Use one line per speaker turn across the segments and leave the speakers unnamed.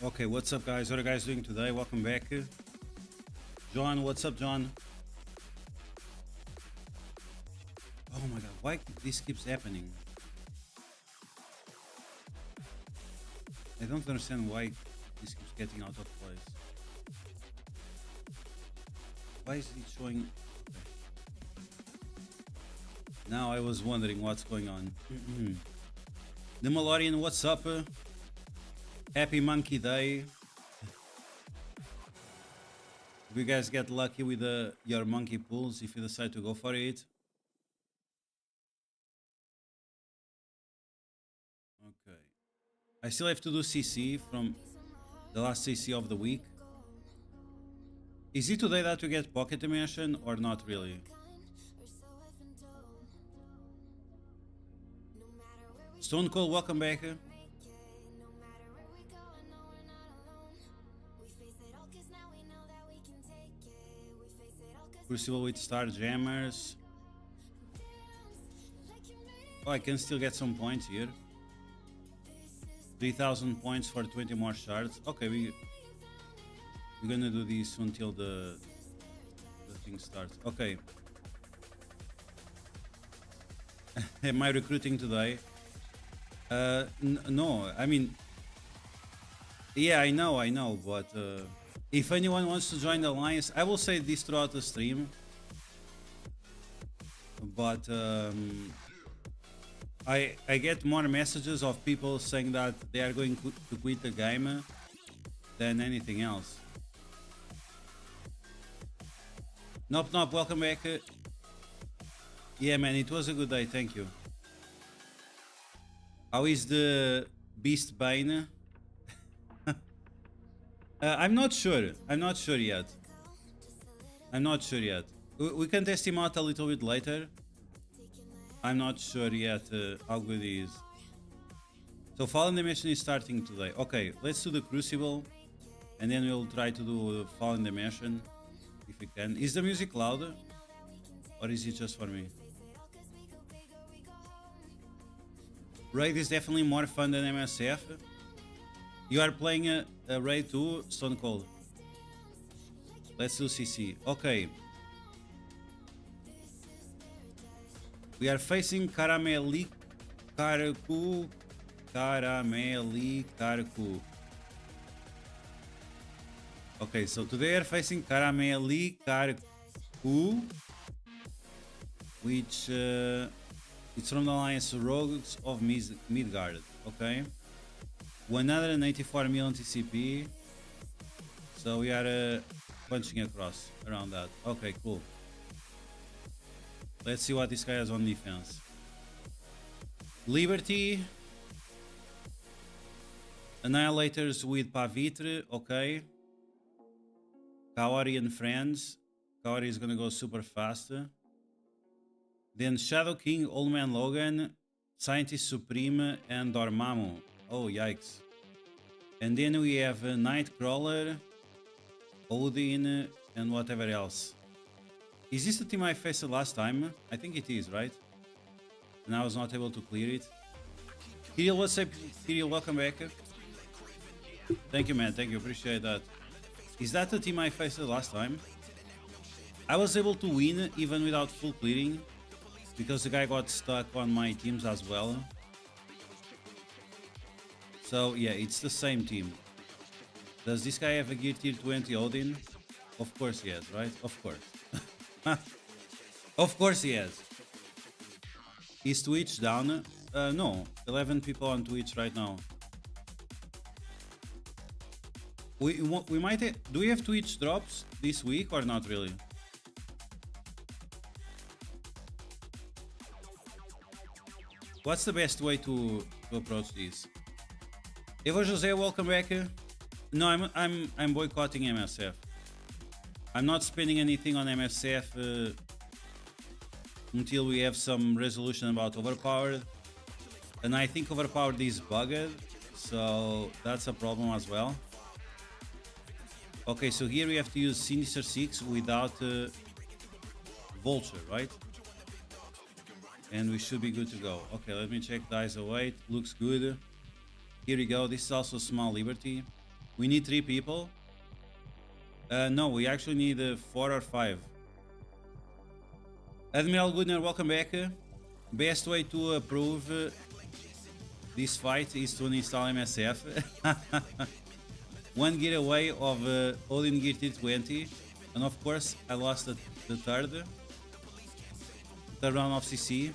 Okay, what's up, guys? What are you guys doing today? Welcome back. John, what's up, John? Oh my god, why this keeps happening? I don't understand why this keeps getting out of place. Why is it showing? Okay. Now I was wondering what's going on. The Malorian, what's up? Happy Monkey Day. If you guys get lucky with your monkey pools, if you decide to go for it. Okay. I still have to do CC from the last CC of the week. Is it today that we get pocket dimension or not really? Stone Cold, welcome back. Crucible with Star Jammers. Oh, I can still get some points here. 3,000 points for 20 more shards. Okay, we're gonna do this until the thing starts. Okay. Am I recruiting today? No, I mean, yeah, I know, but if anyone wants to join the alliance, I will say this throughout the stream. But I get more messages of people saying that they are going to quit the game than anything else. Nope, welcome back. Yeah, man, it was a good day, thank you. How is the Beast Bane? I'm not sure yet. We can test him out a little bit later. I'm not sure yet how good he is. So Fallen Dimension is starting today. Okay, let's do the Crucible, and then we'll try to do Fallen Dimension if we can. Is the music louder, or is it just for me? Raid is definitely more fun than MSF. You are playing a Raid 2, Stone Cold. Let's do CC. Okay. We are facing Karameli Karku. Okay, so today we are facing Karameli Karku, which it's from the Alliance Rogues of Midgard. Okay. 184 million TCP. So we are punching across around that. Okay, cool. Let's see what this guy has on defense. Liberty. Annihilators with Pavitre. Okay. Kawari and friends. Kawari is gonna go super fast. Then Shadow King, Old Man Logan, Scientist Supreme, and Dormammu. Oh, yikes. And then we have Nightcrawler, Odin, and whatever else. Is this the team I faced last time? I think it is, right? And I was not able to clear it. Kirill, what's up? Kirill, welcome back. Thank you, man. Thank you. Appreciate that. Is that the team I faced last time? I was able to win even without full clearing, because the guy got stuck on my teams as well. So yeah, it's the same team. Does this guy have a gear tier 20 Odin? Of course he has, right? Of course. Of course he has. Is Twitch down? No, 11 people on Twitch right now. We might do we have Twitch drops this week or not really? What's the best way to approach this? Evo Jose, welcome back. No, I'm boycotting MSF. I'm not spending anything on MSF until we have some resolution about Overpower. And I think Overpowered is bugged, so that's a problem as well. Okay, so here we have to use Sinister 6 without Vulture, right? And we should be good to go. Okay, let me check the ISO weight. Looks good. Here we go. This is also Small Liberty. We need 3 people. No, we actually need 4 or 5. Admiral Goodner, welcome back. Best way to approve this fight is to uninstall MSF. 1 gear away of Odin Gear Tier 20. And of course, I lost the third round of CC.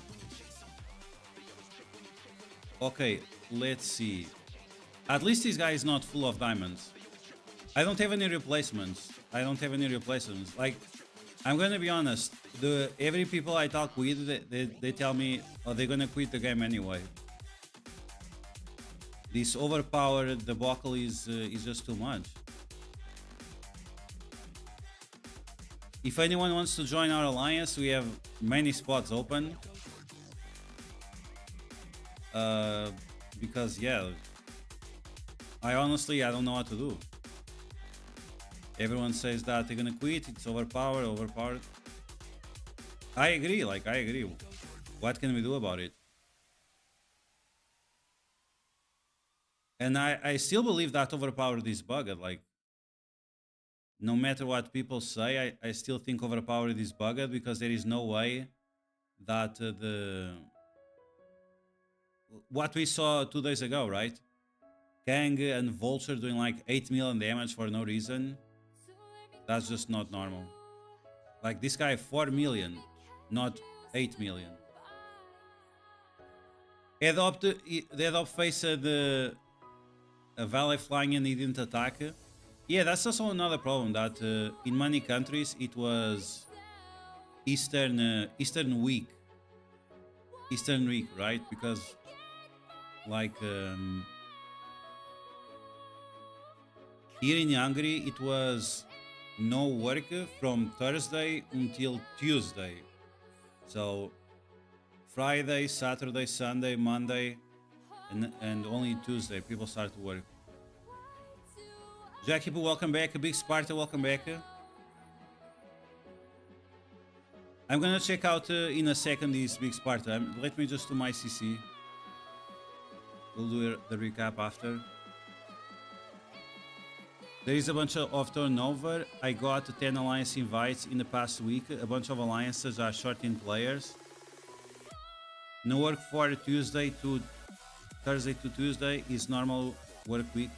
Okay, let's see. At least this guy is not full of diamonds. I don't have any replacements. Like, I'm gonna be honest. Every people I talk with, they tell me, oh, they're gonna quit the game anyway. This overpowered debacle is just too much. If anyone wants to join our alliance, we have many spots open. Because yeah, I don't know what to do. Everyone says that they're gonna quit, it's overpowered. I agree. What can we do about it? And I still believe that overpowered is bugged. Like, no matter what people say, I still think overpowered is bugged because there is no way that what we saw 2 days ago, right? Kang and Vulture doing like 8 million damage for no reason. That's just not normal. Like, this guy 4 million, not 8 million. The Adopt faced a Valet flying and he didn't attack. Yeah, that's also another problem, that in many countries it was Eastern week, right? Because like here in Hungary it was no work from Thursday until Tuesday. So Friday, Saturday, Sunday, Monday, and only Tuesday people start to work. Jackie, welcome back. Big Sparta, welcome back. I'm gonna check out in a second this Big Sparta. Let me just do my CC. We'll do the recap after. There is a bunch of turnover. I got 10 alliance invites in the past week. A bunch of alliances are short in players. No work for Tuesday to Thursday to Tuesday is normal work week.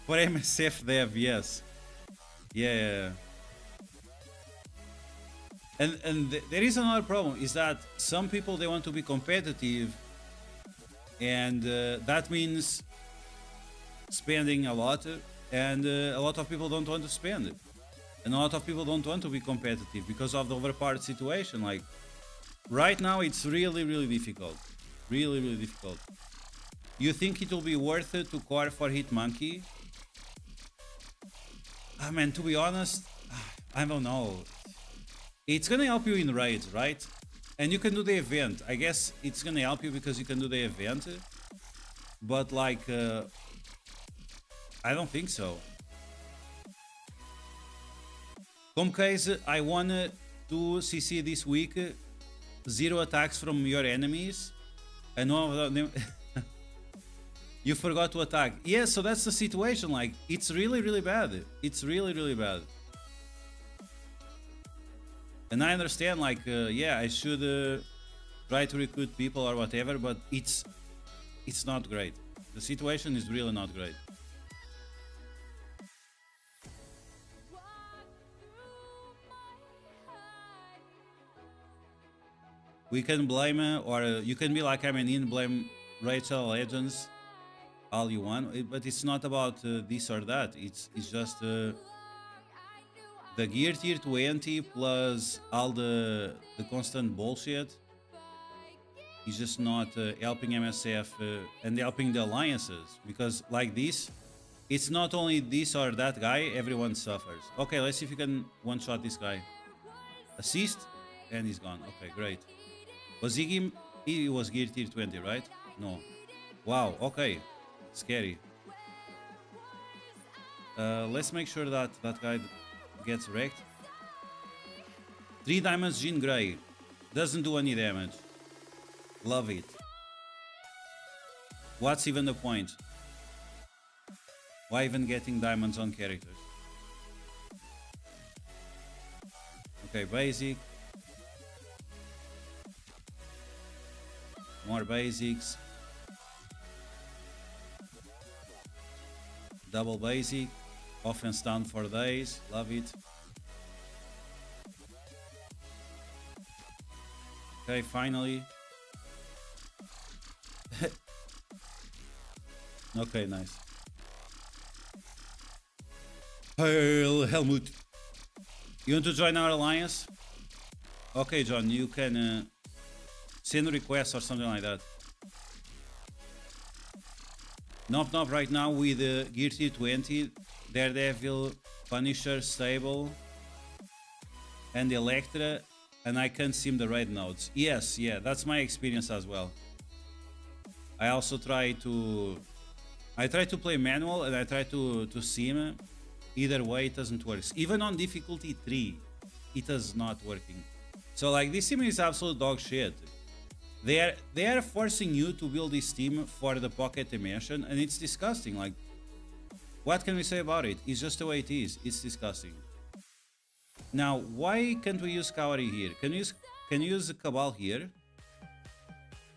For MSF dev, yes. Yeah. And there is another problem, is that some people, they want to be competitive, and that means spending a lot, and a lot of people don't want to spend it, and a lot of people don't want to be competitive because of the overpowered situation. Like, right now it's really difficult, really difficult. You think it will be worth it to core for Hitmonkey? I mean, to be honest, I don't know. It's gonna help you in raids, right? And you can do the event. I guess it's gonna help you because you can do the event. But like, I don't think so. Come case, I won 2 CC this week. 0 attacks from your enemies, and one of them you forgot to attack. Yeah, so that's the situation. Like, it's really bad. It's really bad. And I understand, like, yeah, I should try to recruit people or whatever, but it's not great. The situation is really not great. We can blame, or you can be like I'm in, blame RSL Legends all you want, but it's not about this or that. It's just the gear tier 20 plus all the constant bullshit is just not helping MSF and helping the alliances, because like this, it's not only this or that guy, everyone suffers. Okay, let's see if you can one-shot this guy. Assist, and he's gone. Okay, great. Was he was gear tier 20, right? No. Wow, okay. Scary. Let's make sure that that guy gets wrecked. 3 diamonds, Jean Grey. Doesn't do any damage. Love it. What's even the point? Why even getting diamonds on characters? Okay, basic. More basics. Double basic. Offense down for days. Love it. Okay, finally. Okay, nice. Hail Helmut. You want to join our alliance? Okay, John, you can send requests or something like that. Nope, right now with Gear Tier 20, Daredevil, Punisher, Stable, and Elektra, and I can't sim the raid nodes. Yes, yeah, that's my experience as well. I also try to play manual and I try to sim. Either way, it doesn't work. Even on difficulty 3, it is not working. So like this team is absolute dog shit. They are forcing you to build this team for the pocket dimension, and it's disgusting. Like, what can we say about it? It's just the way it is. It's disgusting. Now, why can't we use Kaori here? Can you use Cabal here?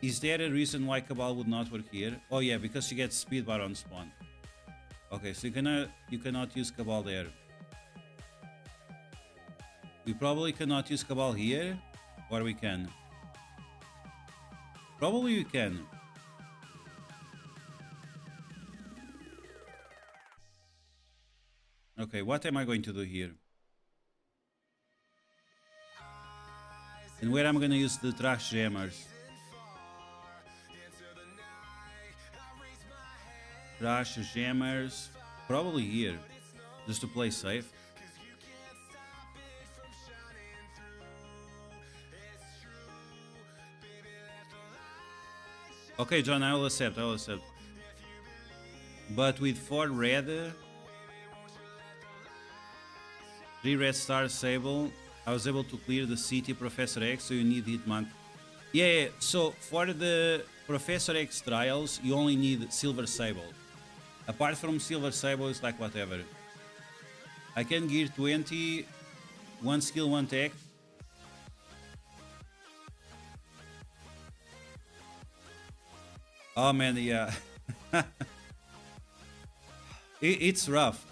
Is there a reason why Cabal would not work here? Oh yeah, because she gets speed bar on spawn. Okay, so you cannot use Cabal there. We probably cannot use Cabal here, or we can. Probably we can. Okay, what am I going to do here? And where I'm gonna use the trash jammers? Trash jammers, probably here, just to play safe. Okay, John, I will accept. But with 4 red, 3 red stars Sable, I was able to clear the city Professor X, so you need Hitmonk. Yeah, so for the Professor X trials, you only need Silver Sable. Apart from Silver Sable, it's like whatever. I can gear 20, 1 skill, 1 tech. Oh man, yeah. It's rough.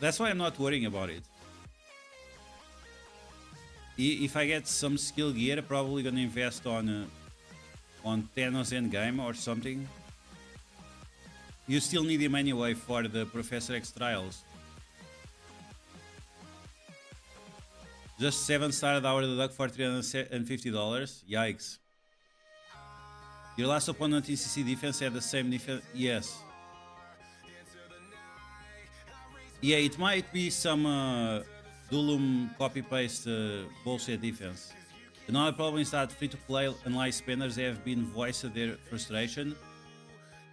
That's why I'm not worrying about it. If I get some skill gear, probably gonna invest on Thanos Endgame or something. You still need him anyway for the Professor X trials. Just 7-star Hour of the Duck for $350. Yikes. Your last opponent in CC defense had the same defense. Yes. Yeah, it might be some Dulum copy-paste bullshit defense. Another problem is that free-to-play and live spinners have been voiced their frustration.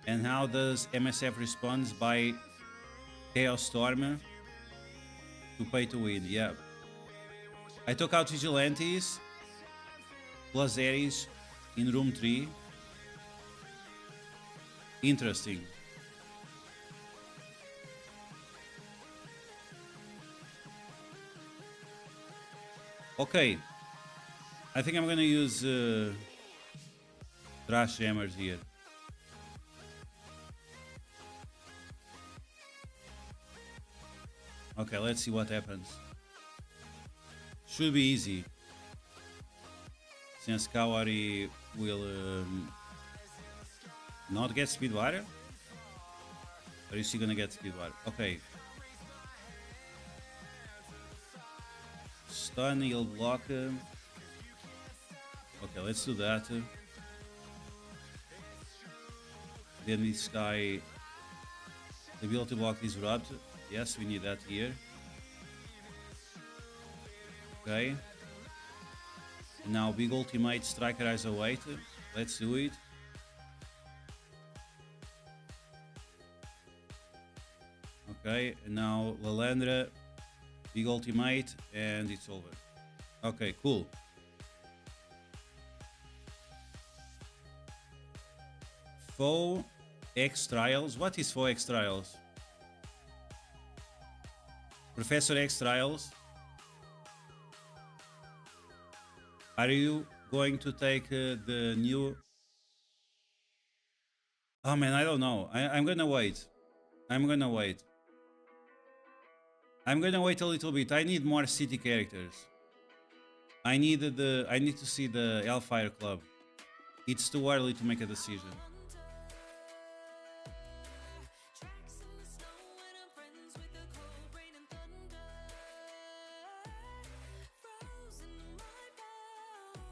And how does MSF respond? By Chaos Storm to pay to win. Yeah. I took out Vigilantes plus Ares in room 3. Interesting. Okay. I think I'm gonna use trash jammers here. Okay, let's see what happens. Should be easy, since Kaori will not get speed bar. Or is she gonna get speed bar? Okay. Stun, he'll block. Okay, let's do that. Then this guy, the ability to block disrupt. Yes, we need that here. Okay. Now big ultimate, Striker Eyes Await. Let's do it. Okay, and now Lalandra, big ultimate, and it's over. Okay, cool. Foe X Trials. What is Foe X Trials? Professor X Trials. Are you going to take the new... Oh man, I don't know. I'm gonna wait. I'm gonna wait. I'm gonna wait a little bit. I need more city characters. I need to see the Hellfire Club. It's too early to make a decision.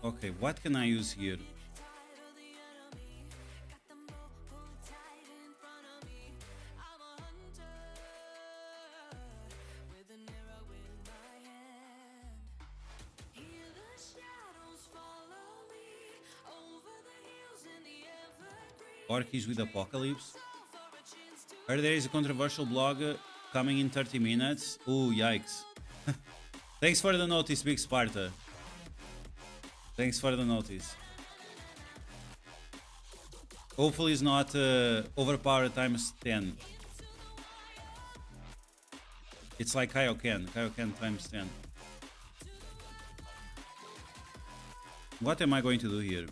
Okay, what can I use here? Orkies with Apocalypse. Heard there is a controversial blog coming in 30 minutes. Ooh, yikes. Thanks for the notice, Big Sparta. Thanks for the notice. Hopefully it's not Overpower times 10. It's like Kaioken times 10. What am I going to do here?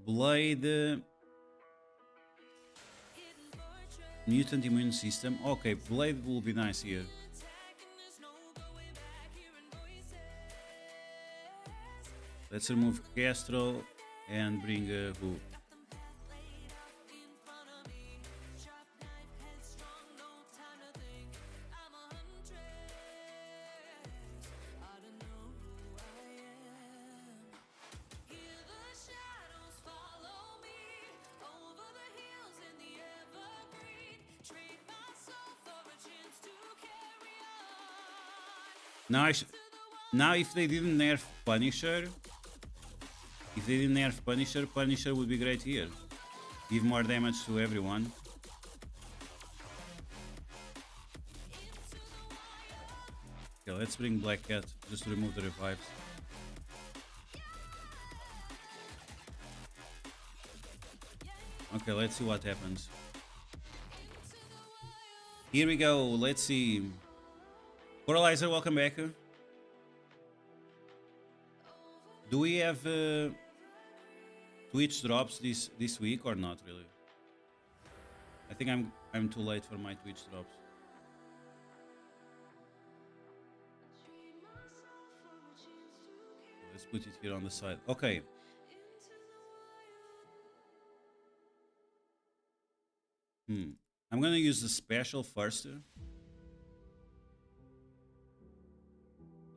Blade, mutant immune system. Okay, Blade will be nice here. Let's remove Castro and bring who? Now if they didn't nerf Punisher, Punisher would be great here. Give more damage to everyone. Okay, let's bring Black Cat just to remove the revives. Okay, let's see what happens. Here we go, let's see. Coralizer, welcome back. Do we have Twitch drops this week or not really? I think I'm too late for my Twitch drops. Let's put it here on the side. Okay. I'm gonna use the special first.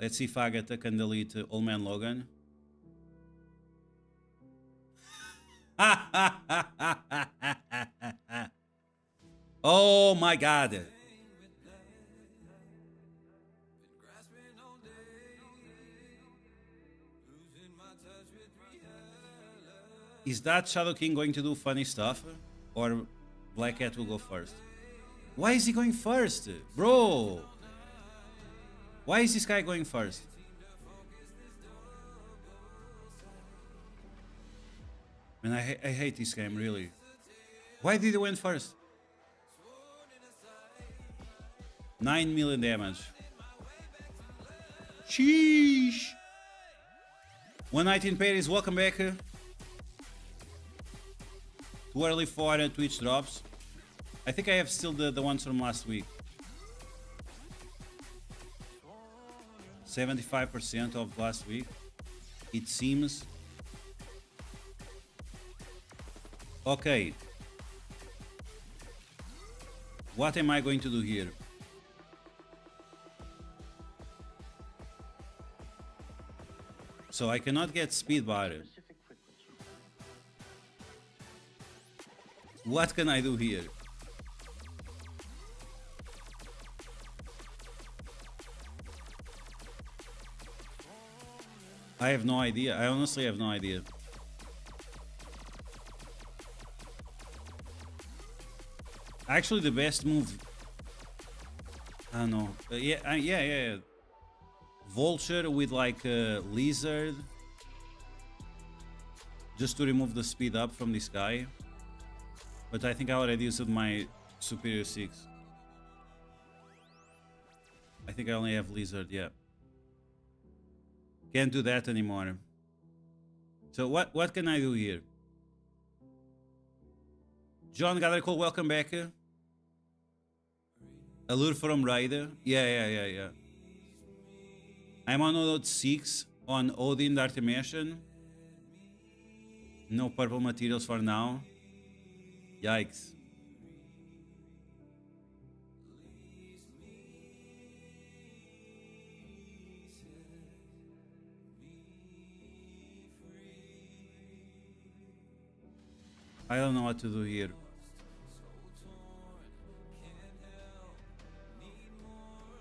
Let's see if Agatha can delete Old Man Logan. Oh my god. Is that Shadow King going to do funny stuff? Or Black Cat will go first? Why is he going first? Bro! Why is this guy going first? Man, I hate this game, really. Why did he win first? 9 million damage. Sheesh! One Night in Paris, welcome back. Too early for Twitch drops. I think I have still the ones from last week. 75% of last week, it seems. Okay. What am I going to do here? So I cannot get speed bar. What can I do here? I have no idea. I honestly have no idea. Actually, the best move. I don't know. Yeah. Vulture with like a lizard, just to remove the speed up from this guy. But I think I already used my superior 6. I think I only have lizard, yeah. Can't do that anymore. So what can I do here? John Gathercole, welcome back. Allure from Raider. Yeah. I'm on node 6 on Odin Dark Dimension. No purple materials for now. Yikes. I don't know what to do here.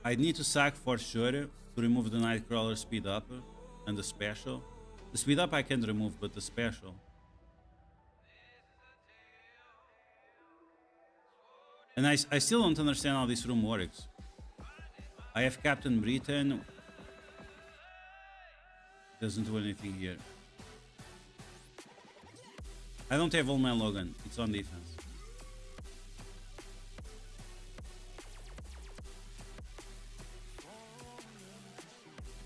I need to sack for sure to remove the Nightcrawler speed up and the special. The speed up I can remove, but the special. And I still don't understand how this room works. I have Captain Britain. Doesn't do anything here. I don't have Old Man Logan. It's on defense.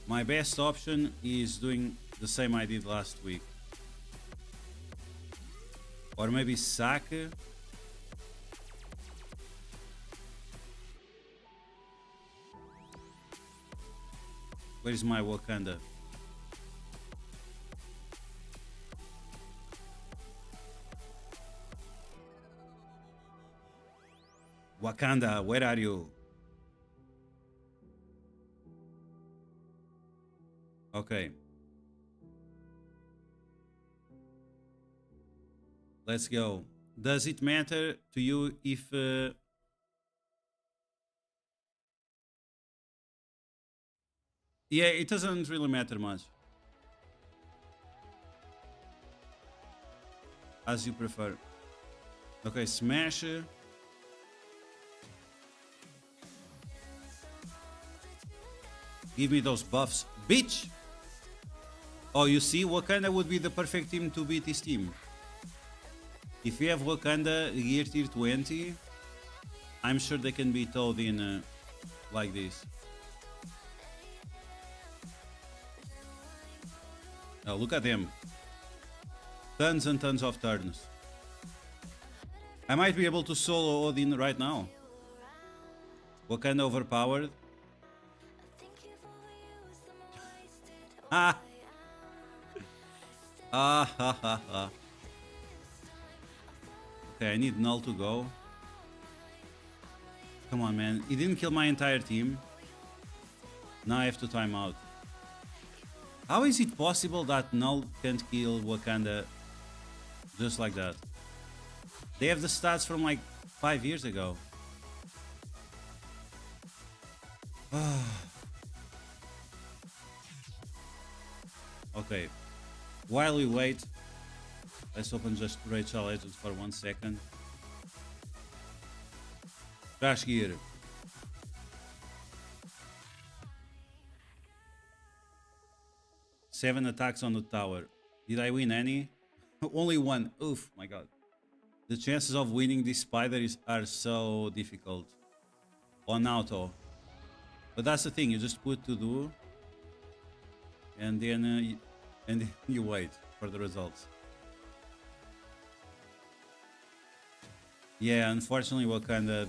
My best option is doing the same I did last week. Or maybe sack. Where is my Wakanda? Wakanda, where are you? Okay. Let's go. Does it matter to you if... Yeah, it doesn't really matter much. As you prefer. Okay, smash. Give me those buffs, bitch! Oh, you see, Wakanda would be the perfect team to beat this team. If we have Wakanda gear tier 20, I'm sure they can beat Odin like this. Oh, look at them. Tons and tons of turns. I might be able to solo Odin right now. Wakanda overpowered. Ah! Ah ha ha ha. Okay, I need Null to go. Come on, man. He didn't kill my entire team. Now I have to time out. How is it possible that Null can't kill Wakanda just like that? They have the stats from like 5 years ago. Okay. While we wait, let's open just RSL Legends for 1 second. Crash gear. Seven attacks on the tower. Did I win any? Only one. Oof, my god. The chances of winning this spider are so difficult. On auto. But that's the thing, you just put to do. And then you wait for the results. Yeah, unfortunately Wakanda,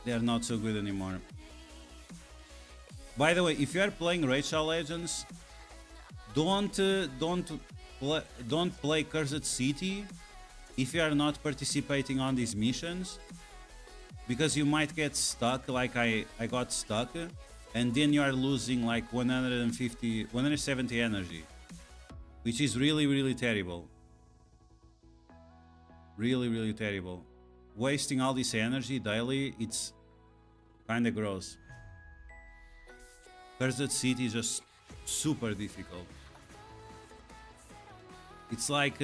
they are not so good anymore. By the way, if you are playing RSL Legends, don't play Cursed City if you are not participating on these missions, because you might get stuck like I got stuck, and then you are losing like 170 energy, which is really terrible. Really terrible. Wasting all this energy daily, it's kinda gross. Cursed City is just super difficult. It's like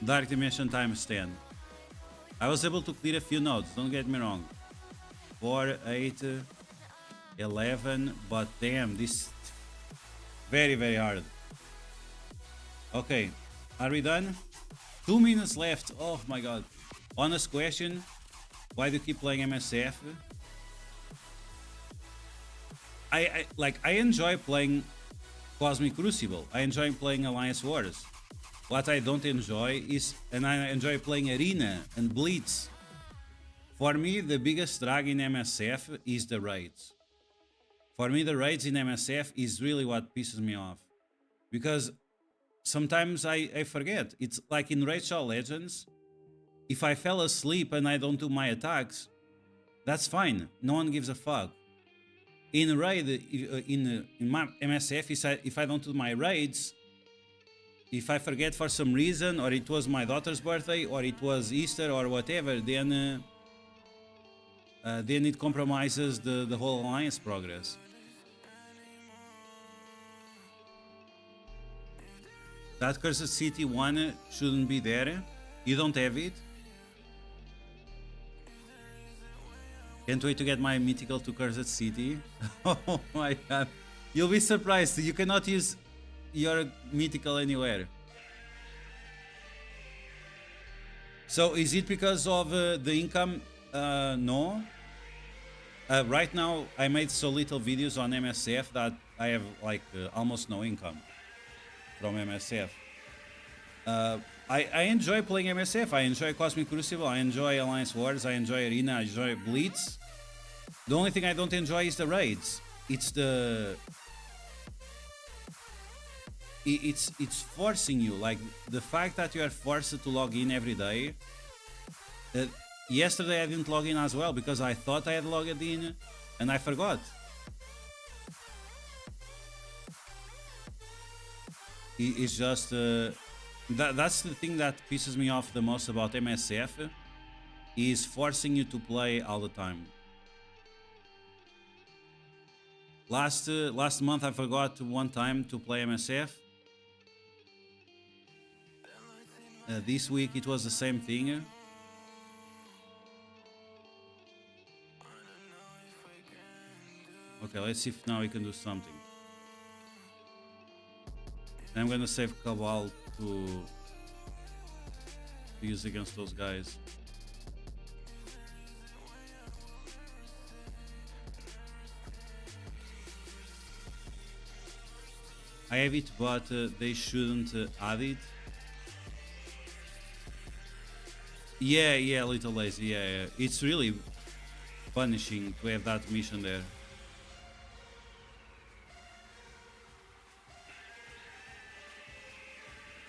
Dark Dimension times 10. I was able to clear a few nodes, don't get me wrong. 4, 8, 11, but damn, this very hard. Okay, are we done? 2 minutes left. Oh my god. Honest question. Why do you keep playing MSF? I enjoy playing Cosmic Crucible. I enjoy playing Alliance Wars. What I don't enjoy is, and I enjoy playing Arena and Blitz. For me, the biggest drag in MSF is the raids. For me, the raids in MSF is really what pisses me off. Because sometimes I forget. It's like in RSL Legends, if I fell asleep and I don't do my attacks, that's fine. No one gives a fuck. In raid, in my MSF, if I don't do my raids, if I forget for some reason, or it was my daughter's birthday, or it was Easter, or whatever, then it compromises the whole alliance progress. That Cursed City 1 shouldn't be there. You don't have it. Can't wait to get my mythical to Cursed City. Oh my god. You'll be surprised. You cannot use your mythical anywhere. So is it because of the income? No. Right now I made so little videos on MSF that I have like almost no income from MSF. I enjoy playing MSF. I enjoy Cosmic Crucible. I enjoy Alliance Wars. I enjoy Arena. I enjoy Blitz. The only thing I don't enjoy is the raids. It's the... It's forcing you. Like, the fact that you are forced to log in every day. Yesterday I didn't log in as well because I thought I had logged in and I forgot. It's just... that's the thing that pisses me off the most about MSF, is forcing you to play all the time. Last month I forgot one time to play MSF. This week it was the same thing. Okay, let's see if now we can do something. I'm gonna save Cabal to use against those guys. I have it, but they shouldn't add it. Yeah, a little lazy. Yeah. It's really punishing to have that mission there.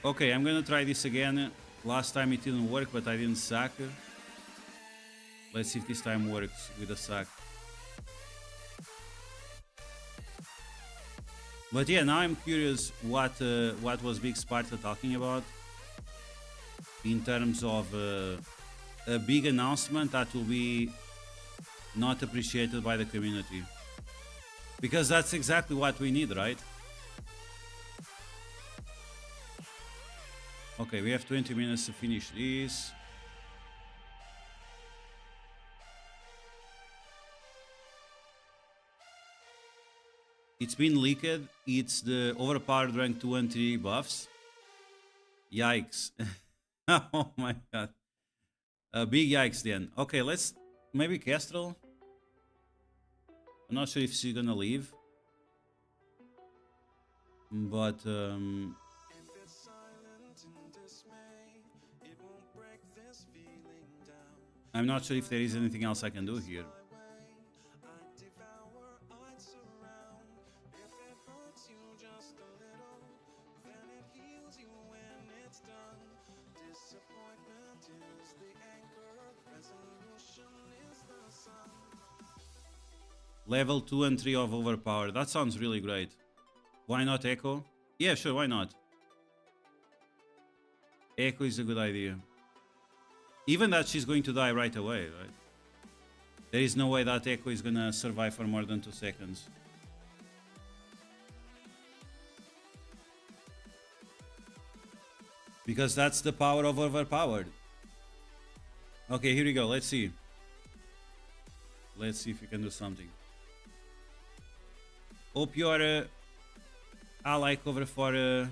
Okay, I'm gonna try this again. Last time it didn't work, but I didn't sack. Let's see if this time works with a sack. But yeah, now I'm curious what was Big Sparta talking about in terms of a big announcement that will be not appreciated by the community. Because that's exactly what we need, right? Okay, we have 20 minutes to finish this. It's been leaked. It's the overpowered rank 2 and 3 buffs. Yikes. Oh my god. Big yikes then. Okay, let's... Maybe Kestrel? I'm not sure if she's gonna leave. But... I'm not sure if there is anything else I can do here. Level 2 and 3 of Overpower. That sounds really great. Why not Echo? Yeah, sure, why not? Echo is a good idea. Even that she's going to die right away, right? There is no way that Echo is gonna survive for more than 2 seconds. Because that's the power of Overpowered. Okay, here we go. Let's see. Let's see if we can do something. Hope your ally cover for...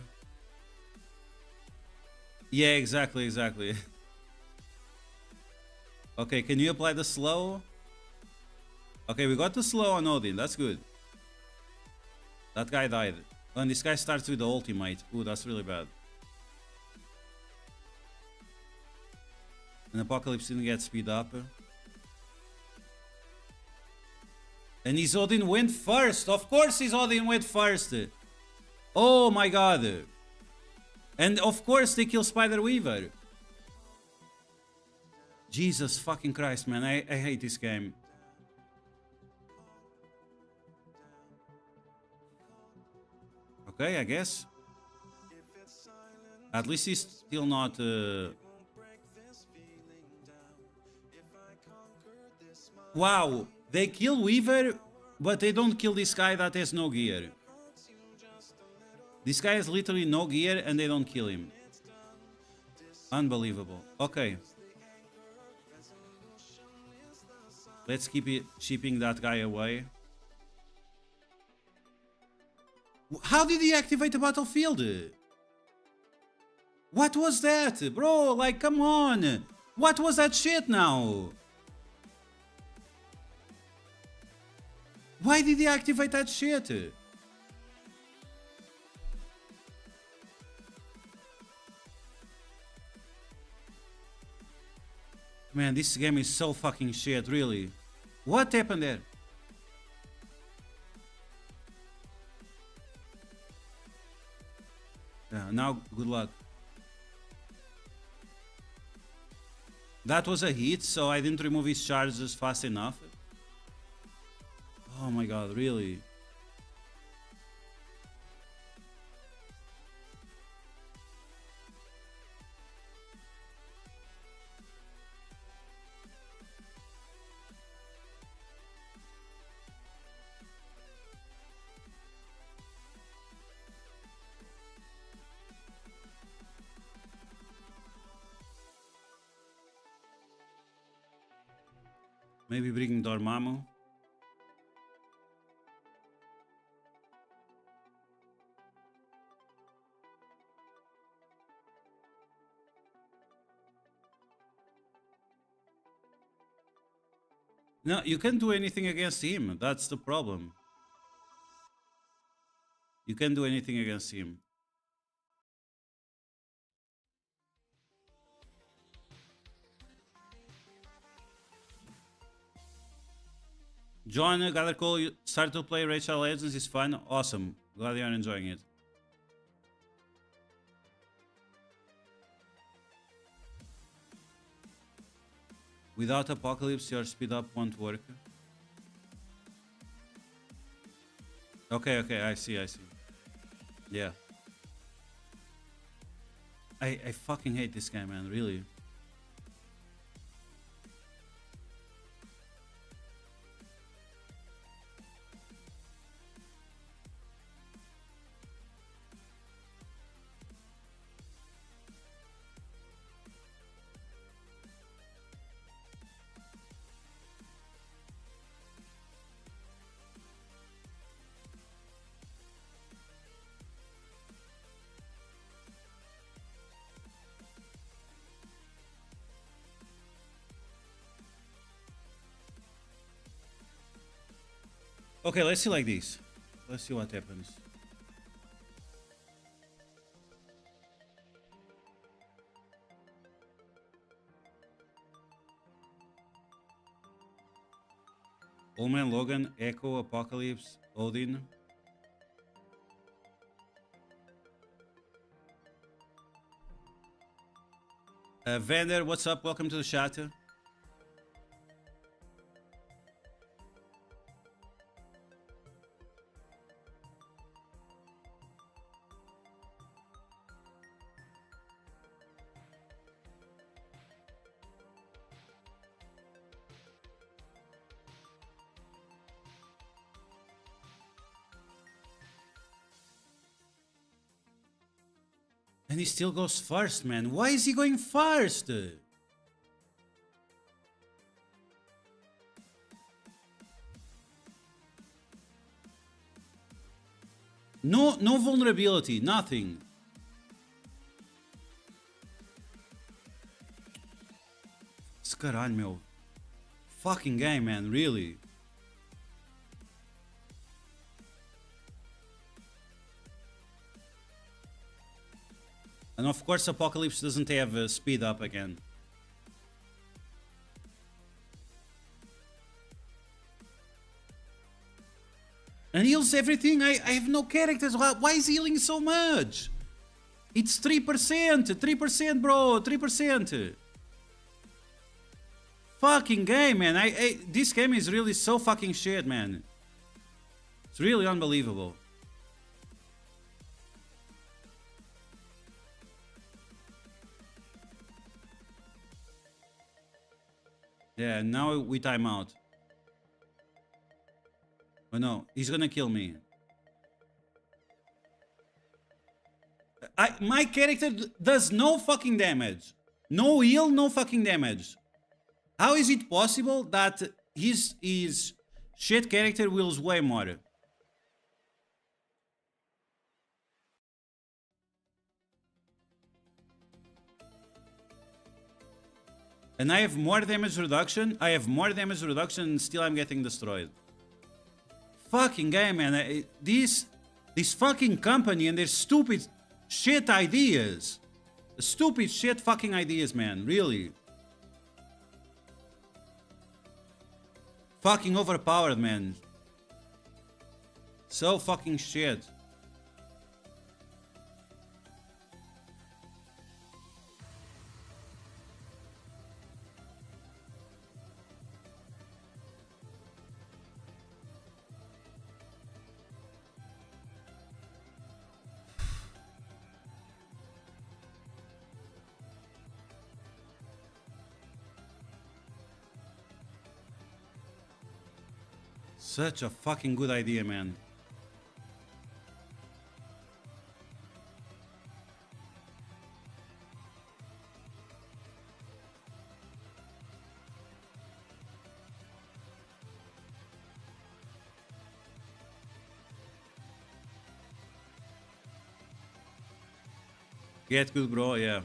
Yeah, exactly, exactly. Okay, can you apply the slow? Okay, we got the slow on Odin. That's good. That guy died. And this guy starts with the ultimate. Ooh, that's really bad. And Apocalypse didn't get speed up. And his Odin went first. Of course his Odin went first. Oh my god. And of course they kill Spider Weaver. Jesus fucking Christ, man. I hate this game. Okay, I guess. At least he's still not... Wow, they kill Weaver, but they don't kill this guy that has no gear. This guy has literally no gear and they don't kill him. Unbelievable. Okay. Let's keep it shipping that guy away. How did he activate the battlefield? What was that? Bro, like, come on. What was that shit now? Why did he activate that shit? Man, this game is so fucking shit, really. What happened there? Yeah, now, good luck. That was a hit, so I didn't remove his charges fast enough. Oh my god, really? Maybe bring Dormammu. No, you can't do anything against him. That's the problem. You can't do anything against him. John, gather call. You start to play RSL Legends is fun. Awesome. Glad you're enjoying it. Without Apocalypse, your speed up won't work. Okay, okay, I see. Yeah. I fucking hate this game, man, really. Okay, let's see like this. Let's see what happens. Old Man Logan, Echo, Apocalypse, Odin. Vander, what's up? Welcome to the chat. And he still goes first, man. Why is he going first? No vulnerability, nothing. caralho, meu. Fucking game, man, really. And of course, Apocalypse doesn't have speed up again. And heals everything. I have no characters. Why is healing so much? It's 3%. 3%, bro. 3%. Fucking game, man. This game is really so fucking shit, man. It's really unbelievable. Yeah, now we time out. Oh no, he's gonna kill me. My character does no fucking damage. No heal, no fucking damage. How is it possible that his shit character heals way more? And I have more damage reduction. I have more damage reduction and still I'm getting destroyed. Fucking game, man. This fucking company and their stupid shit ideas. Stupid shit fucking ideas, man. Really. Fucking overpowered, man. So fucking shit. Such a fucking good idea, man. Get good, bro, yeah.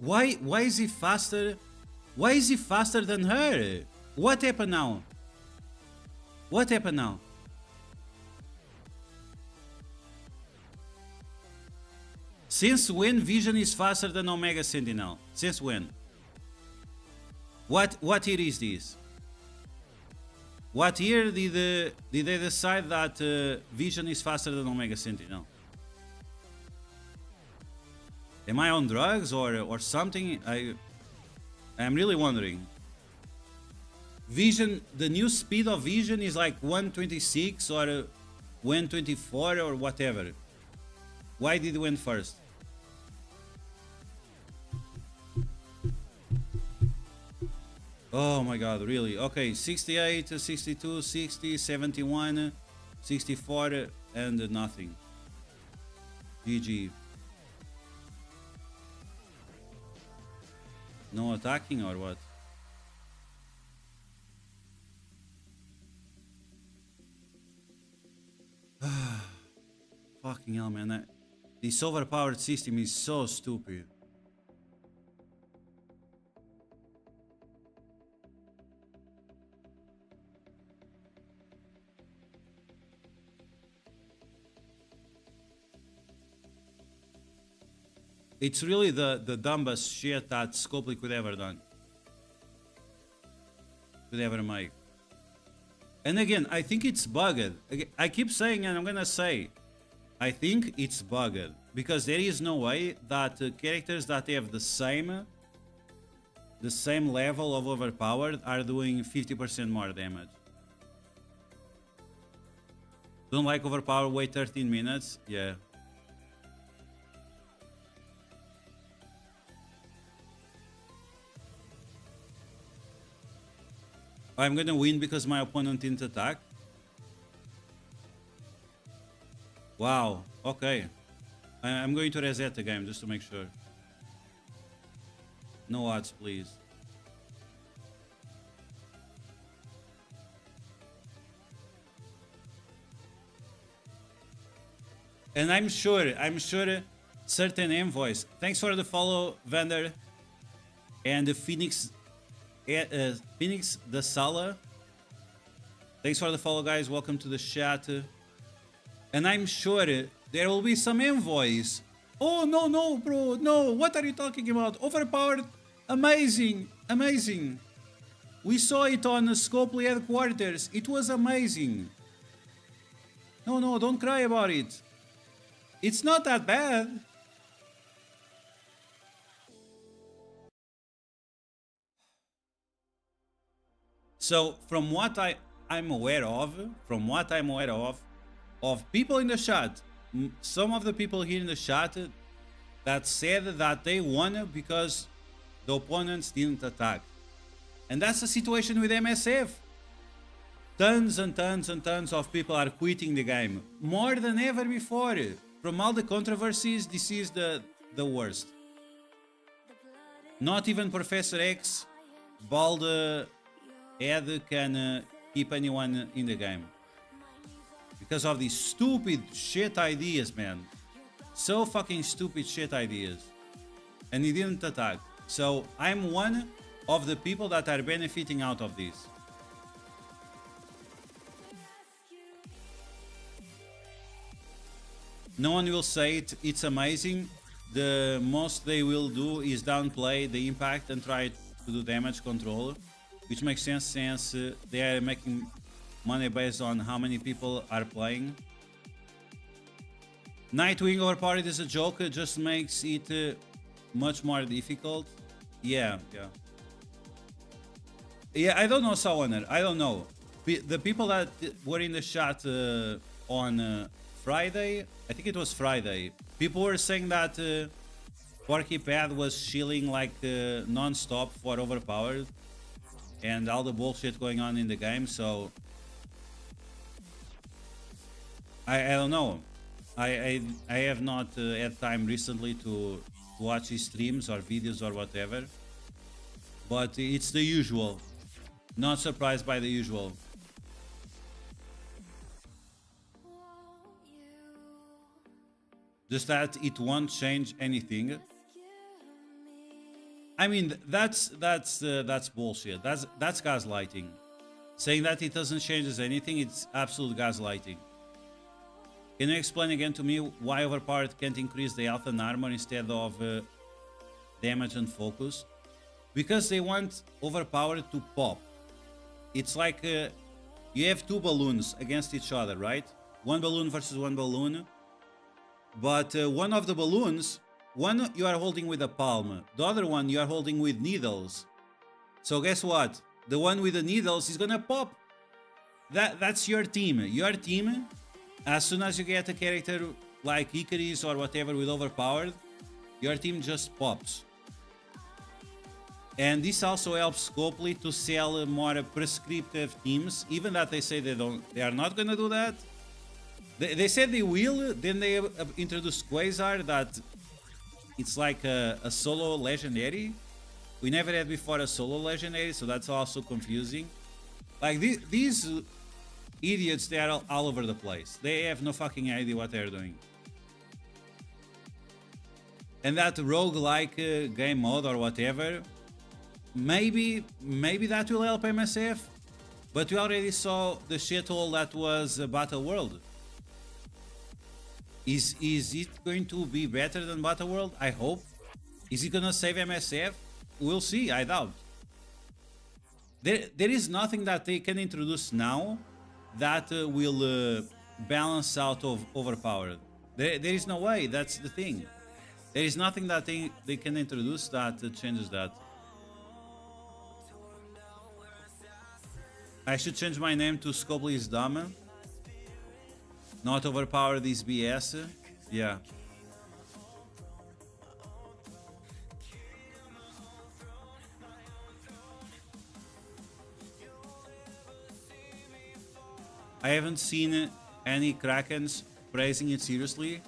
Why is he faster? Why is he faster than her? What happened now? What happened now? Since when Vision is faster than Omega Sentinel? Since when? What year is this? What year did they decide that Vision is faster than Omega Sentinel? Am I on drugs or something? I'm really wondering. Vision, the new speed of Vision is like 126 or 124 or whatever. Why did it went first? Oh my god, really? Okay, 68, 62, 60, 71, 64 and nothing. GG. No attacking or what? Fucking hell, man. This overpowered system is so stupid. It's really the dumbest shit that Scopely could ever done. Could ever make. And again, I think it's bugged. I keep saying, and I'm gonna say, I think it's bugged. Because there is no way that characters that have the same level of overpowered are doing 50% more damage. Don't like overpower, wait 13 minutes? Yeah. I'm gonna win because my opponent didn't attack. Wow, okay. I'm going to reset the game just to make sure. No odds, please. And I'm sure certain envoys. Thanks for the follow, Vander. And the Phoenix the Sala. Thanks for the follow, guys. Welcome to the chat. And I'm sure there will be some envoys. Oh, no, bro. No, what are you talking about? Overpowered. Amazing. Amazing. We saw it on Scopely headquarters. It was amazing. No, don't cry about it. It's not that bad. So from what I'm aware of, of people in the chat, some of the people here in the chat that said that they won because the opponents didn't attack. And that's the situation with MSF. Tons and tons of people are quitting the game. More than ever before. From all the controversies, this is the worst. Not even Professor X, bald head can keep anyone in the game. Because of these stupid shit ideas, man. So fucking stupid shit ideas. And he didn't attack. So I'm one of the people that are benefiting out of this. No one will say it, it's amazing. The most they will do is downplay the impact and try to do damage control, which makes sense since they are making money based on how many people are playing. Nightwing overpowered is a joke, it just makes it much more difficult. Yeah, I don't know, Sowener, I don't know. The people that were in the chat on Friday, I think it was Friday, people were saying that Porkypad was chilling like non-stop for Overpowered and all the bullshit going on in the game, so I don't know. I have not had time recently to watch his streams or videos or whatever, but it's the usual. Not surprised by the usual. Just that it won't change anything. I mean, that's bullshit. That's gaslighting. Saying that it doesn't change anything, it's absolute gaslighting. Can you explain again to me why Overpowered can't increase the health and armor instead of damage and focus? Because they want Overpowered to pop. It's like you have two balloons against each other, right? One balloon versus one balloon. But one of the balloons, one you are holding with a palm, the other one you are holding with needles. So guess what? The one with the needles is gonna pop. That's your team. Your team, as soon as you get a character like Icarus or whatever with Overpowered, your team just pops. And this also helps Scopely to sell more prescriptive teams, even that they say they are not gonna do that. They said they will, then they introduced Quasar, that it's like a solo legendary. We never had before a solo legendary, so that's also confusing. Like these idiots, they are all over the place. They have no fucking idea what they're doing. And that roguelike game mode or whatever, maybe that will help MSF, but we already saw the shithole that was Battle World. Is it going to be better than Battle World? I hope. Is it gonna save MSF? We'll see, I doubt. There is nothing that they can introduce now that will balance out of Overpowered. There is no way, that's the thing. There is nothing that they can introduce that changes that. I should change my name to Scopely's Dame. Not Overpowered is BS. Yeah. I haven't seen any Krakens praising it seriously.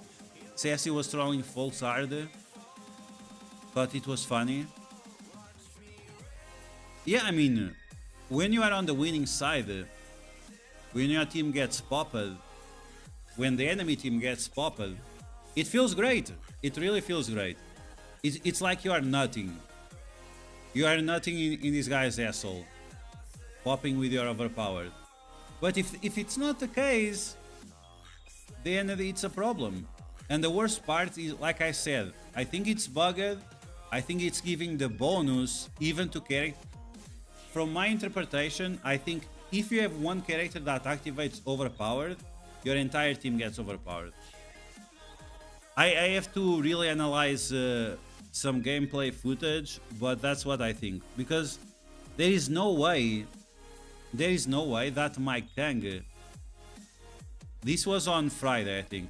Sassy was throwing false hard, but it was funny. Yeah, I mean, when you are on the winning side, when your team gets popped, when the enemy team gets popped, it feels great. It really feels great. It's like you are nutting. You are nutting in this guy's asshole, popping with your overpowered. But if it's not the case, then it's a problem. And the worst part is, like I said, I think it's bugged. I think it's giving the bonus even to character. From my interpretation, I think if you have one character that activates overpowered, your entire team gets overpowered. I have to really analyze some gameplay footage, but that's what I think. Because there is no way that my Kang, this was on Friday, I think.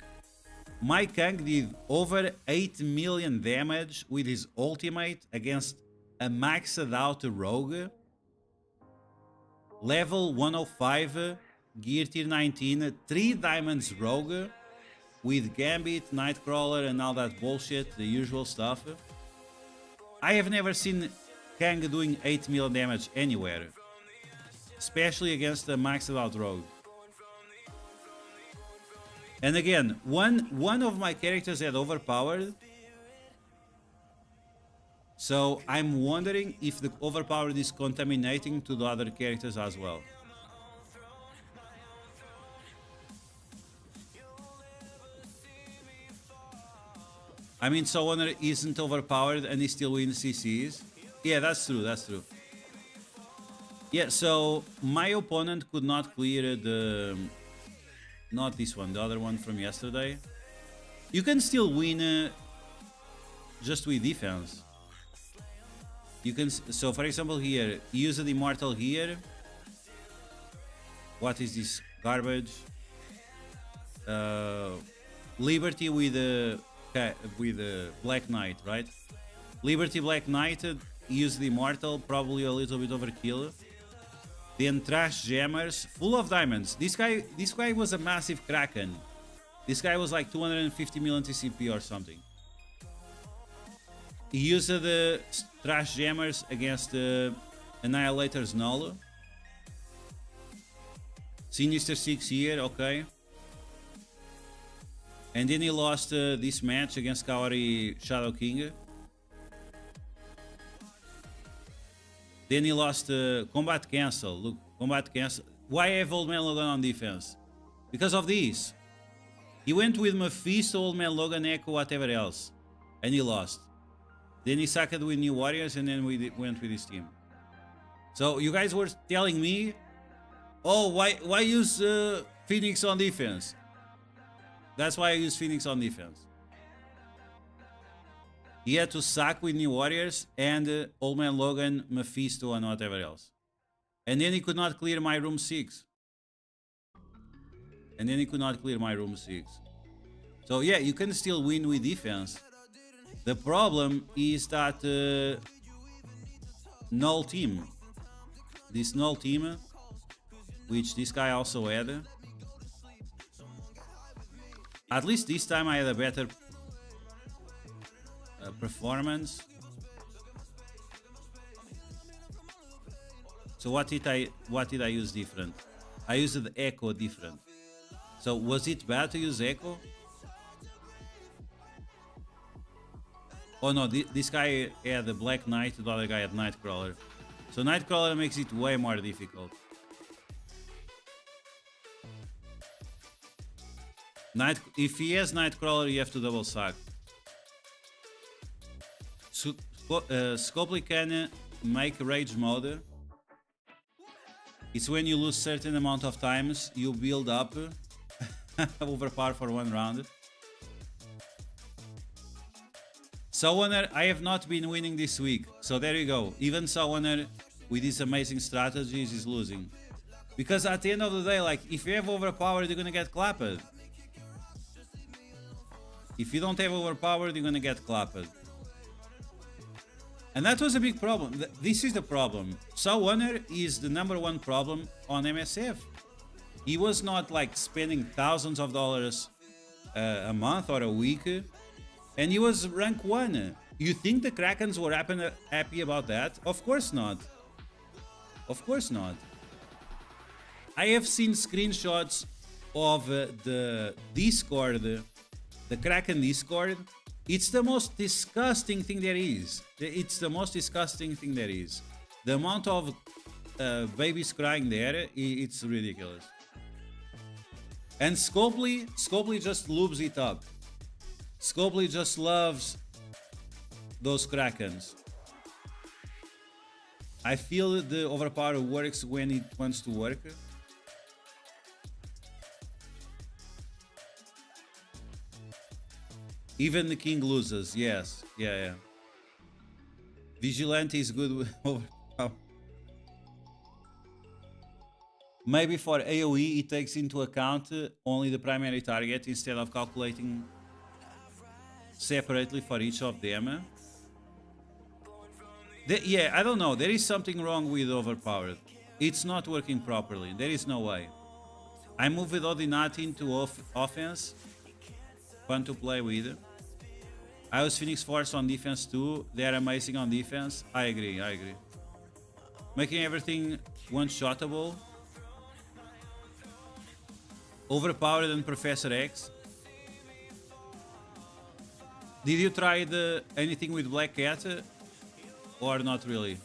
My Kang did over 8 million damage with his ultimate against a maxed out rogue. Level 105, gear tier 19, 3 diamonds rogue with Gambit, Nightcrawler and all that bullshit, the usual stuff. I have never seen Kang doing 8 million damage anywhere, especially against a maxed out rogue. And again, one of my characters had overpowered, so I'm wondering if the overpowered is contaminating to the other characters as well. I mean, Summoner isn't overpowered and he still wins CCs. Yeah, that's true, that's true. Yeah, so my opponent could not clear the... Not this one, the other one from yesterday. You can still win just with defense. You can, so for example here, use the Immortal here. What is this garbage? Liberty with Black Knight, right? Liberty Black Knight, use the Immortal, probably a little bit overkill. Then Trash Jammers, full of diamonds. This guy was a massive Kraken. This guy was like 250 million TCP or something. He used the Trash Jammers against Annihilator's Null. Sinister 6 here, okay. And then he lost this match against Kaori Shadow King. Then he lost Combat Cancel. Look, Combat Cancel. Why have Old Man Logan on defense? Because of this. He went with Mephisto, Old Man Logan, Echo, whatever else. And he lost. Then he sacked with New Warriors and then we went with his team. So you guys were telling me, oh, why use Phoenix on defense? That's why I use Phoenix on defense. He had to sack with New Warriors and Old Man Logan, Mephisto and whatever else. And then he could not clear my room 6. So yeah, you can still win with defense. The problem is that null team. This null team, which this guy also had. At least this time I had a better performance. So what did I use different? I used the Echo different. So was it bad to use Echo? Oh no, this guy had the Black Knight, the other guy had Nightcrawler. So Nightcrawler makes it way more difficult. If he has Nightcrawler, you have to double sack. Scopely can make Rage mode. It's when you lose certain amount of times, you build up overpower for one round. Summoner, I have not been winning this week. So there you go. Even Summoner with his amazing strategies is losing. Because at the end of the day, like, if you have overpowered, you're gonna get clapped. If you don't have overpowered, you're gonna get clapped. And that was a big problem. This is the problem. Summoner is the #1 problem on MSF. He was not like spending thousands of dollars a month or a week, and he was rank 1. You think the Krakens were happy about that? Of course not. Of course not. I have seen screenshots of the Discord, the Kraken Discord, it's the most disgusting thing there is. It's the most disgusting thing there is. The amount of babies crying there, it's ridiculous. And Scopely just lubes it up. Scopely just loves those Krakens. I feel the Overpower works when it wants to work. Even the king loses, yes. Yeah. Vigilante is good with Overpower. Maybe for AoE it takes into account only the primary target instead of calculating separately for each of them. Yeah, I don't know. There is something wrong with Overpowered. It's not working properly. There is no way. I move with Odinati into offense. Fun to play with. I use Phoenix Force on defense too. They are amazing on defense. I agree. Making everything one-shottable. Overpowered and Professor X. Did you try anything with Black Cat? Or not really?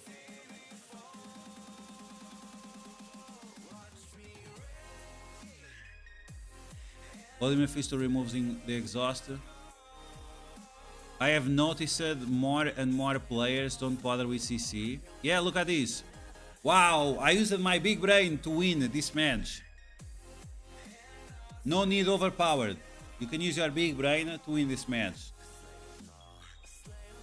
Holy Mephisto removing the exhaust. I have noticed more and more players don't bother with CC. Yeah, look at this. Wow, I used my big brain to win this match. No need Overpowered. You can use your big brain to win this match.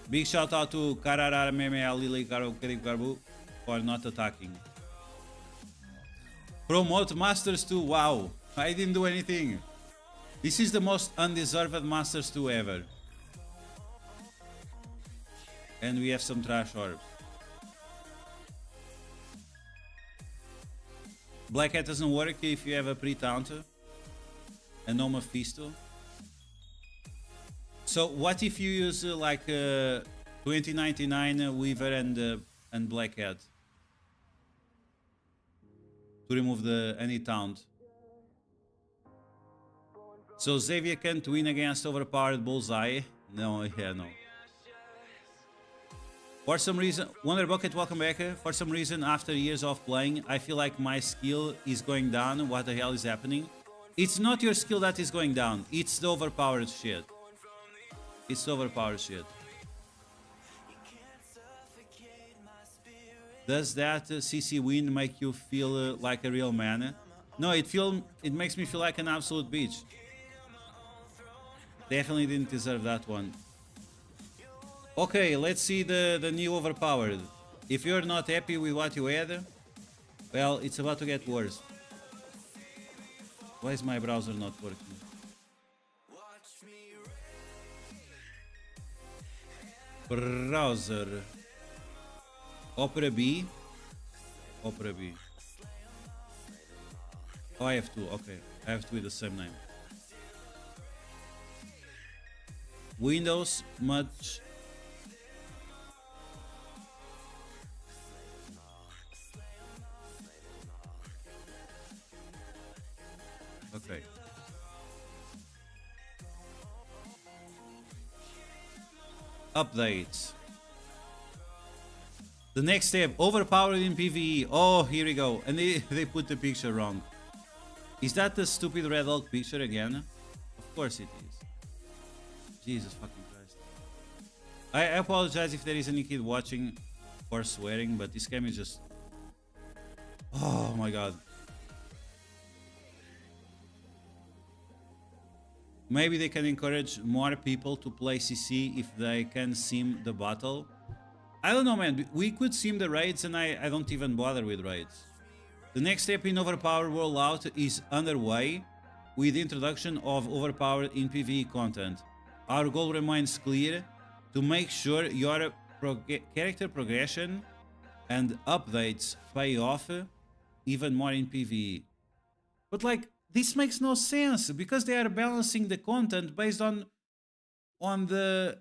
Big shout out to Karara Meme Alili Karbu for not attacking. Promote Masters 2. Wow, I didn't do anything. This is the most undeserved Masters 2 ever. And we have some trash orbs. Black Hat doesn't work if you have a pre-taunt and no Mephisto. So what if you use like 2099 Weaver and Black Hat to remove any taunt? So Xavier can't win against Overpowered Bullseye? No, yeah, no. For some reason, Wonder Bucket, welcome back. For some reason, after years of playing, I feel like my skill is going down. What the hell is happening? It's not your skill that is going down. It's the overpowered shit. It's the overpowered shit. Does that CC win make you feel like a real man? No, it makes me feel like an absolute bitch. Definitely didn't deserve that one. Okay, let's see the new Overpowered. If you're not happy with what you had, well, it's about to get worse. Why is my browser not working? Browser. Opera B. Opera B. Oh, I have two. Okay, I have two with the same name. Windows much. Okay. Updates. The next step, overpowered in PvE. Oh, here we go. And they put the picture wrong. Is that the stupid Red Hulk picture again? Of course it is. Jesus fucking Christ. I apologize if there is any kid watching for swearing, but this game is just... Oh my god. Maybe they can encourage more people to play CC if they can sim the battle. I don't know, man. We could sim the raids and I don't even bother with raids. The next step in Overpower rollout is underway with the introduction of Overpower in PvE content. Our goal remains clear: to make sure your character progression and updates pay off even more in PvE. But like, this makes no sense because they are balancing the content based on the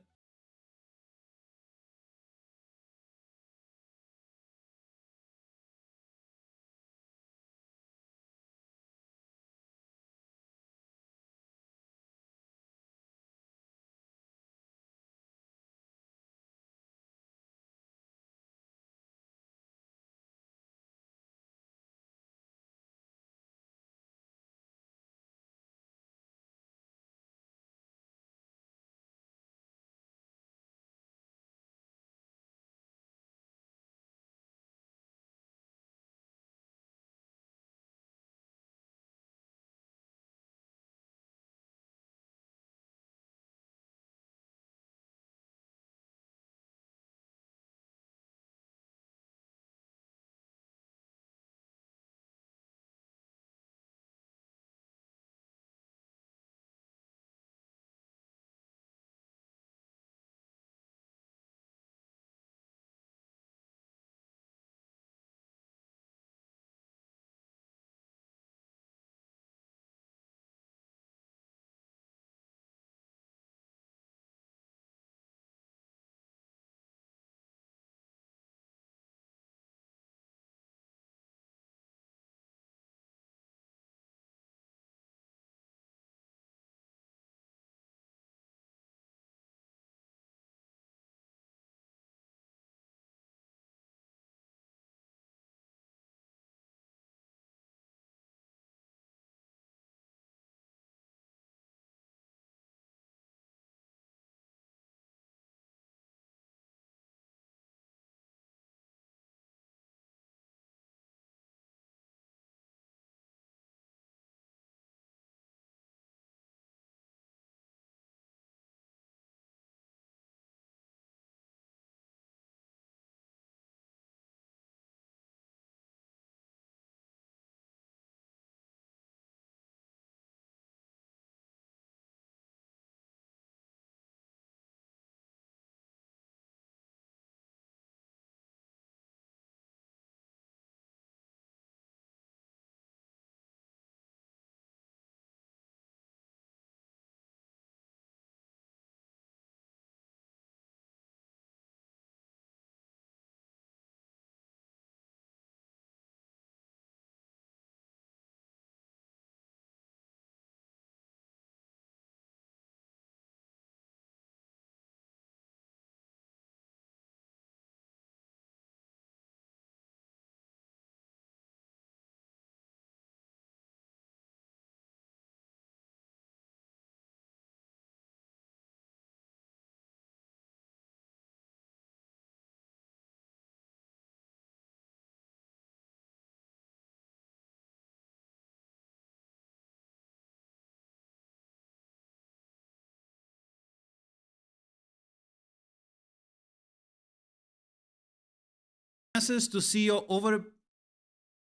chances to see over...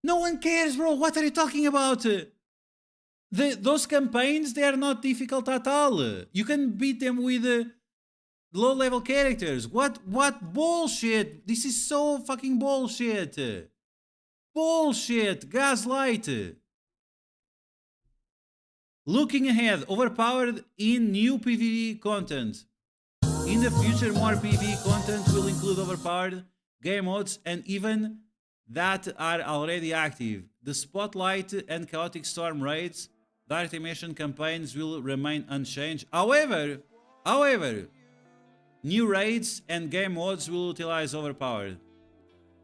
No one cares, bro. What are you talking about? Those campaigns, they are not difficult at all. You can beat them with low-level characters. What bullshit? This is so fucking bullshit. Bullshit. Gaslight. Looking ahead, overpowered in new PvE content. In the future, more PvE content will include overpowered game modes and even that are already active. The Spotlight and Chaotic Storm raids, Dark Dimension campaigns will remain unchanged. However, new raids and game modes will utilize overpowered.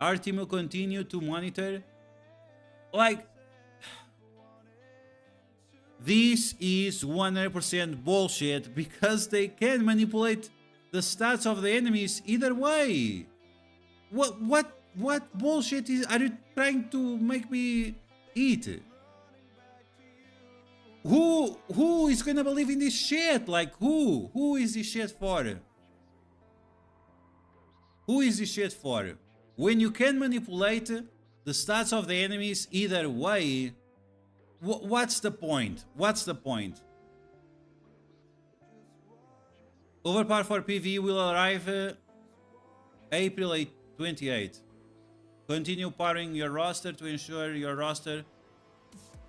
Our team will continue to monitor. Like, this is 100% bullshit because they can manipulate the stats of the enemies either way. What bullshit are you trying to make me eat? Who is gonna believe in this shit? Like, who is this shit for? Who is this shit for? When you can manipulate the stats of the enemies either way, what's the point? What's the point? Overpower for PvE will arrive April 28. Continue powering your roster to ensure your roster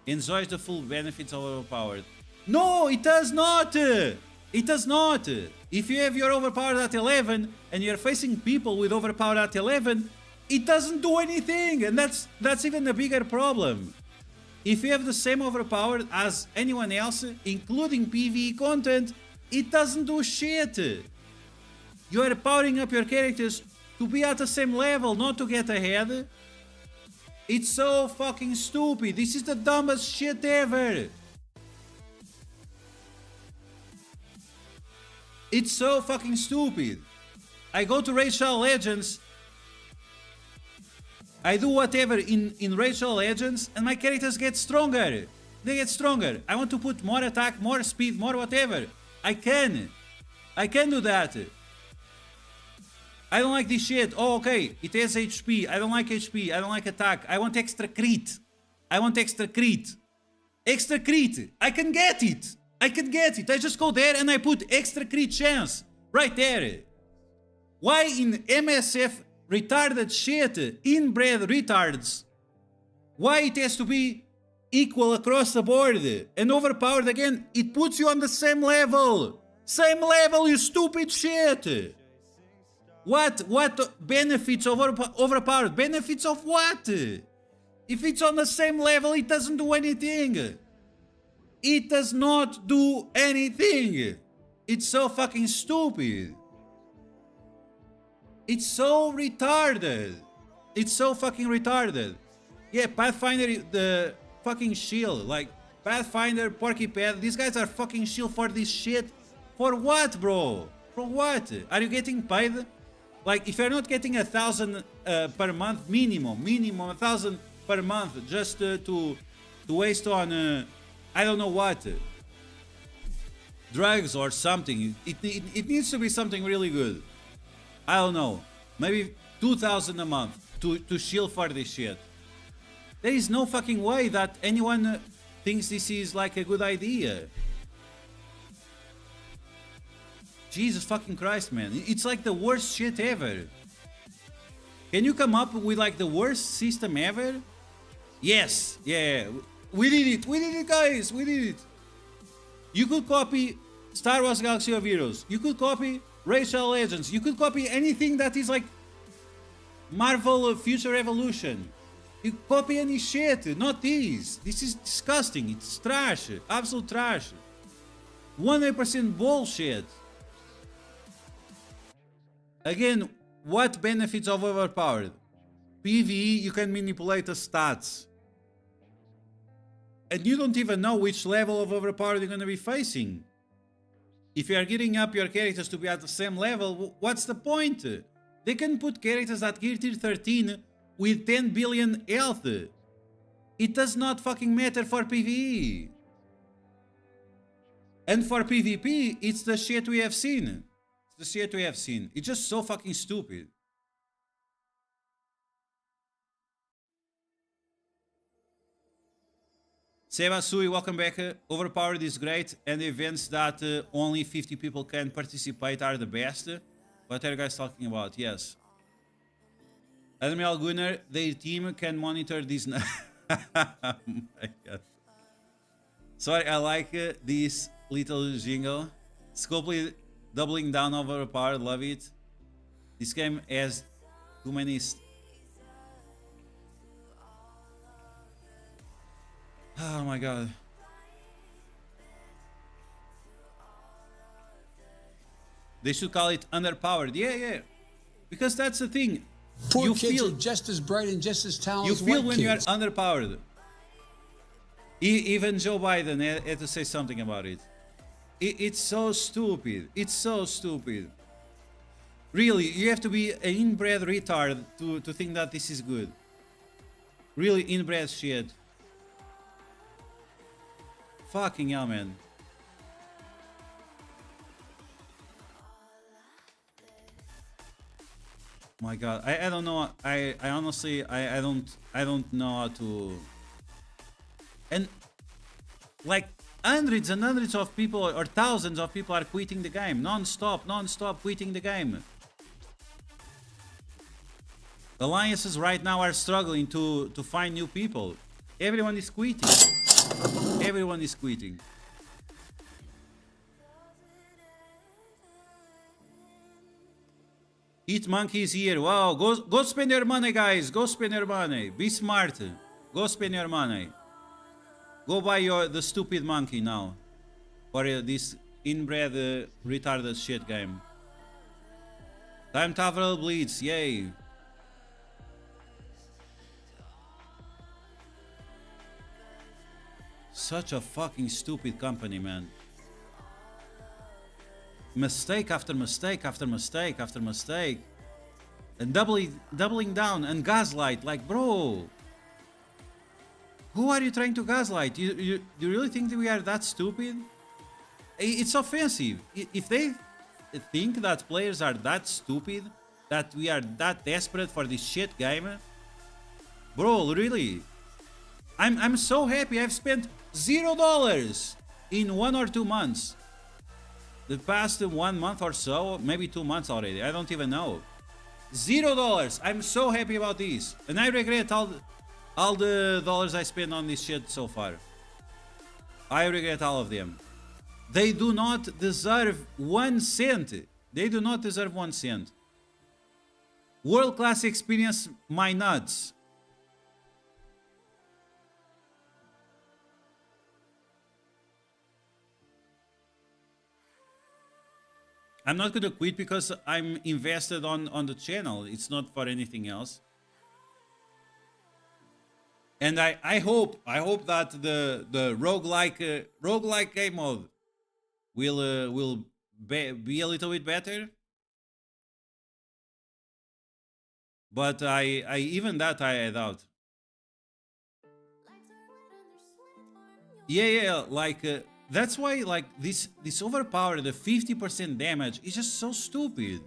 enjoys the full benefits of Overpowered. No, it does not! It does not! If you have your Overpowered at 11 and you're facing people with Overpowered at 11, it doesn't do anything! And that's even a bigger problem. If you have the same Overpowered as anyone else, including PvE content, it doesn't do shit! You are powering up your characters to be at the same level, not to get ahead. It's so fucking stupid. This is the dumbest shit ever. It's so fucking stupid. I go to RSL Legends. I do whatever in RSL Legends and my characters get stronger. They get stronger. I want to put more attack, more speed, more whatever. I can do that. I don't like this shit. Oh, okay, it has HP. I don't like HP. I don't like attack. I want extra crit. I want extra crit. Extra crit. I can get it. I can get it. I just go there and I put extra crit chance. Right there. Why in MSF retarded shit, inbred retards, why it has to be equal across the board? And overpowered again, it puts you on the same level. Same level, you stupid shit. What benefits of overpowered? Benefits of what? If it's on the same level, it doesn't do anything. It does not do anything. It's so fucking stupid. It's so retarded. It's so fucking retarded. Yeah, Pathfinder, the fucking shield. Like, Pathfinder, Porcupine, these guys are fucking shield for this shit. For what, bro? For what? Are you getting paid? Like, if you're not getting 1,000 per month, minimum 1,000 per month, just to waste on, I don't know what, drugs or something. It needs to be something really good. I don't know, maybe 2,000 a month to shield for this shit. There is no fucking way that anyone thinks this is like a good idea. Jesus fucking Christ, man. It's like the worst shit ever. Can you come up with like the worst system ever? Yes, yeah. We did it, guys. We did it. You could copy Star Wars Galaxy of Heroes. You could copy RSL Legends. You could copy anything that is like Marvel Future Evolution. You copy any shit, not these. This is disgusting. It's trash. Absolute trash. 100% bullshit. Again, what benefits of overpowered? PvE, you can manipulate the stats. And you don't even know which level of overpowered you're going to be facing. If you are gearing up your characters to be at the same level, what's the point? They can put characters at gear tier 13 with 10 billion health. It does not fucking matter for PvE. And for PvP, it's the shit we have seen. It's the shit we have seen. It's just so fucking stupid. Seba Sui, welcome back. Overpowered is great, and events that only 50 people can participate are the best. What are you guys talking about? Yes. Admiral Gunnar, their team can monitor these. Oh my god. Sorry, I like this little jingle. Scopely doubling down overpowered, love it. This game has too many. Oh my god. They should call it underpowered. Yeah, yeah. Because that's the thing.
Poor
you
kids
feel
are just as bright and just as talented.
You feel when you are underpowered. Even Joe Biden had to say something about it. It's so stupid. It's so stupid. Really, you have to be an inbred retard to think that this is good. Really inbred shit. Fucking hell, man. My god, I don't know. I honestly I don't know how to. And like hundreds and hundreds of people or thousands of people are quitting the game non-stop quitting the game. Alliances right now are struggling to find new people. Everyone is quitting. Everyone is quitting. Eat Monkey is here. Wow, go spend your money, guys. Go spend your money. Be smart. Go spend your money. Go buy the stupid monkey now. For this inbred retarded shit game. Time travel bleeds. Yay. Such a fucking stupid company, man. Mistake after mistake after mistake after mistake. And doubling down and gaslight. Like, bro. Who are you trying to gaslight? Do you really think that we are that stupid? It's offensive. If they think that players are that stupid, that we are that desperate for this shit game, bro, really? I'm so happy. I've spent $0 in 1 or 2 months. The past 1 month or so, maybe 2 months already. I don't even know. $0. I'm so happy about this, and I regret all the dollars I spent on this shit so far. I regret all of them. They do not deserve 1 cent. They do not deserve 1 cent. World class experience, my nuts. I'm not gonna quit because I'm invested on the channel. It's not for anything else. And I hope that the roguelike game mode will be a little bit better. But I even that I doubt. Yeah, like that's why like this overpower, the 50% damage is just so stupid.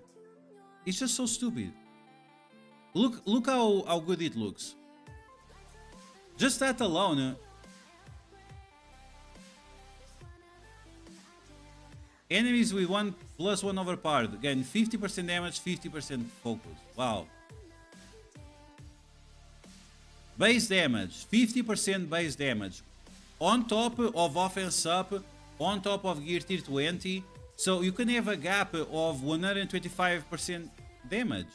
It's just so stupid. Look how good it looks. Just that alone. Enemies with 1+1 overpowered. Again, 50% damage, 50% focus. Wow. Base damage, 50% base damage. On top of offense up, on top of gear tier 20. So you can have a gap of 125% damage.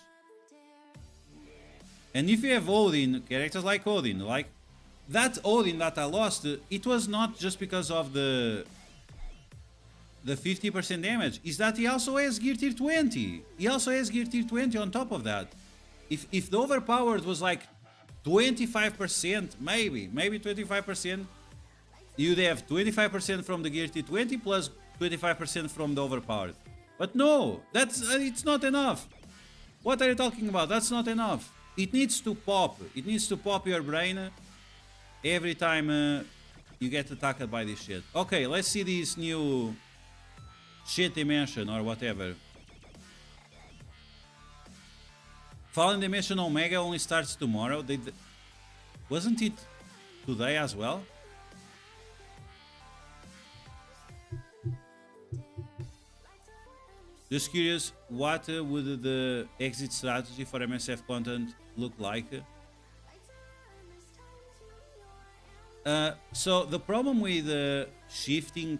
And if you have Odin, characters like Odin, like that Odin that I lost, it was not just because of the 50% damage, is that he also has gear tier 20. He also has gear tier 20 on top of that. If the overpowered was like 25%, maybe 25%, you'd have 25% from the gear tier 20 plus 25% from the overpowered. But no, it's not enough. What are you talking about? That's not enough. It needs to pop. It needs to pop your brain every time you get attacked by this shit. Okay, let's see this new shit dimension or whatever. Fallen Dimension Omega only starts tomorrow. Wasn't it today as well? Just curious, what would the exit strategy for MSF content look like? So the problem with shifting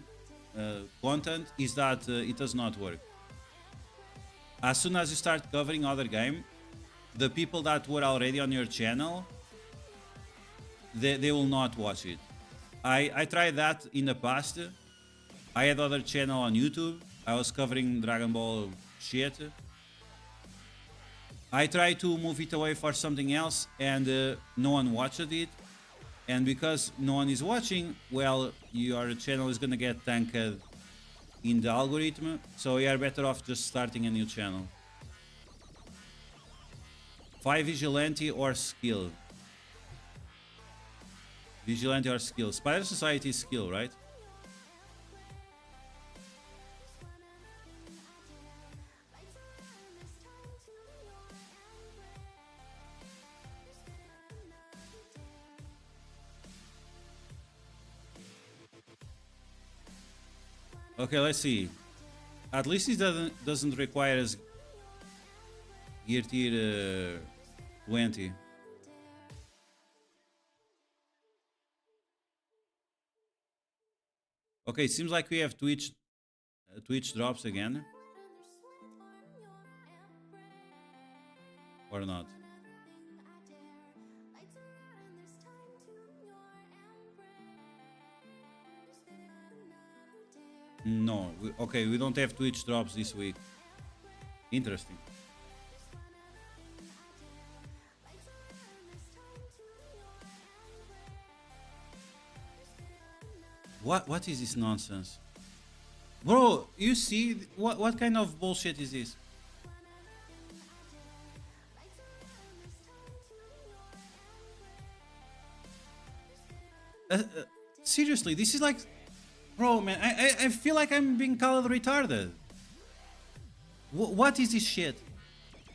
content is that it does not work. As soon as you start covering other game, the people that were already on your channel, they will not watch it. I tried that in the past. I had other channel on YouTube. I was covering Dragon Ball shit. I tried to move it away for something else and no one watched it. And because no one is watching, well, your channel is gonna get tanked in the algorithm. So you are better off just starting a new channel. 5 vigilante or skill. Vigilante or skill. Spider Society is skill, right? Okay, let's see. At least it doesn't require us gear tier 20. Okay, it seems like we have Twitch drops again. Or not. No, okay, we don't have Twitch drops this week. Interesting. What is this nonsense? Bro, you see what kind of bullshit is this? Seriously, this is like, bro, man, I feel like I'm being called retarded. What is this shit?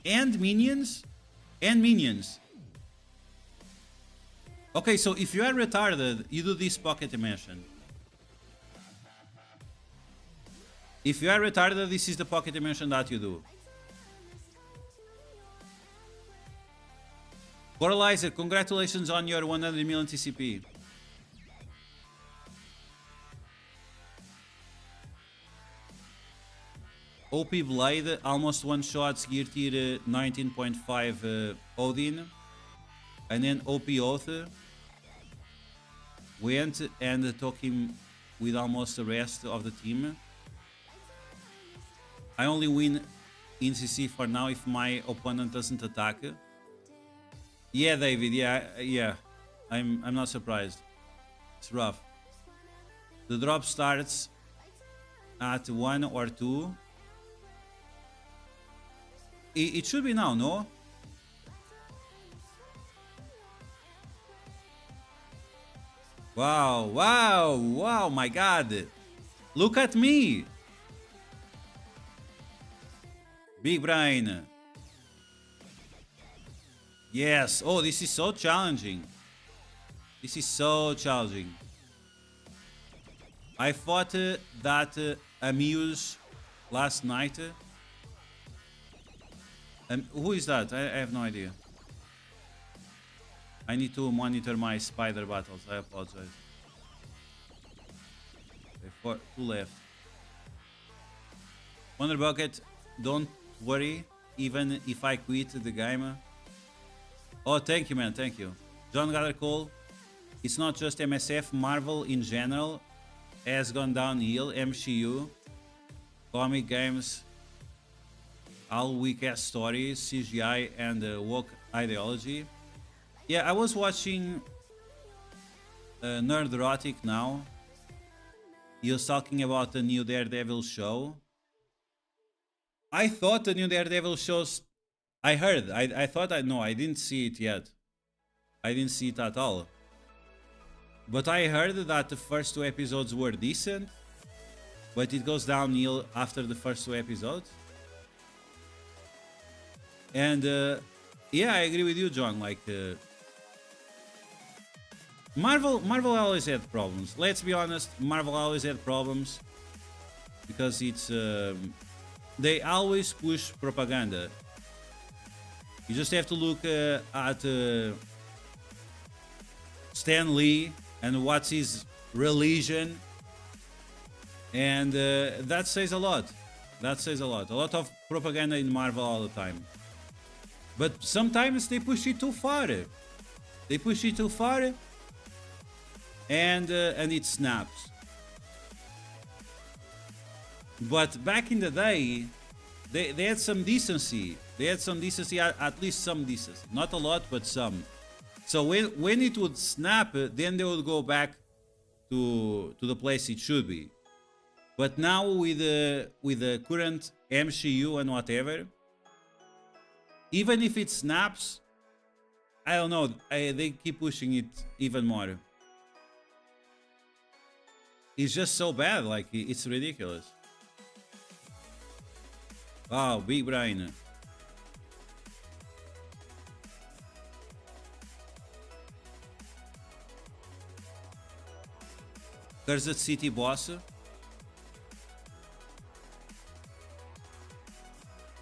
And minions? And minions. Okay, so if you are retarded, you do this pocket dimension. If you are retarded, this is the pocket dimension that you do. Boralizer, congratulations on your 100 million TCP. OP Blade almost one shots gear tier 19.5 Odin, and then OP Oath went and took him with almost the rest of the team. I only win in CC for now if my opponent doesn't attack. Yeah, David. Yeah. I'm not surprised. It's rough. The drop starts at 1 or 2. It should be now, no? Wow, my God. Look at me. Big brain. Yes. Oh, this is so challenging. This is so challenging. I fought that Amuse last night. Who is that? I have no idea. I need to monitor my spider battles. I apologize. Okay, 2 left. Wonder Bucket, don't worry. Even if I quit the game. Oh, thank you, man. Thank you. John Gathercole. It's not just MSF. Marvel in general has gone downhill. MCU, comic games, all weak-ass stories, CGI, and woke ideology. Yeah, I was watching Nerd Erotic now. He was talking about the new Daredevil show. I thought the new Daredevil shows... I heard. I thought no, I didn't see it yet. I didn't see it at all. But I heard that the first 2 episodes were decent. But it goes downhill after the first 2 episodes. And yeah, I agree with you, John. Like Marvel always had problems. Let's be honest, Marvel always had problems because it's they always push propaganda. You just have to look at Stan Lee and what's his religion, and that says a lot. That says a lot. A lot of propaganda in Marvel all the time. But sometimes they push it too far. They push it too far, and it snaps. But back in the day, they had some decency. They had some decency, at least some decency. Not a lot, but some. So when it would snap, then they would go back to the place it should be. But now with the current MCU and whatever, even if it snaps, I don't know, they keep pushing it even more. It's just so bad, like it's ridiculous. Wow, big brain. Cursed City boss.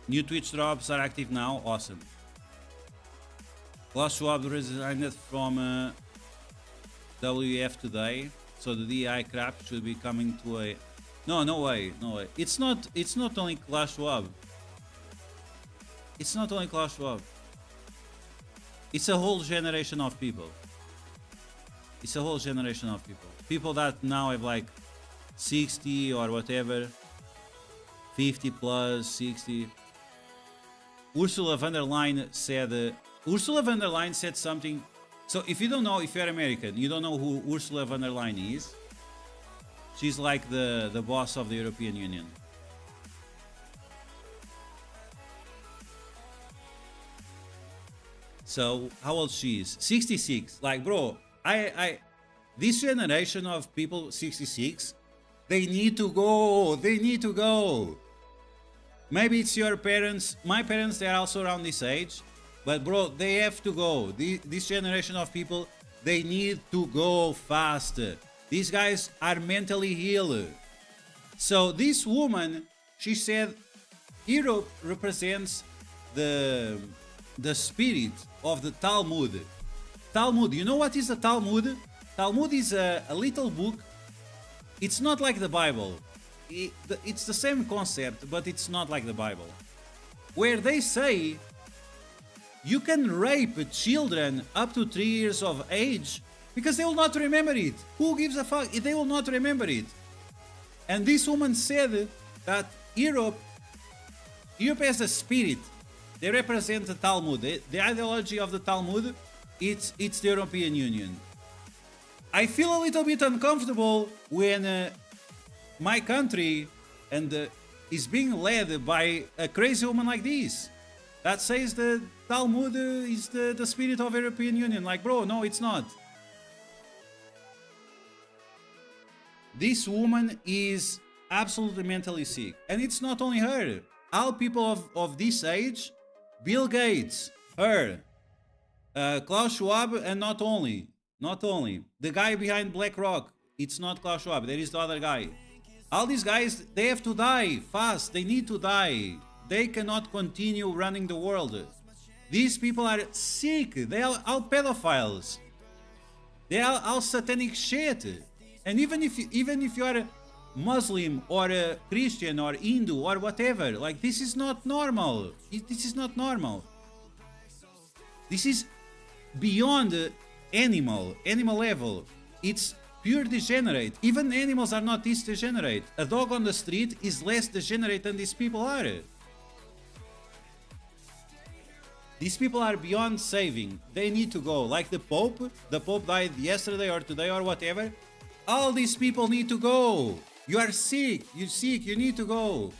New Twitch drops are active now. Awesome. Klaus Schwab resigned from WF today, so the DI crap should be coming to a. No way. It's not only Klaus Schwab. It's not only Klaus Schwab. It's a whole generation of people. It's a whole generation of people. People that now have like 60 or whatever, 50 plus, 60. Ursula von der Leyen said something. So if you don't know, if you're American, you don't know who Ursula von der Leyen is. She's like the boss of the European Union. So how old she is? 66. Like, bro, this generation of people 66, they need to go. They need to go. Maybe it's your parents. My parents, they're also around this age. But bro, they have to go. This generation of people, they need to go fast. These guys are mentally ill. So this woman, she said, Europe represents the spirit of the Talmud. Talmud, you know what is the Talmud? Talmud is a little book. It's not like the Bible. It's the same concept, but it's not like the Bible. Where they say you can rape children up to 3 years of age because they will not remember it. Who gives a fuck? They will not remember it. And this woman said that Europe has a spirit. They represent the Talmud. The ideology of the Talmud, it's the European Union. I feel a little bit uncomfortable when my country is being led by a crazy woman like this that says the Talmud is the spirit of European Union. Like, bro, no, it's not. This woman is absolutely mentally sick. And it's not only her. All people of this age, Bill Gates, her, Klaus Schwab, and not only. The guy behind BlackRock, it's not Klaus Schwab, there is the other guy. All these guys, they have to die fast. They need to die. They cannot continue running the world. These people are sick. They are all pedophiles. They are all satanic shit. And even if you are a Muslim or a Christian or Hindu or whatever, like, this is not normal. This is not normal. This is beyond animal level. It's pure degenerate. Even animals are not this degenerate. A dog on the street is less degenerate than these people are. These people are beyond saving. They need to go. Like the Pope. The Pope died yesterday or today or whatever. All these people need to go. You are sick. You're sick. You need to go.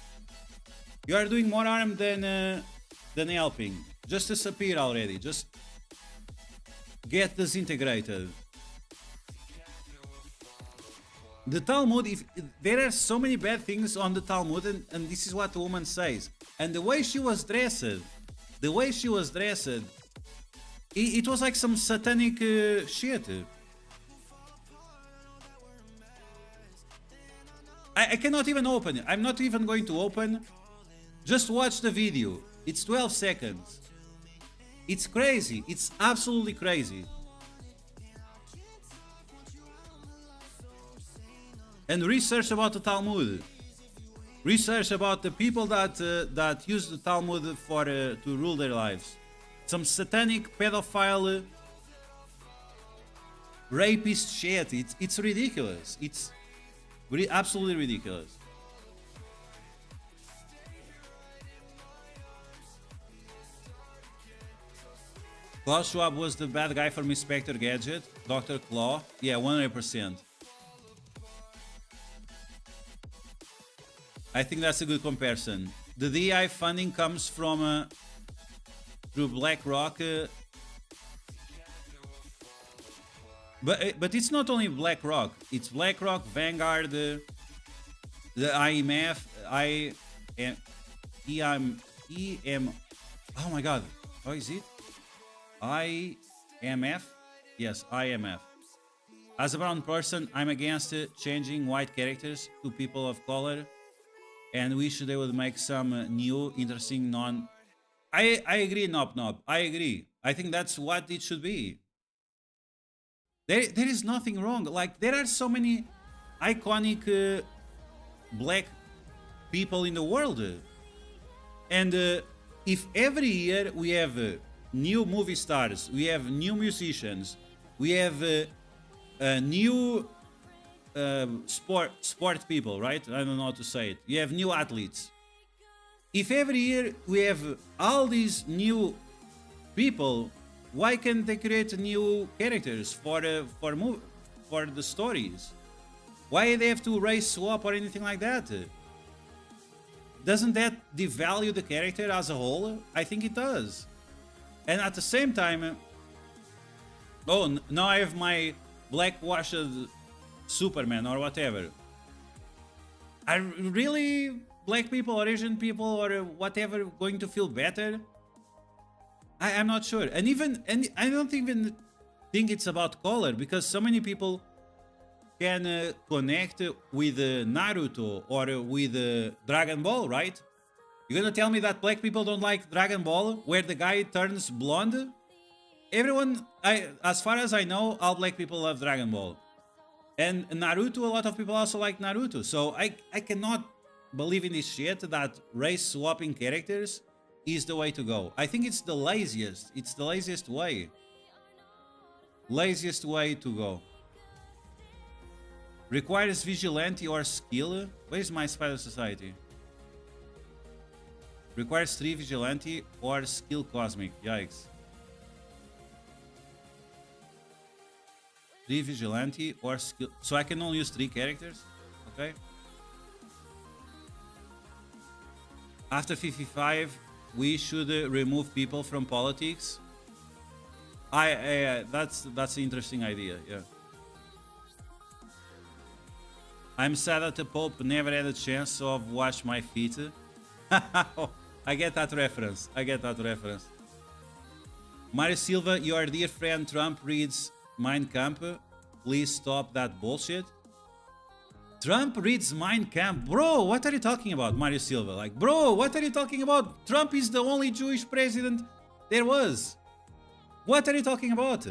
You are doing more harm than helping. Just disappear already. Just get disintegrated. The Talmud, there are so many bad things on the Talmud, and this is what the woman says. And the way she was dressed, it was like some satanic shit. I cannot even open it. I'm not even going to open Just watch the video. It's 12 seconds. It's crazy. It's absolutely crazy. And research about the Talmud. Research about the people that use the Talmud for to rule their lives. Some satanic pedophile rapist shit. It's ridiculous. It's absolutely ridiculous. Klaus Schwab was the bad guy from Inspector Gadget. Dr. Claw. Yeah, 100%. I think that's a good comparison. The DI funding comes from through BlackRock, but it's not only BlackRock. It's BlackRock, Vanguard, the IMF, Oh my God, how is it? IMF? Yes, IMF. As a brown person, I'm against changing white characters to people of color. And wish they would make some new, interesting, I agree, Nop. I agree. I think that's what it should be. There is nothing wrong. Like, there are so many iconic black people in the world. And if every year we have new movie stars, we have new musicians, we have new sport people, right? I don't know how to say it. You have new athletes. If every year we have all these new people, why can't they create new characters for the stories? Why they have to race swap or anything like that? Doesn't that devalue the character as a whole? I think it does. And at the same time, oh, now I have my blackwashed Superman or whatever. Are really black people or Asian people or whatever going to feel better? I'm not sure. And I don't even think it's about color, because so many people can connect with Naruto or with Dragon Ball, right? You're gonna tell me that black people don't like Dragon Ball, where the guy turns blonde? Everyone, as far as I know, all black people love Dragon Ball. And Naruto, a lot of people also like Naruto. So I cannot believe in this shit that race swapping characters is the way to go. I think it's the laziest. It's the laziest way. Laziest way to go. Requires vigilante or skill. Where's my Spider Society? Requires 3 vigilante or skill cosmic. Yikes. 3 vigilante or skill. So I can only use 3 characters. Okay. After 55, we should remove people from politics. That's an interesting idea. Yeah. I'm sad that the Pope never had a chance of wash my feet. I get that reference. I get that reference. Mario Silva, your dear friend Trump reads Mein Kampf. Please stop that bullshit. Trump reads Mein Kampf. Bro, what are you talking about, Mario Silva? Like, bro, what are you talking about? Trump is the only Jewish president there was. What are you talking about?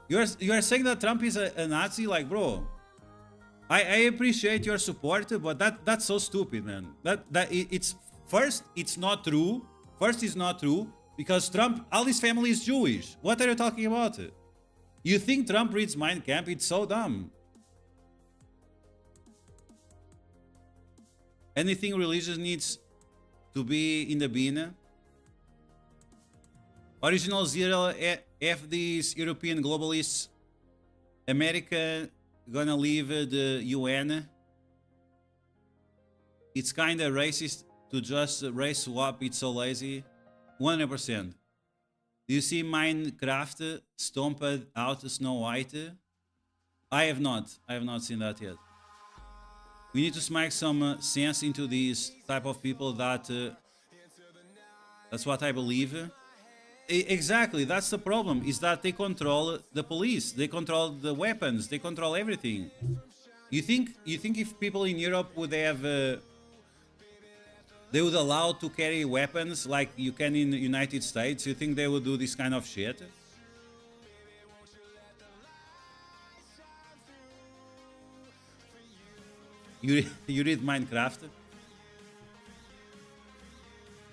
You are saying that Trump is a Nazi? Like, bro, I appreciate your support, but that's so stupid, man. It's first, it's not true. First, it's not true because Trump, all his family is Jewish. What are you talking about? You think Trump reads Mein Kampf? It's so dumb. Anything religious needs to be in the bin. Original Zero F these European globalists. America gonna leave the UN. It's kinda racist to just race swap. It's so lazy. 100%. Do you see Minecraft stomped out Snow White? I have not. I have not seen that yet. We need to smack some sense into these type of people that... that's what I believe. Exactly, that's the problem, is that they control the police, they control the weapons, they control everything. You think if people in Europe would have they would allow to carry weapons like you can in the United States? You think they would do this kind of shit? You read Minecraft?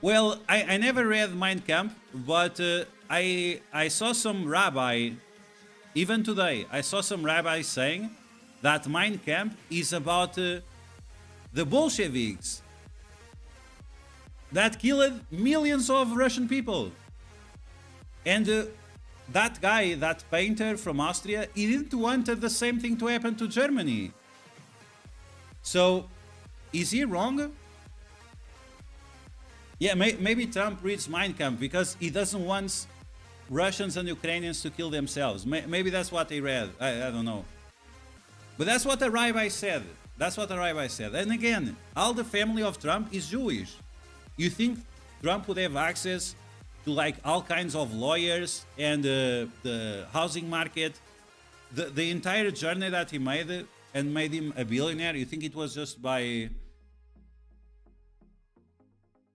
Well, I never read Mein Kampf, but I saw some rabbi, even today, I saw some rabbi saying that Mein Kampf is about the Bolsheviks that killed millions of Russian people. And that guy, that painter from Austria, he didn't want the same thing to happen to Germany. So, is he wrong? Yeah, maybe Trump reads Mein Kampf because he doesn't want Russians and Ukrainians to kill themselves. Maybe that's what he read. I don't know. But that's what the rabbi said. That's what the rabbi said. And again, all the family of Trump is Jewish. You think Trump would have access to like all kinds of lawyers and the housing market? The entire journey that he made and made him a billionaire, you think it was just by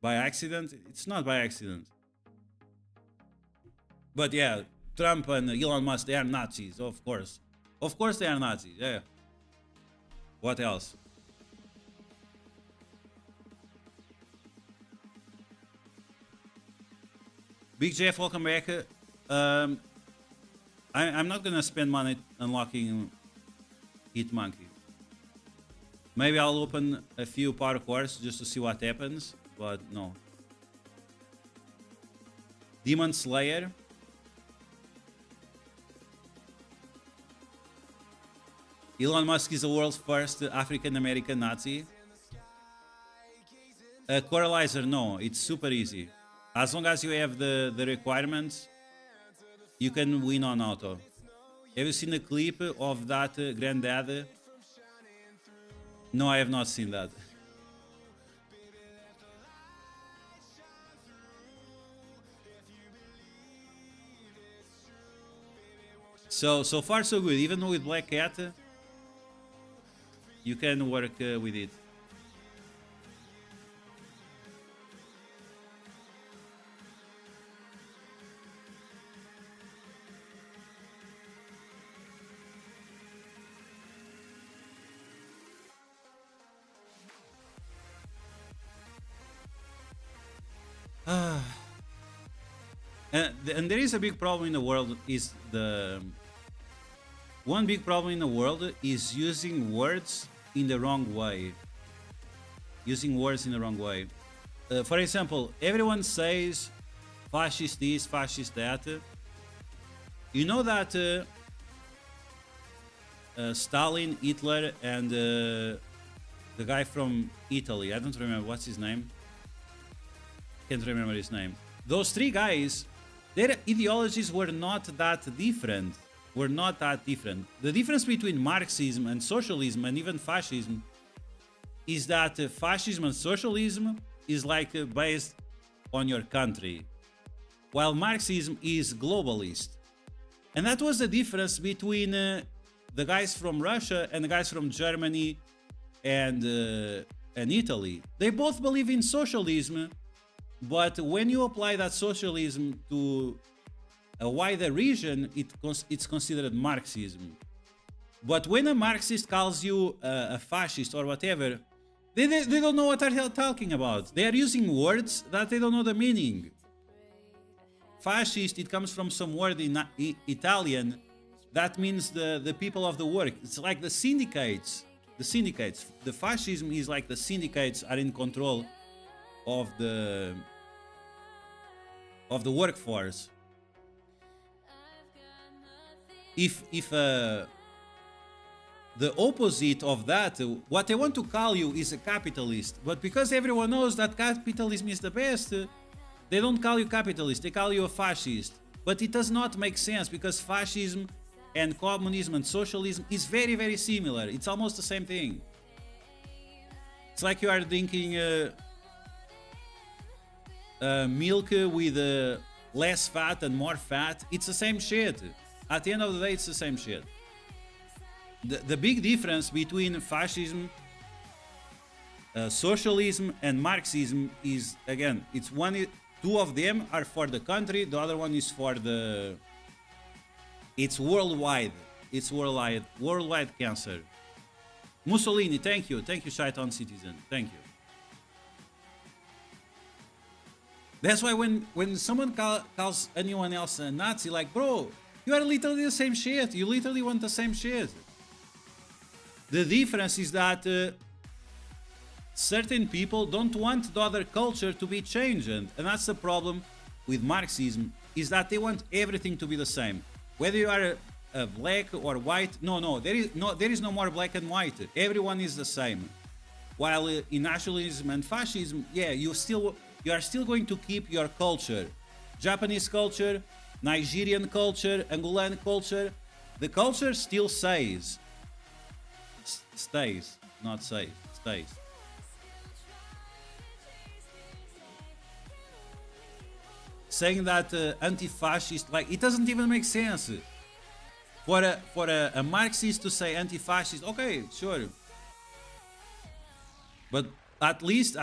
accident? It's not by accident. But yeah, Trump and Elon Musk, they are Nazis, of course. Of course they are Nazis, yeah. What else? Big Jeff, welcome back. I'm not gonna spend money unlocking Hit Monkey. Maybe I'll open a few parkours just to see what happens, but no. Demon Slayer. Elon Musk is the world's first African-American Nazi. Coralizer, no, it's super easy. As long as you have the requirements, you can win on auto. Have you seen a clip of that granddad? No, I have not seen that. So far so good. Even with Black Cat, you can work with it. And there is a big problem in the world is one big problem in the world is using words in the wrong way. Using words in the wrong way. For example, everyone says fascist this, fascist that. You know that Stalin, Hitler, and the guy from Italy, I don't remember what's his name. Can't remember his name. Those three guys, their ideologies were not that different. The difference between Marxism and socialism and even fascism is that fascism and socialism is like based on your country, while Marxism is globalist. And that was the difference between the guys from Russia and the guys from Germany and Italy. They both believe in socialism, but when you apply that socialism to a wider region, it's considered Marxism. But when a Marxist calls you a fascist or whatever, they don't know what they're talking about. They are using words that they don't know the meaning. Fascist, it comes from some word in Italian that means the people of the work. It's like the syndicates. The fascism is like the syndicates are in control of the workforce. If the opposite of that, what they want to call you is a capitalist, but because everyone knows that capitalism is the best, they don't call you capitalist, they call you a fascist. But it does not make sense because fascism and communism and socialism is very, very similar. It's almost the same thing. It's like you are drinking milk with less fat and more fat. It's the same shit. At the end of the day, it's the same shit. The big difference between fascism Socialism and Marxism is, again, it's one. Two of them are for the country. The other one is for the. It's worldwide. It's worldwide. Worldwide cancer. Mussolini, thank you, Shaitan Citizen, thank you. That's why when someone calls anyone else a Nazi, like, bro, you are literally the same shit. You literally want the same shit. The difference is that certain people don't want the other culture to be changed, and that's the problem with Marxism, is that they want everything to be the same. Whether you are black or white, no, there is no more black and white. Everyone is the same. While in nationalism and fascism, yeah, you are still going to keep your culture. Japanese culture, Nigerian culture, Angolan culture. The culture still stays. Stays, not says, stays. Saying that anti-fascist, like, it doesn't even make sense. For a Marxist to say anti-fascist, okay, sure. But at least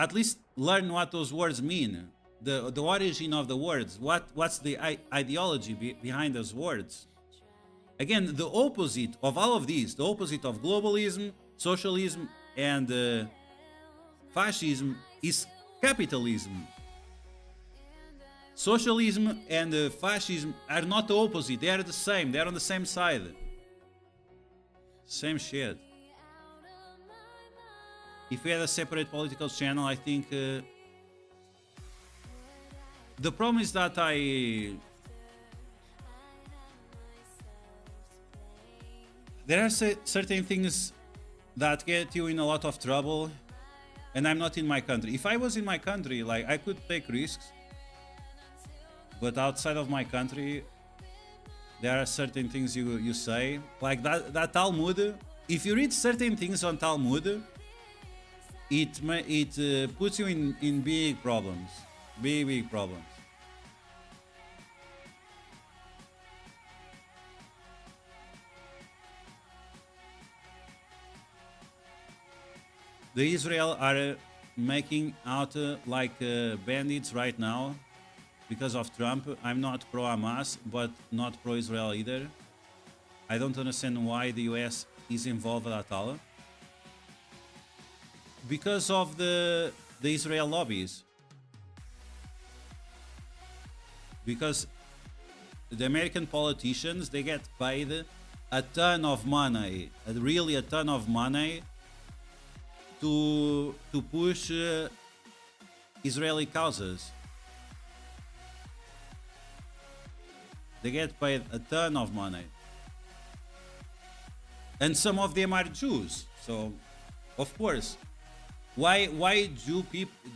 learn what those words mean. The origin of the words. What's the ideology behind those words? Again, the opposite of all of these, the opposite of globalism, socialism, and fascism is capitalism. Socialism and fascism are not the opposite. They are the same. They are on the same side. Same shit. If we had a separate political channel, I think the problem is that there are certain things that get you in a lot of trouble, and I'm not in my country. If I was in my country, like, I could take risks. But outside of my country, there are certain things you say, like that Talmud. If you read certain things on Talmud, it puts you in big problems, big problems. The Israel are making out like bandits right now. Because of Trump. I'm not pro-Hamas, but not pro-Israel either. I don't understand why the US is involved at all. Because of the Israel lobbies. Because the American politicians, they get paid a ton of money, really a ton of money, to push Israeli causes. They get paid a ton of money. And some of them are Jews. So, of course, why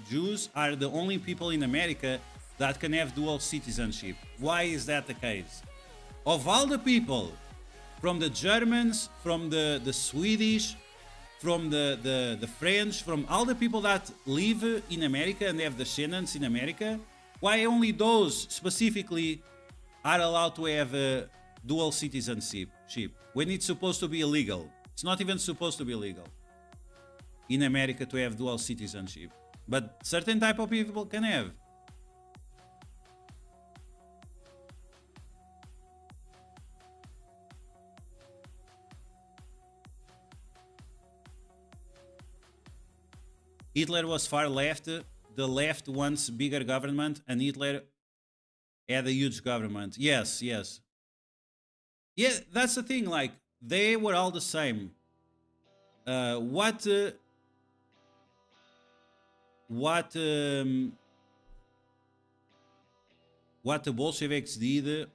Jews are the only people in America that can have dual citizenship? Why is that the case? Of all the people, from the Germans, from the Swedish, from the French, from all the people that live in America and have descendants in America, why only those specifically are allowed to have a dual citizenship when it's supposed to be illegal? It's not even supposed to be illegal in America to have dual citizenship, but certain type of people can have. Hitler was far left. The left wants bigger government, and Hitler had a huge government. Yes. Yeah, that's the thing. Like, they were all the same. What the Bolsheviks did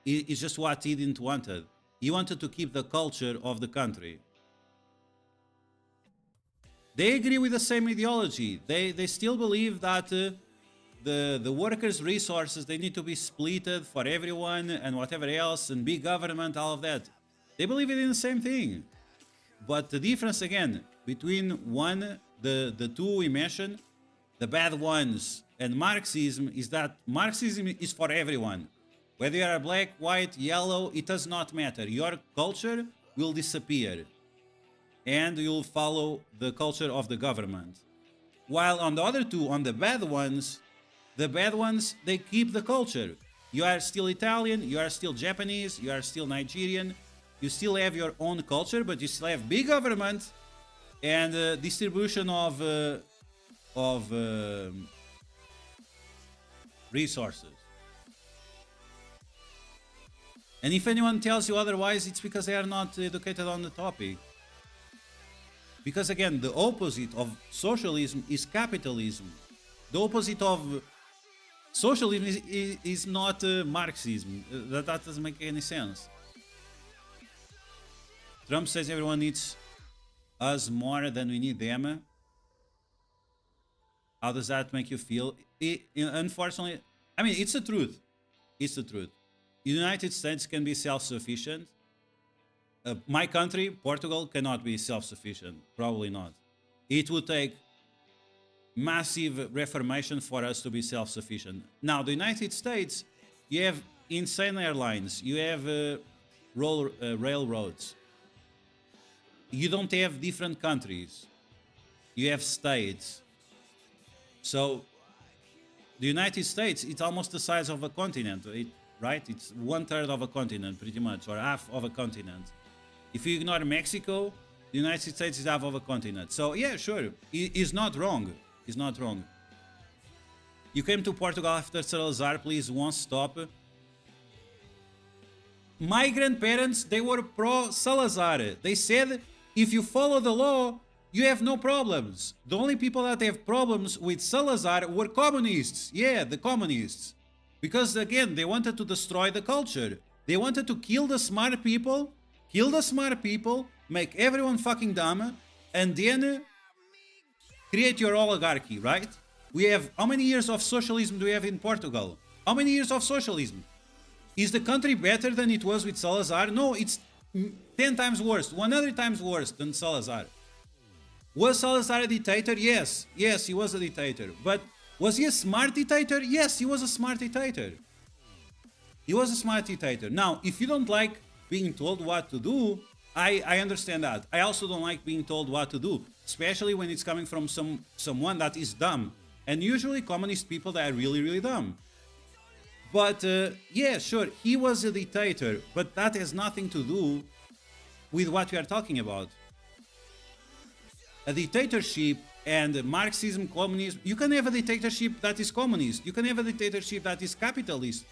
is just what he didn't wanted. He wanted to keep the culture of the country. They agree with the same ideology. They still believe that the workers' resources, they need to be splitted for everyone and whatever else, and big government, all of that. They believe in the same thing. But the difference, again, between the two we mentioned, the bad ones, and Marxism, is that Marxism is for everyone. Whether you are black, white, yellow, it does not matter. Your culture will disappear, and you'll follow the culture of the government. While on the other two, on the bad ones, they keep the culture. You are still Italian, you are still Japanese, you are still Nigerian, you still have your own culture, but you still have big government and distribution of resources. And if anyone tells you otherwise, it's because they are not educated on the topic. Because again, the opposite of socialism is capitalism. The opposite of socialism is not Marxism. That doesn't make any sense. Trump says everyone needs us more than we need them. How does that make you feel? Unfortunately, I mean, it's the truth. It's the truth. The United States can be self-sufficient. My country, Portugal, cannot be self-sufficient. Probably not. It would take massive reformation for us to be self-sufficient. Now, the United States, you have insane airlines. You have railroads. You don't have different countries. You have states. So, the United States, it's almost the size of a continent, right? It's 1/3 of a continent, pretty much, or half of a continent. If you ignore Mexico, the United States is half of a continent. So, yeah, sure, he's not wrong. He's not wrong. You came to Portugal after Salazar, please, won't stop. My grandparents, they were pro-Salazar. They said, if you follow the law, you have no problems. The only people that have problems with Salazar were communists. Yeah, the communists. Because, again, they wanted to destroy the culture. They wanted to kill the smart people, make everyone fucking dumb, and then create your oligarchy, right? We have, how many years of socialism do we have in Portugal? How many years of socialism? Is the country better than it was with Salazar? No, it's 10 times worse, 100 times worse than Salazar. Was Salazar a dictator? Yes. Yes, he was a dictator. But was he a smart dictator? Yes, he was a smart dictator. He was a smart dictator. Now, if you don't like being told what to do, I understand that. I also don't like being told what to do, especially when it's coming from someone that is dumb. And usually communist people that are really, really dumb. But yeah, sure, he was a dictator, but that has nothing to do with what we are talking about. A dictatorship and Marxism, communism, you can have a dictatorship that is communist, you can have a dictatorship that is capitalist.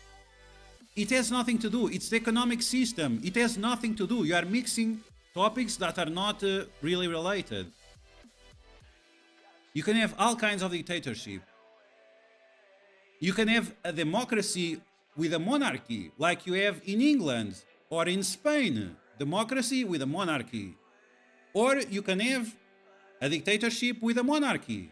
It has nothing to do. It's the economic system. It has nothing to do. You are mixing topics that are not really related. You can have all kinds of dictatorship. You can have a democracy with a monarchy, like you have in England or in Spain. Democracy with a monarchy. Or you can have a dictatorship with a monarchy.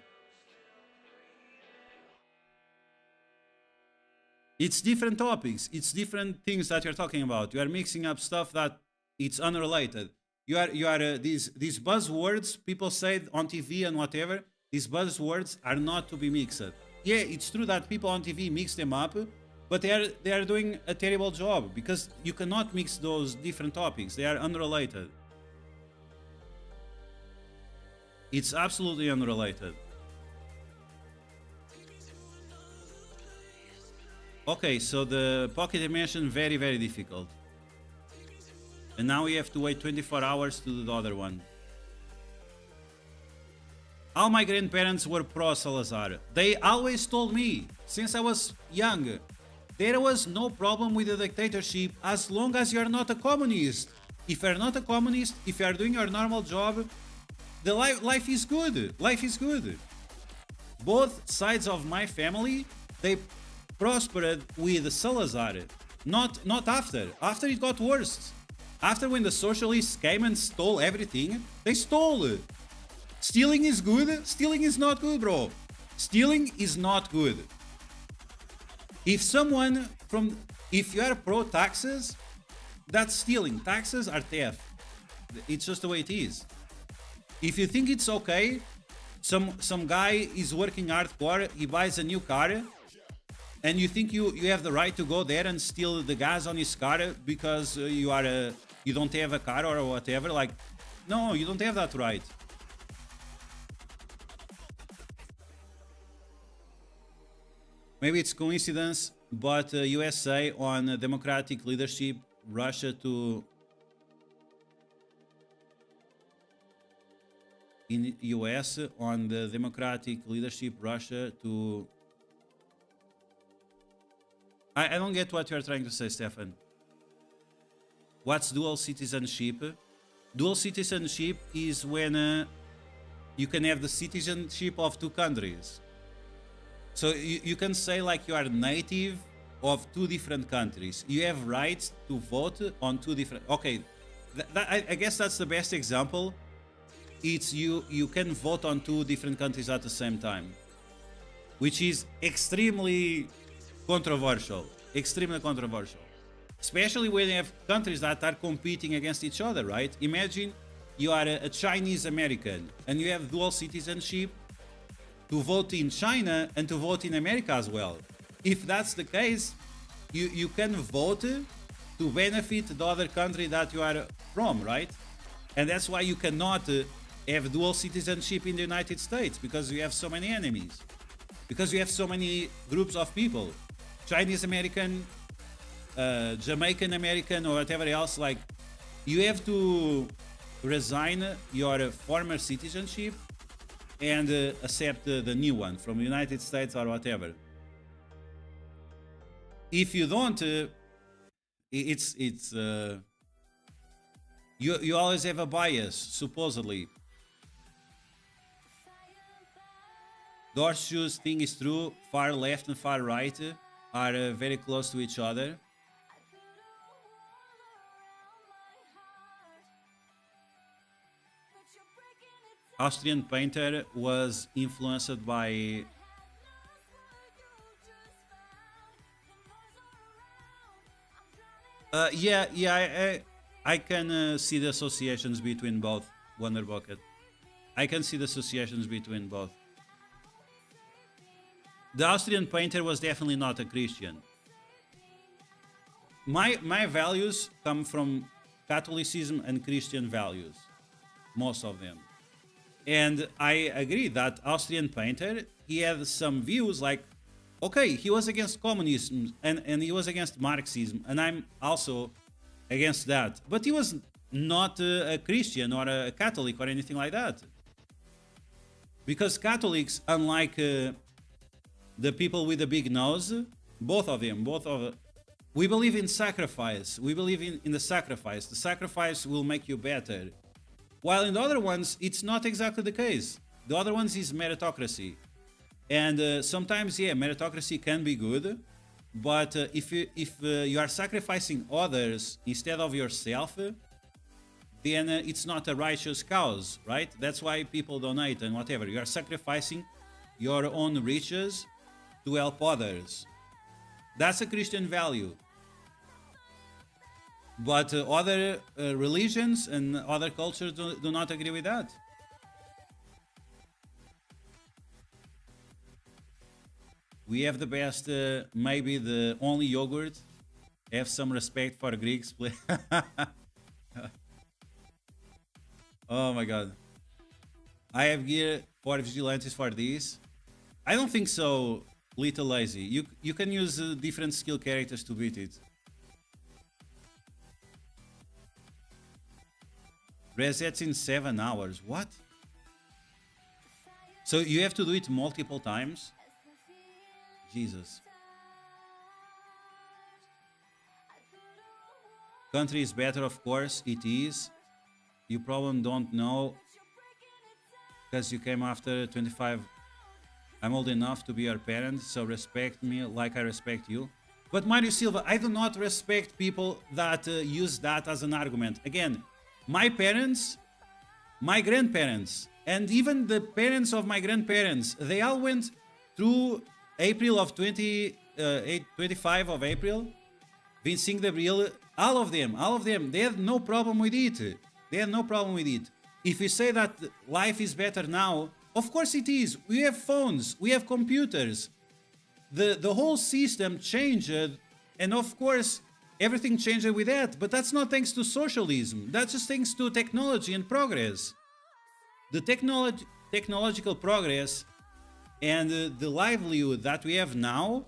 It's different topics. It's different things that you're talking about. You are mixing up stuff that it's unrelated. You are these buzzwords people say on TV and whatever. These buzzwords are not to be mixed. Yeah, it's true that people on TV mix them up, but they are doing a terrible job because you cannot mix those different topics. They are unrelated. It's absolutely unrelated. Okay, so the pocket dimension, very, very difficult. And now we have to wait 24 hours to do the other one. All my grandparents were pro-Salazar. They always told me, since I was young, there was no problem with the dictatorship as long as you're not a communist. If you're not a communist, if you're doing your normal job, the life is good. Life is good. Both sides of my family, they prospered with Salazar. Not after. After it got worse. After when the socialists came and stole everything, they stole. Stealing is good. Stealing is not good, bro. Stealing is not good. If you are pro taxes, that's stealing. Taxes are theft. It's just the way it is. If you think it's okay, some guy is working hardcore, he buys a new car, and you think you have the right to go there and steal the gas on his car because you don't have a car or whatever. Like, no, you don't have that right. Maybe it's coincidence, but USA on democratic leadership, Russia to... In US on the democratic leadership, Russia to... I don't get what you're trying to say, Stefan. What's dual citizenship? Dual citizenship is when you can have the citizenship of two countries. So you can say like you are native of two different countries. You have rights to vote on two different... Okay, I guess that's the best example. It's you can vote on two different countries at the same time, which is extremely controversial. Extremely controversial. Especially when you have countries that are competing against each other, right? Imagine you are a Chinese American and you have dual citizenship to vote in China and to vote in America as well. If that's the case, you can vote to benefit the other country that you are from, right? And that's why you cannot have dual citizenship in the United States, because you have so many enemies. Because you have so many groups of people. Chinese American, Jamaican American, or whatever else. Like, you have to resign your former citizenship and accept the new one from the United States or whatever. If you don't, you always have a bias, supposedly. The horseshoes thing is true. Far left and far right are very close to each other. Austrian painter was influenced by... I can see the associations between both, Wonder Bucket. I can see the associations between both. The Austrian painter was definitely not a Christian. My values come from Catholicism and Christian values, most of them. And I agree that Austrian painter, he had some views like, okay, he was against communism and he was against Marxism, and I'm also against that. But he was not a Christian or a Catholic or anything like that. Because Catholics, unlike the people with the big nose, we believe in sacrifice. We believe in the sacrifice. The sacrifice will make you better. While in the other ones, it's not exactly the case. The other ones is meritocracy. And sometimes, yeah, meritocracy can be good. But if you are sacrificing others instead of yourself, then it's not a righteous cause, right? That's why people donate and whatever. You are sacrificing your own riches to help others. That's a Christian value. But other religions and other cultures do not agree with that. We have the best, maybe the only yogurt. Have some respect for Greeks, please. Oh my god. I have gear for vigilantes for this. I don't think so, Little Lazy. You can use different skill characters to beat it. Resets in 7 hours. What? So you have to do it multiple times? Jesus. Country is better, of course, it is. You probably don't know because you came after 25. I'm old enough to be your parent, so respect me like I respect you. But Mario Silva, I do not respect people that use that as an argument. Again, my parents, my grandparents, and even the parents of my grandparents, they all went through April of 25 of April, 25 de Abril, all of them, they had no problem with it. They had no problem with it. If you say that life is better now, of course it is. We have phones, we have computers. The whole system changed, and of course everything changed with that, but that's not thanks to socialism. That's just thanks to technology and progress. The technological progress and the livelihood that we have now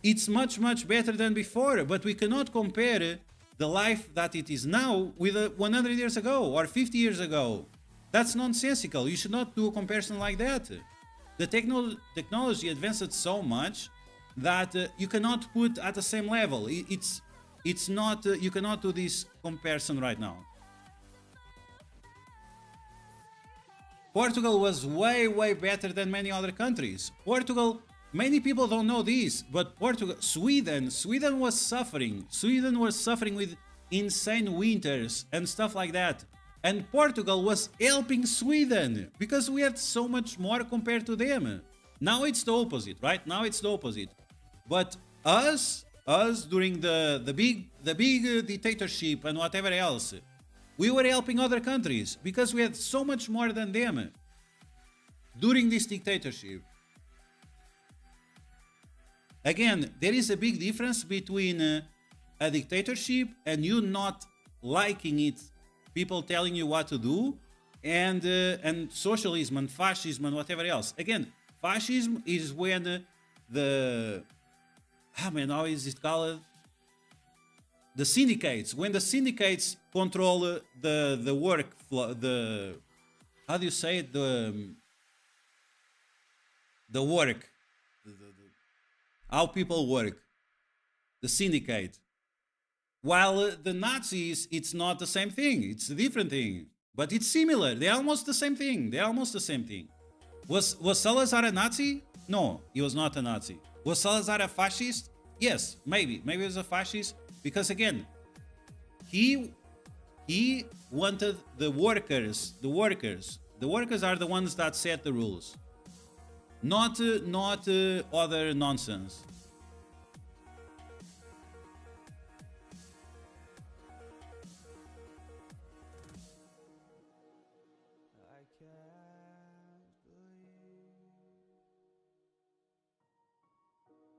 it's much, much better than before, but we cannot compare the life that it is now with 100 years ago or 50 years ago. That's nonsensical. You should not do a comparison like that. The technology advanced so much that you cannot put at the same level. It's not, you cannot do this comparison right now. Portugal was way, way better than many other countries. Portugal, many people don't know this, but Sweden was suffering. Sweden was suffering with insane winters and stuff like that. And Portugal was helping Sweden because we had so much more compared to them. Now it's the opposite, right? Now it's the opposite. But us during the big dictatorship and whatever else, we were helping other countries because we had so much more than them during this dictatorship. Again, there is a big difference between a dictatorship and you not liking it, people telling you what to do, and socialism and fascism and whatever else. Again, fascism is when how is it called? The syndicates. When the syndicates control the work flow, how do you say it? The work, how people work, the syndicate. While the Nazis, it's not the same thing. It's a different thing, but it's similar. They're almost the same thing. Was Salazar a Nazi? No, he was not a Nazi. Was Salazar a fascist? Yes, maybe he was a fascist because again, he wanted the workers. The workers are the ones that set the rules, not other nonsense.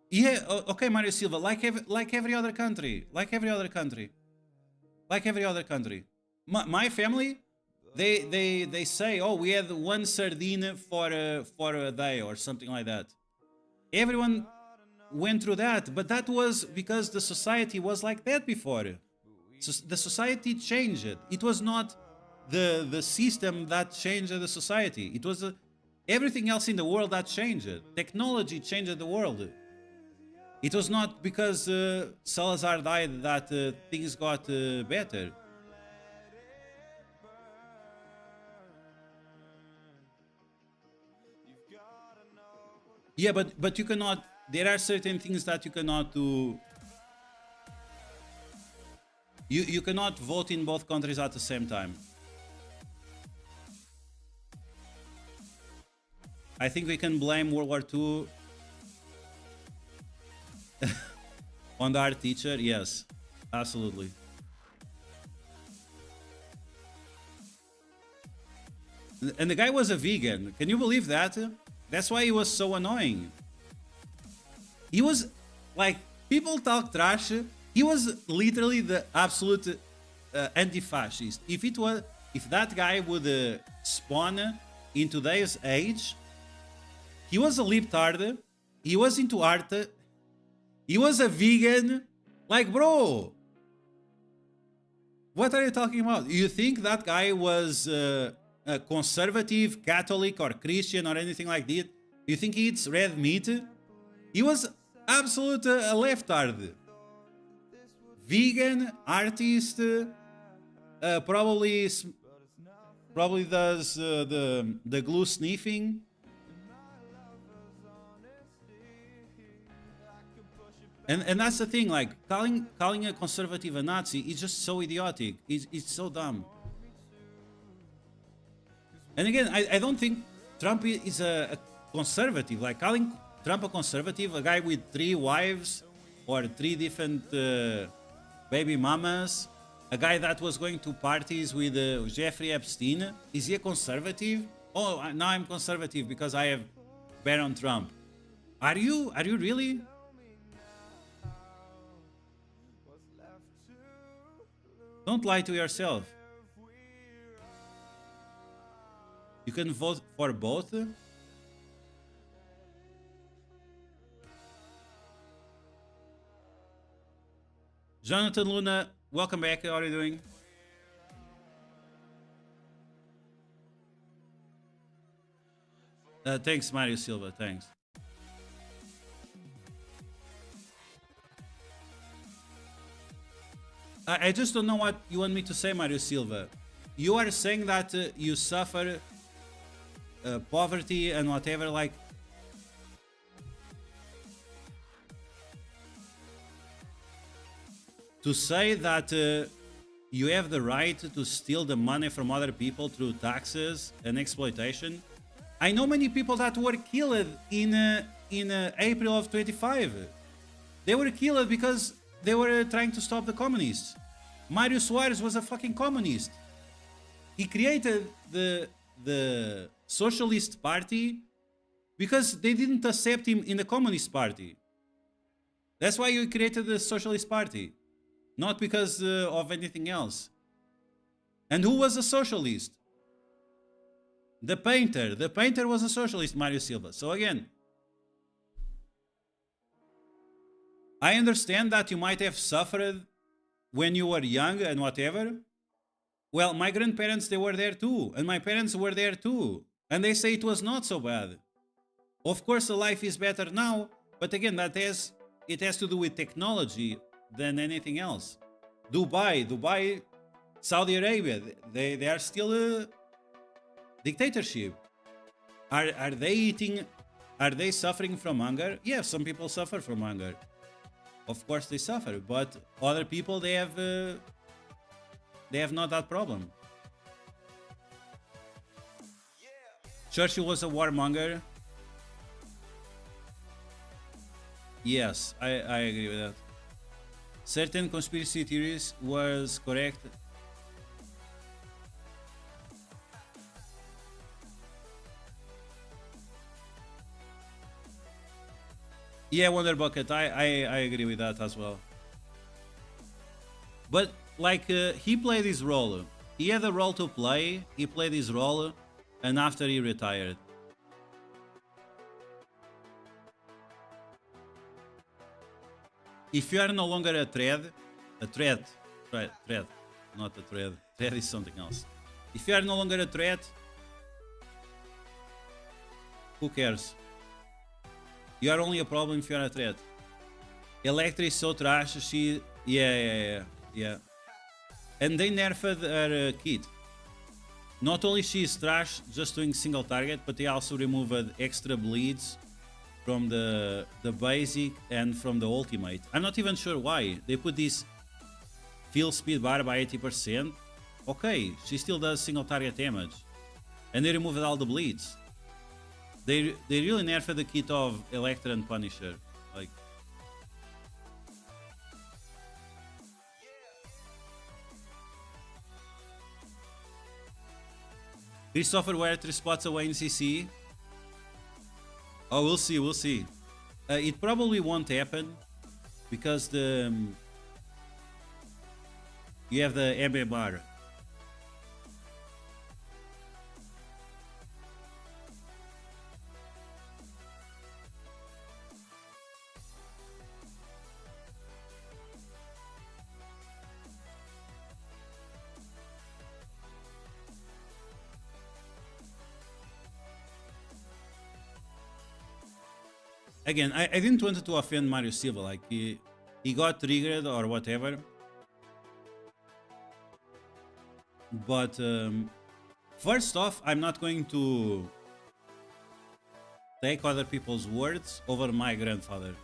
Yeah, okay, Mario Silva, like every other country. My family, they say, oh, we had one sardine for a day or something like that. Everyone went through that, but that was because the society was like that before. So the society changed. It was not the system that changed the society. It was everything else in the world that changed. Technology changed the world. It was not because Salazar died that things got better. Yeah, but you cannot. There are certain things that you cannot do. You cannot vote in both countries at the same time. I think we can blame World War II on the art teacher. Yes, absolutely. And the guy was a vegan. Can you believe that? That's why he was so annoying. He was like, people talk trash. He was literally the absolute anti-fascist. If that guy would spawn in today's age, he was a libtard. He was into art. He was a vegan. Like, bro, what are you talking about? You think that guy was a conservative, Catholic, or Christian, or anything like that? You think he eats red meat? He was absolute a leftard. Vegan, artist, probably does the glue sniffing. And that's the thing, like calling a conservative a Nazi is just so idiotic. It's so dumb. And again, I don't think Trump is a conservative. Like calling Trump a conservative, a guy with 3 wives or 3 different baby mamas, a guy that was going to parties with Jeffrey Epstein, is he a conservative? Oh, now I'm conservative because I have bet on Trump. Are you really? Don't lie to yourself. You can vote for both. Jonathan Luna, welcome back. How are you doing? Thanks, Mario Silva. Thanks. I just don't know what you want me to say, Mario Silva. You are saying that you suffer poverty and whatever, like... To say that you have the right to steal the money from other people through taxes and exploitation. I know many people that were killed in April of 25. They were killed because they were trying to stop the communists. Mário Soares was a fucking communist. He created the Socialist Party because they didn't accept him in the Communist Party. That's why he created the Socialist Party. Not because of anything else. And who was a socialist? The painter. The painter was a socialist, Mario Silva. So again, I understand that you might have suffered when you were young and whatever. Well, my grandparents, they were there too. And my parents were there too. And they say it was not so bad. Of course, the life is better now. But again, it has to do with technology than anything else. Dubai, Saudi Arabia, they are still a dictatorship. Are they suffering from hunger? Yeah, some people suffer from hunger. Of course they suffer, but other people, they have not that problem. Churchill was a warmonger. Yes, I agree with that. Certain conspiracy theories was correct. Yeah, Wonder Bucket, I agree with that as well. But like he played his role. He had a role to play. He played his role, and after he retired. If you are no longer a threat, not a thread. Thread is something else. If you are no longer a threat, who cares? You are only a problem if you are a threat. Electra is so trash. Yeah. And they nerfed her kit. Not only she is trash, just doing single target, but they also removed extra bleeds from the basic and from the ultimate. I'm not even sure why. They put this field speed bar by 80%. Okay, she still does single target damage. And they removed all the bleeds. They really nerfed the kit of Electra and Punisher. Like, Christopher, we're 3 spots away in CC. Oh, we'll see. It probably won't happen because you have the MA bar. Again, I didn't want to offend Mario Silva, like he got triggered or whatever. But first off, I'm not going to take other people's words over my grandfather.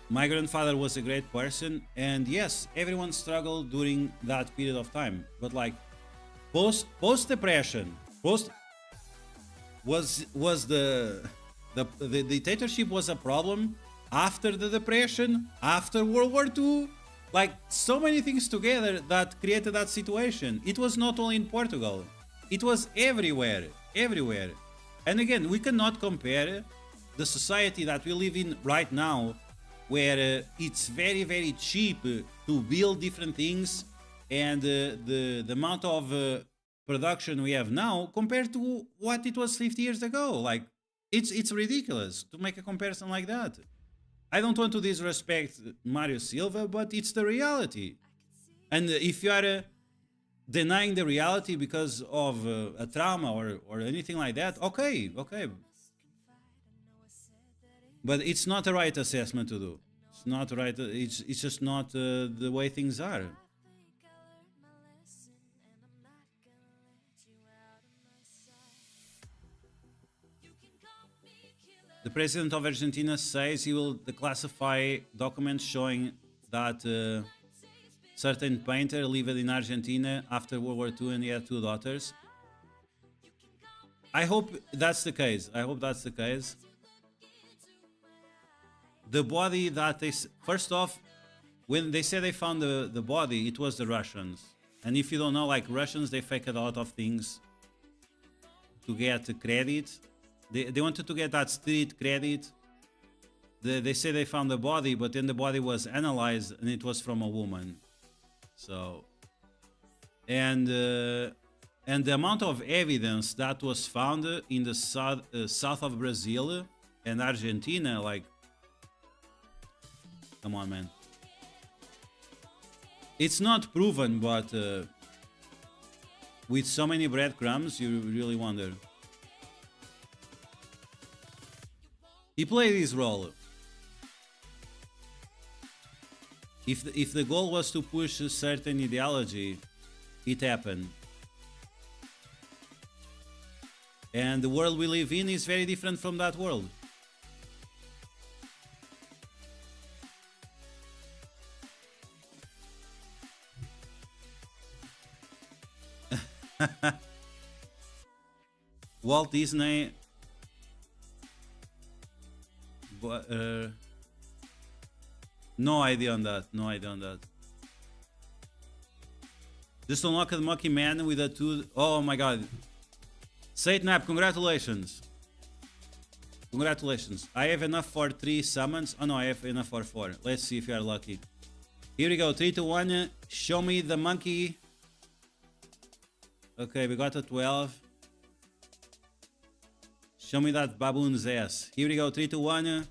My grandfather was a great person, and yes, everyone struggled during that period of time. But like post depression, was the dictatorship was a problem after the depression, after World War II, like so many things together that created that situation. It was not only in Portugal, it was everywhere. And again, we cannot compare the society that we live in right now, where it's very, very cheap to build different things, and the amount of production we have now compared to what it was 50 years ago. Like, it's ridiculous to make a comparison like that. I don't want to disrespect Mario Silva, but it's the reality. And if you are denying the reality because of a trauma or anything like that, okay. But it's not the right assessment to do. It's not right. It's just not the way things are. The president of Argentina says he will declassify documents showing that certain painter lived in Argentina after World War II and he had 2 daughters. I hope that's the case. The body that they... First off, when they said they found the body, it was the Russians. And if you don't know, like Russians, they fake a lot of things to get credit. They wanted to get that street credit. They say they found the body, but then the body was analyzed and it was from a woman. So, and the amount of evidence that was found in the south of Brazil and Argentina, like, come on, man. It's not proven, but with so many breadcrumbs, you really wonder. He played his role. If the goal was to push a certain ideology, it happened. And the world we live in is very different from that world. Walt Disney... no idea on that. Just unlocked the Monkey Man with a 2... Oh my god. Satanap, congratulations. I have enough for 3 summons. Oh no, I have enough for 4. Let's see if you are lucky. Here we go, 3 to 1. Show me the monkey. Okay, we got a 12. Show me that baboon's ass. Here we go, 3 to 1.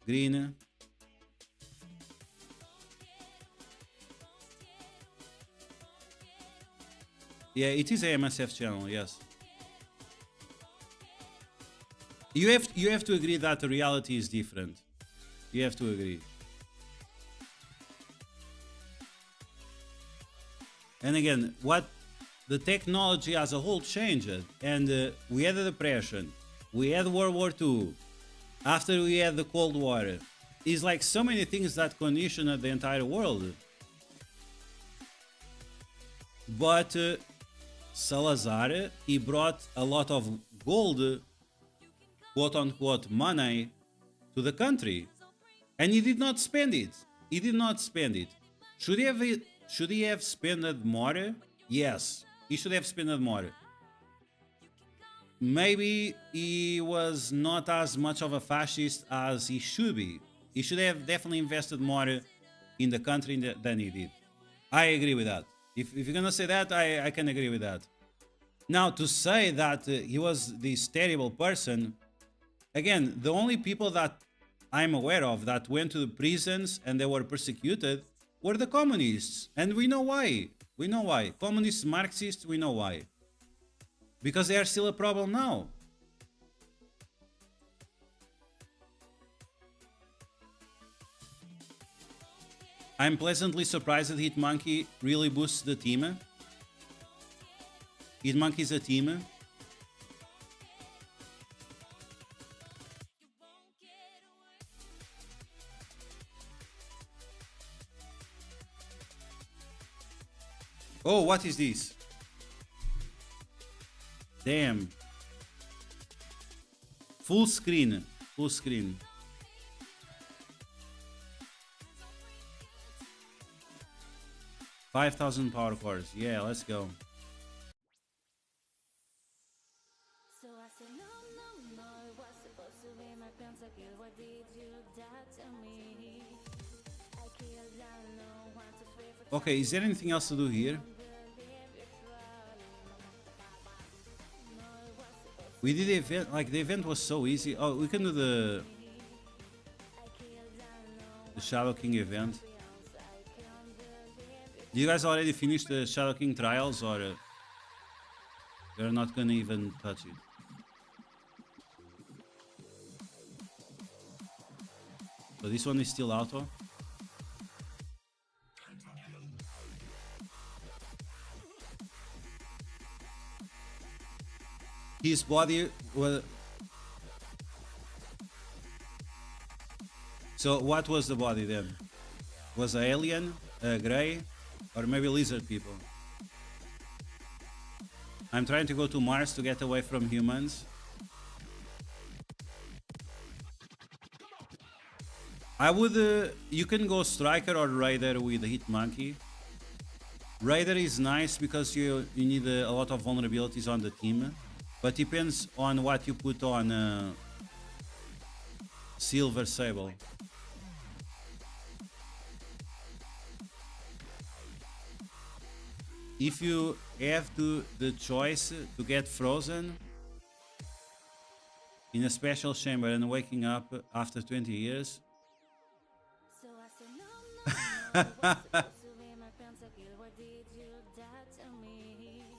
Green. Yeah, it is a MSF channel, yes. You have to agree that the reality is different. You have to agree. And again, what the technology as a whole changed, and we had the Depression, we had World War II, after we had the Cold War. It's like so many things that conditioned the entire world. But Salazar, he brought a lot of gold, quote-unquote money, to the country. And he did not spend it. Should he have spent more? Yes, he should have spent more. Maybe he was not as much of a fascist as he should be. He should have definitely invested more in the country than he did. I agree with that. If you're gonna say that, I can agree with that. Now, to say that he was this terrible person, again, the only people that I'm aware of that went to the prisons and they were persecuted were the communists. And we know why. Communists, Marxists, we know why. Because they are still a problem now. I'm pleasantly surprised that Hitmonkey really boosts the team. Hitmonkey is a team. Oh, what is this? Damn. Full screen. 5,000 power cores. Yeah, let's go.
So I said, no, it was supposed to be my pentakill. What did you do to me? I killed down no one to free for...
Okay, is there anything else to do here? We did the event, like the event was so easy. Oh, we can do the Shadow King event. You guys already finished the Shadow King trials, or you're not gonna even touch it? So this one is still auto. His body was... So what was the body then? Was an alien, a grey, or maybe lizard people? I'm trying to go to Mars to get away from humans. I would... you can go Striker or Raider with Hit Monkey. Raider is nice because you need a lot of vulnerabilities on the team. But depends on what you put on Silver Sable. If you have the choice to get frozen in a special chamber and waking up after 20 years,
So I said, no, no, no, what's supposed to be my pentakill? Why did you die to me?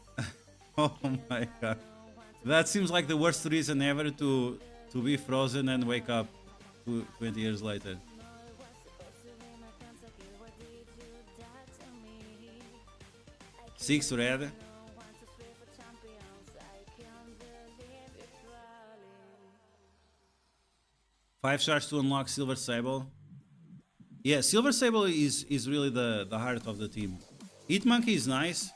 oh my god, that seems like the worst reason ever to be frozen and wake up 20 years later. Six red. 5 shards to unlock Silver Sable. Yeah, Silver Sable is really the heart of the team. Hit Monkey is nice,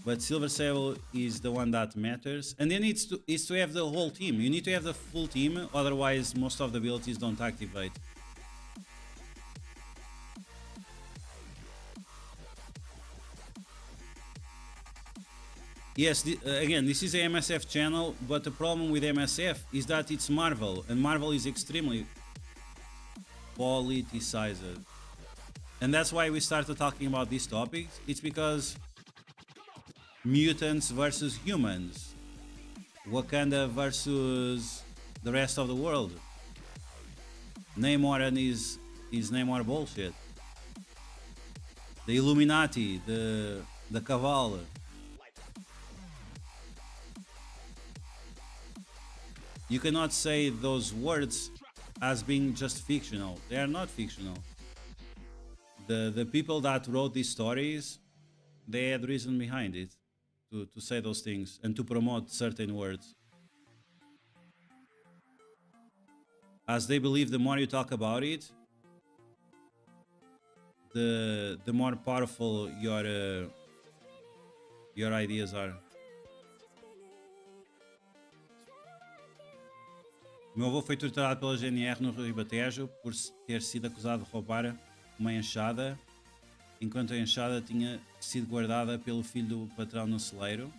but Silver Sable is the one that matters. And then it's to have the whole team. You need to have the full team, otherwise most of the abilities don't activate. Yes, again, this is a MSF channel, but the problem with MSF is that it's Marvel, and Marvel is extremely politicized. And that's why we started talking about these topics. It's because mutants versus humans, Wakanda versus the rest of the world, Namor and his Namor bullshit, the Illuminati, the Cabal. You cannot say those words as being just fictional. They are not fictional. The people that wrote these stories, they had reason behind it to say those things and to promote certain words. As they believe the more you talk about it, the more powerful your ideas are. O meu avô foi torturado pela GNR no Ribatejo por ter sido acusado de roubar uma enxada, enquanto a enxada tinha sido guardada pelo filho do patrão no celeiro.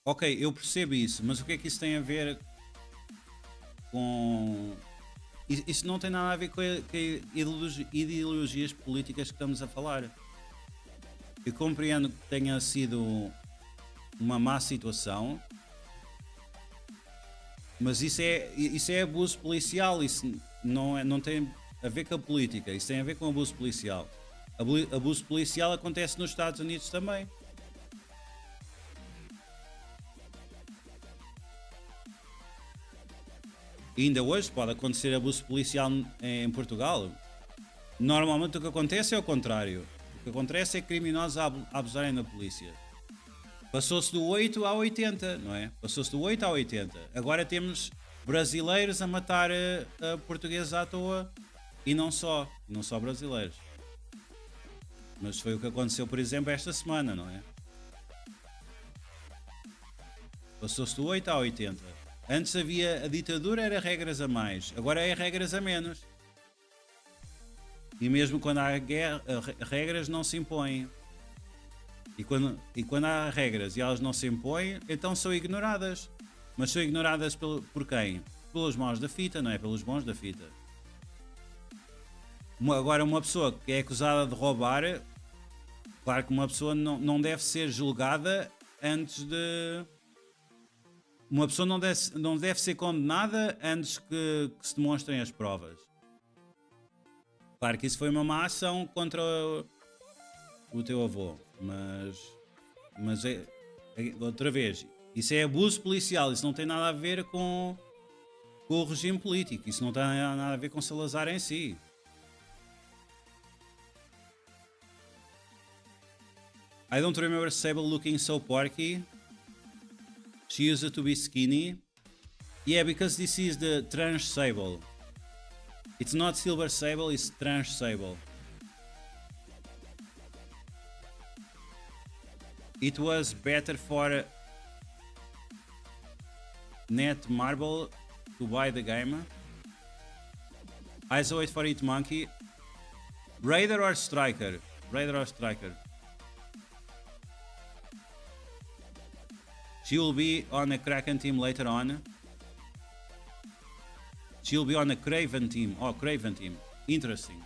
Ok, eu percebo isso, mas o que é que isso tem a ver com... Isso não tem nada a ver com ideologias políticas que estamos a falar. Eu compreendo que tenha sido uma má situação, mas isso é abuso policial, isso não tem a ver com a política, isso tem a ver com abuso policial. Abuso policial acontece nos Estados Unidos também. E ainda hoje pode acontecer abuso policial em Portugal. Normalmente o que acontece é o contrário. O que acontece é criminosos a abusarem da polícia. Passou-se do 8 a 80, não é? Passou-se do 8 a 80. Agora temos brasileiros a matar portugueses à toa. E não só brasileiros. Mas foi o que aconteceu, por exemplo, esta semana, não é? Passou-se do 8 a 80. Antes havia a ditadura, era regras a mais. Agora é regras a menos. E mesmo quando há guerra, regras não se impõem. E quando há regras e elas não se impõem, então são ignoradas. Mas são ignoradas por quem? Pelos maus da fita, não é? Pelos bons da fita. Agora uma pessoa que é acusada de roubar, claro que uma pessoa não deve ser julgada antes uma pessoa não deve ser condenada antes que se demonstrem as provas. Claro que isso foi uma má ação contra o teu avô, mas outra vez, isso é abuso policial, isso não tem nada a ver com o regime político, isso não tem nada a ver com Salazar em si. I don't remember Sable looking so porky. She used to be skinny. Yeah, because this is the Tranche Sable. It's not Silver Sable, it's Tranche Sable. It was better for Net Marble to buy the game. I saw it for it Monkey. Raider or Striker? Raider or Striker? She will be on a Kraken team later on. She'll be on a Craven team. Oh, Craven team. Interesting.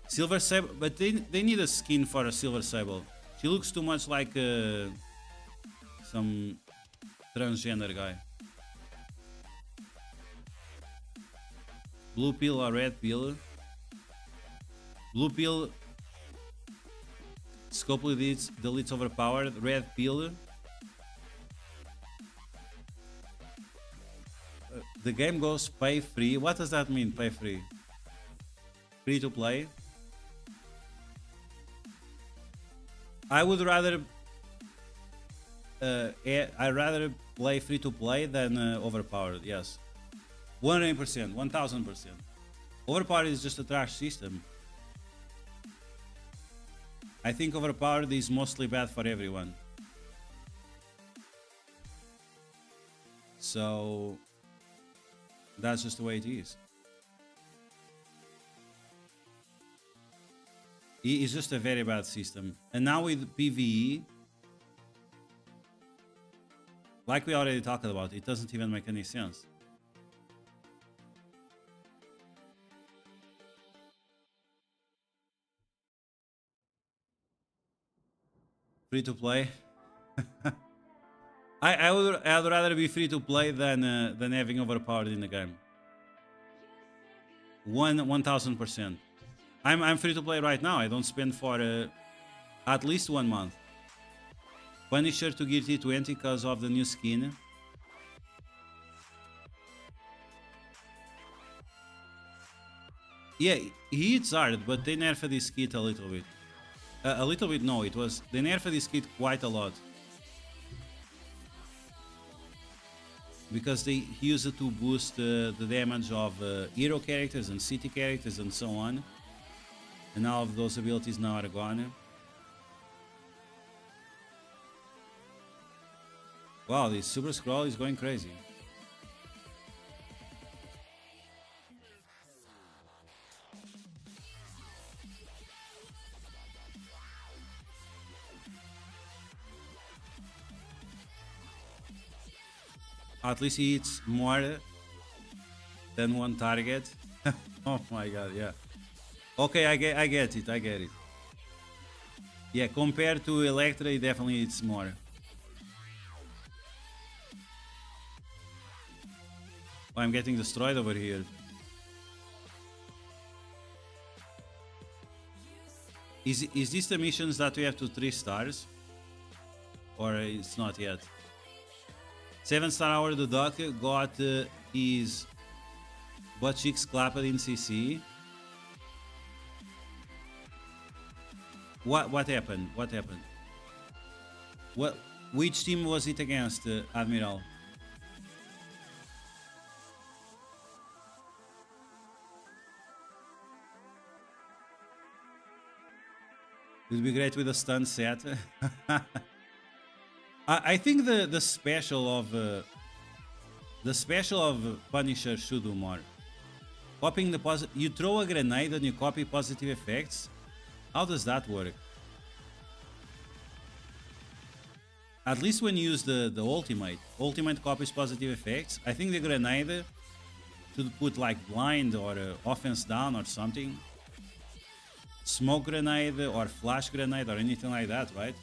Silver Sable, but they need a skin for a Silver Sable. She looks too much like some transgender guy. Blue pill or red pill? Blue pill. Scope deletes overpowered. Red pill. The game goes pay free. What does that mean, pay free? Free to play? I would rather I'd rather play free to play than overpowered, yes. 100%, 1000%. Overpowered is just a trash system. I think overpowered is mostly bad for everyone. So that's just the way it is. It's just a very bad system. And now with PvE, like we already talked about, it doesn't even make any sense. Free to play. I'd rather be free to play than having overpowered in the game. 1000%. I'm free to play right now. I don't spend for at least 1 month. Punisher to Gear T20 because of the new skin. Yeah, he hits hard, but they nerfed this kit a little bit. A little bit, no, they nerfed this kit quite a lot. Because they use it to boost the damage of hero characters and city characters and so on. And all of those abilities now are gone. Wow, this Super Scroll is going crazy. At least he hits more than one target. Oh my god, yeah. Okay, I get it. Yeah, compared to Electra, it definitely hits more. Oh, I'm getting destroyed over here. Is this the missions that we have to 3 stars? Or it's not yet? 7-star hour the duck got his butt cheeks clapped in CC. What happened? What happened? Which team was it against, Admiral? It would be great with a stun set. I think the special of Punisher should do more. Copying the you throw a grenade and you copy positive effects. How does that work? At least when you use the ultimate copies positive effects. I think the grenade should put like blind or offense down or something. Smoke grenade or flash grenade or anything like that, right?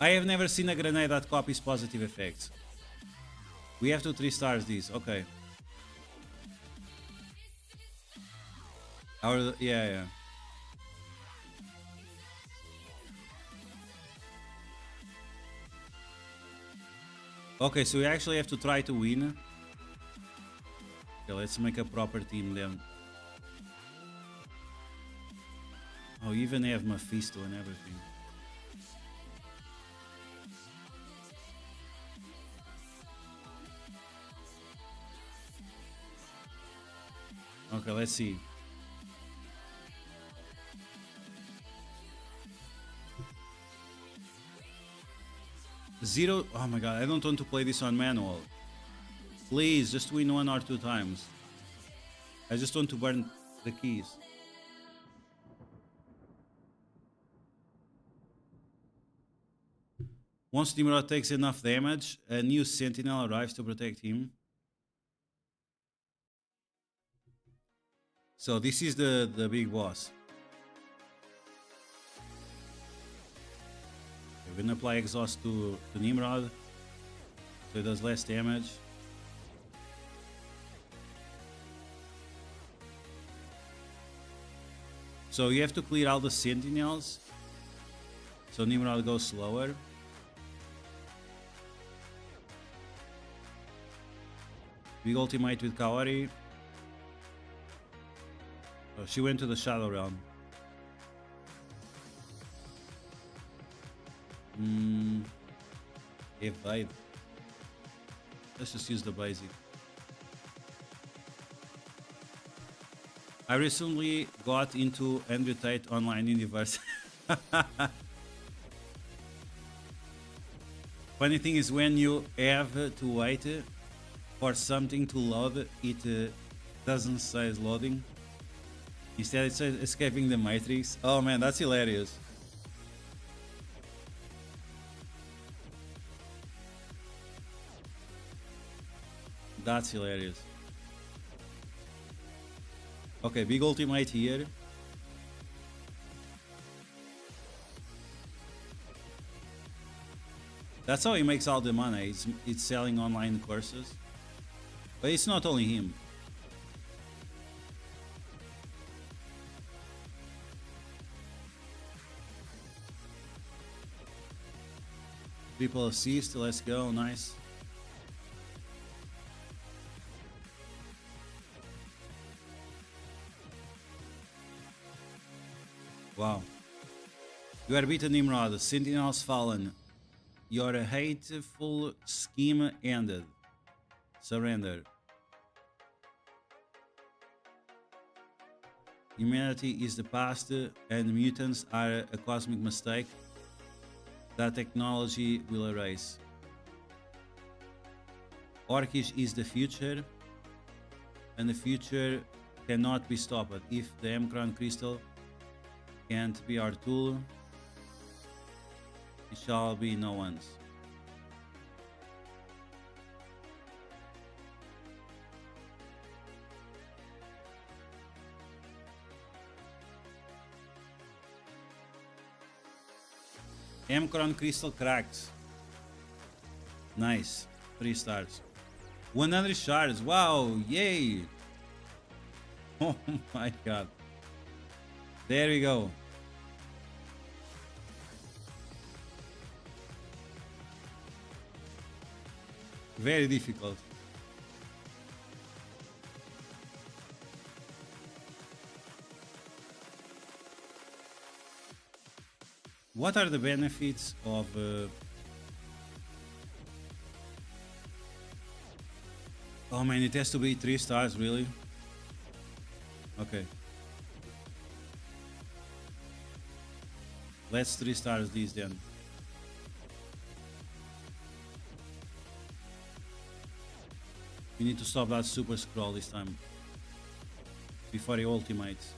I have never seen a grenade that copies positive effects. We have to 3 stars these. Okay. Yeah. Okay, so we actually have to try to win. Okay, let's make a proper team then. Oh, even have Mephisto and everything. Okay, let's see. Zero. Oh my god, I don't want to play this on manual. Please, just win 1 or 2 times. I just want to burn the keys. Once Nimrod takes enough damage, a new sentinel arrives to protect him. So this is the big boss. We're gonna apply exhaust to Nimrod, so it does less damage. So you have to clear all the sentinels, so Nimrod goes slower. Big ultimate with Kaori. Oh, she went to the Shadow Realm. Evade. Let's just use the basic. I recently got into Andrew Tate Online Universe. Funny thing is, when you have to wait for something to load, it doesn't say it's loading. Instead it says escaping the matrix. Oh man, that's hilarious. That's hilarious. Okay, big ultimate here. That's how he makes all the money. It's selling online courses. But it's not only him. Triple assist, let's go, nice. Wow. You are beaten, Nimrod. Sentinels fallen. Your hateful scheme ended. Surrender. Humanity is the past, and mutants are a cosmic mistake that technology will erase. Orcish is the future, and the future cannot be stopped. If the Emkron crystal can't be our tool, it shall be no one's. Emkron crystal cracked. Nice. 3 stars. 100 shards. Wow. Yay. Oh my god. There we go. Very difficult. What are the benefits of oh man, it has to be 3 stars, really? Okay. Let's 3 stars these then. We need to stop that super scroll this time before he ultimates.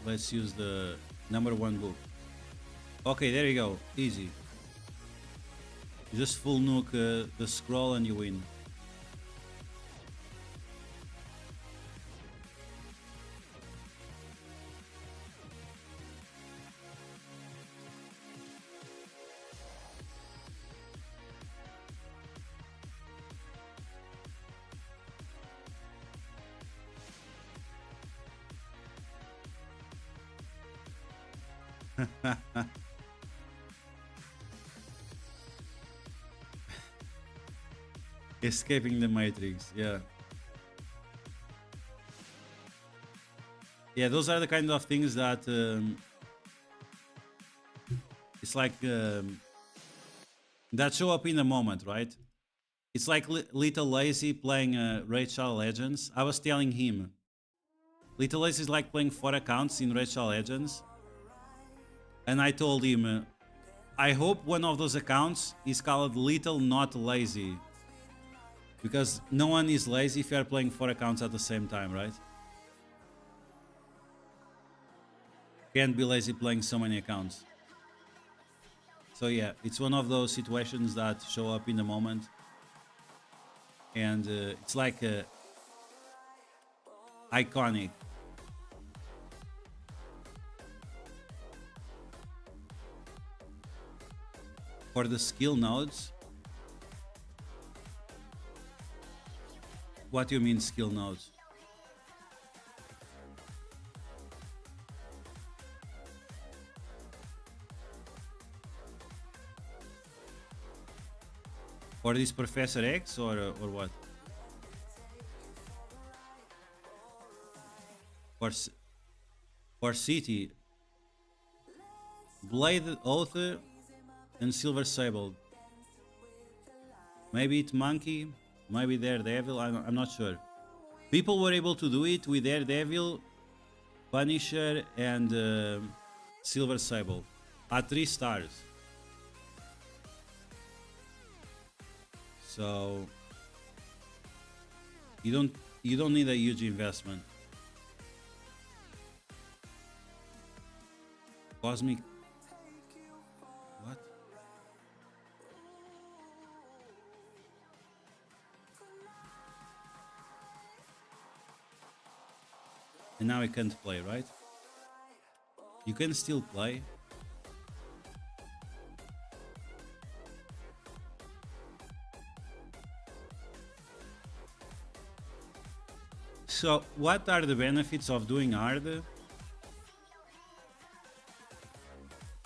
Let's use the #1 book. Okay, there you go. Easy. You just full nuke the scroll and you win. Escaping the Matrix, yeah. Yeah, those are the kind of things that it's like that show up in the moment, right? It's like Little Lazy playing RSL Legends. I was telling him, Little Lazy is like playing 4 accounts in RSL Legends. And I told him, I hope one of those accounts is called Little Not Lazy. Because no one is lazy if you are playing 4 accounts at the same time, right? Can't be lazy playing so many accounts. So yeah, it's one of those situations that show up in the moment. And it's like iconic. For the skill nodes. What do you mean skill nodes? For this Professor X or what? For City, Blade Oath and Silver Sable. Maybe it's Monkey, maybe Daredevil, I'm not sure. People were able to do it with Daredevil, Punisher and Silver Sable at 3 stars. So you don't need a huge investment. Cosmic. What? And now I can't play, right? You can still play. So, what are the benefits of doing hard?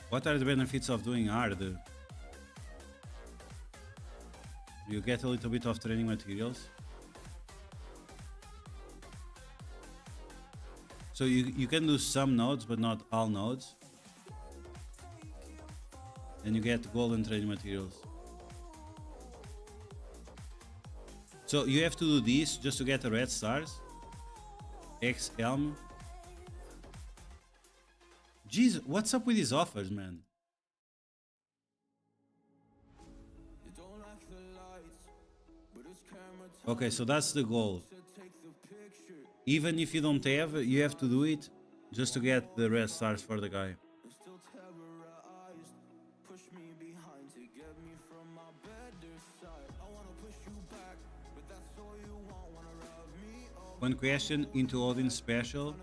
What are the benefits of doing hard? You get a little bit of training materials. So you can do some nodes, but not all nodes. And you get golden training materials. So you have to do this just to get the red stars. X Helm. Jeez, what's up with these offers, man? Okay, so that's the goal. Even if you don't have, you have to do it just to get the red stars for the guy. One question into Odin's special.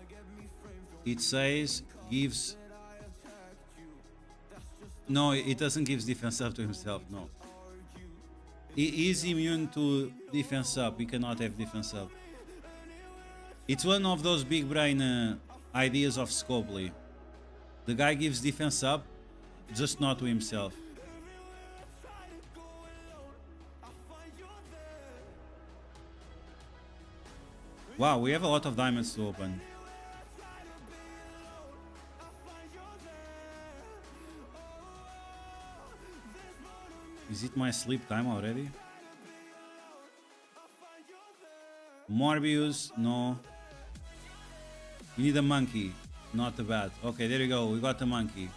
It says gives. No, it doesn't give defense up to himself. No. He is immune to defense up. He cannot have defense up. It's one of those big brain ideas of Scopely. The guy gives defense up, just not to himself. Wow, we have a lot of diamonds to open. Is it my sleep time already? Morbius, no. You need a monkey, not a bat. Okay, there you go, we got the monkey.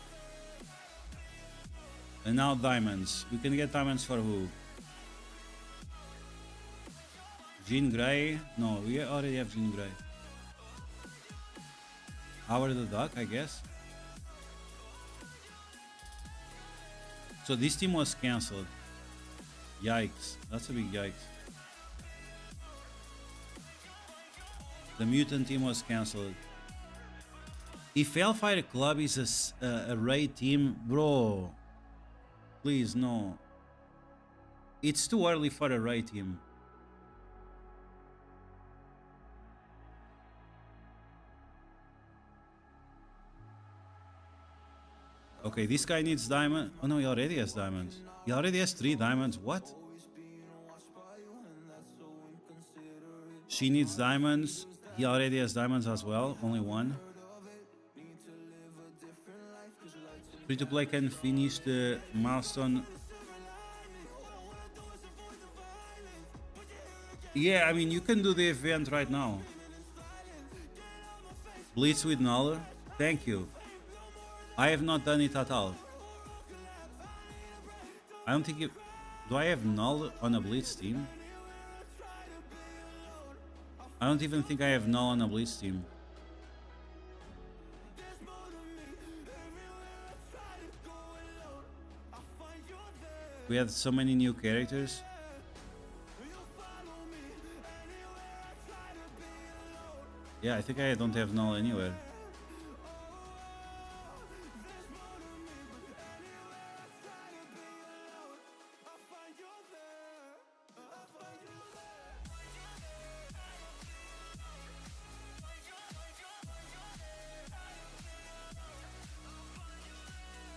And now diamonds. We can get diamonds for who? Jean Grey? No, we already have Jean Grey. Howard the Duck, I guess. So this team was cancelled. Yikes. That's a big yikes. The mutant team was cancelled. If Hellfire Club is a raid team, bro, please no. It's too early for a raid team. Okay, this guy needs diamond. Oh no, he already has diamonds. He already has 3 diamonds. What? She needs diamonds. He already has diamonds as well. Only 1. Free to play can finish the milestone. Yeah, I mean, you can do the event right now. Blitz with Null. Thank you. I have not done it at all. I don't think it... Do I have Null on a Blitz team? I don't even think I have Null on a Blitz team. We had so many new characters. Yeah, I think I don't have Null anywhere.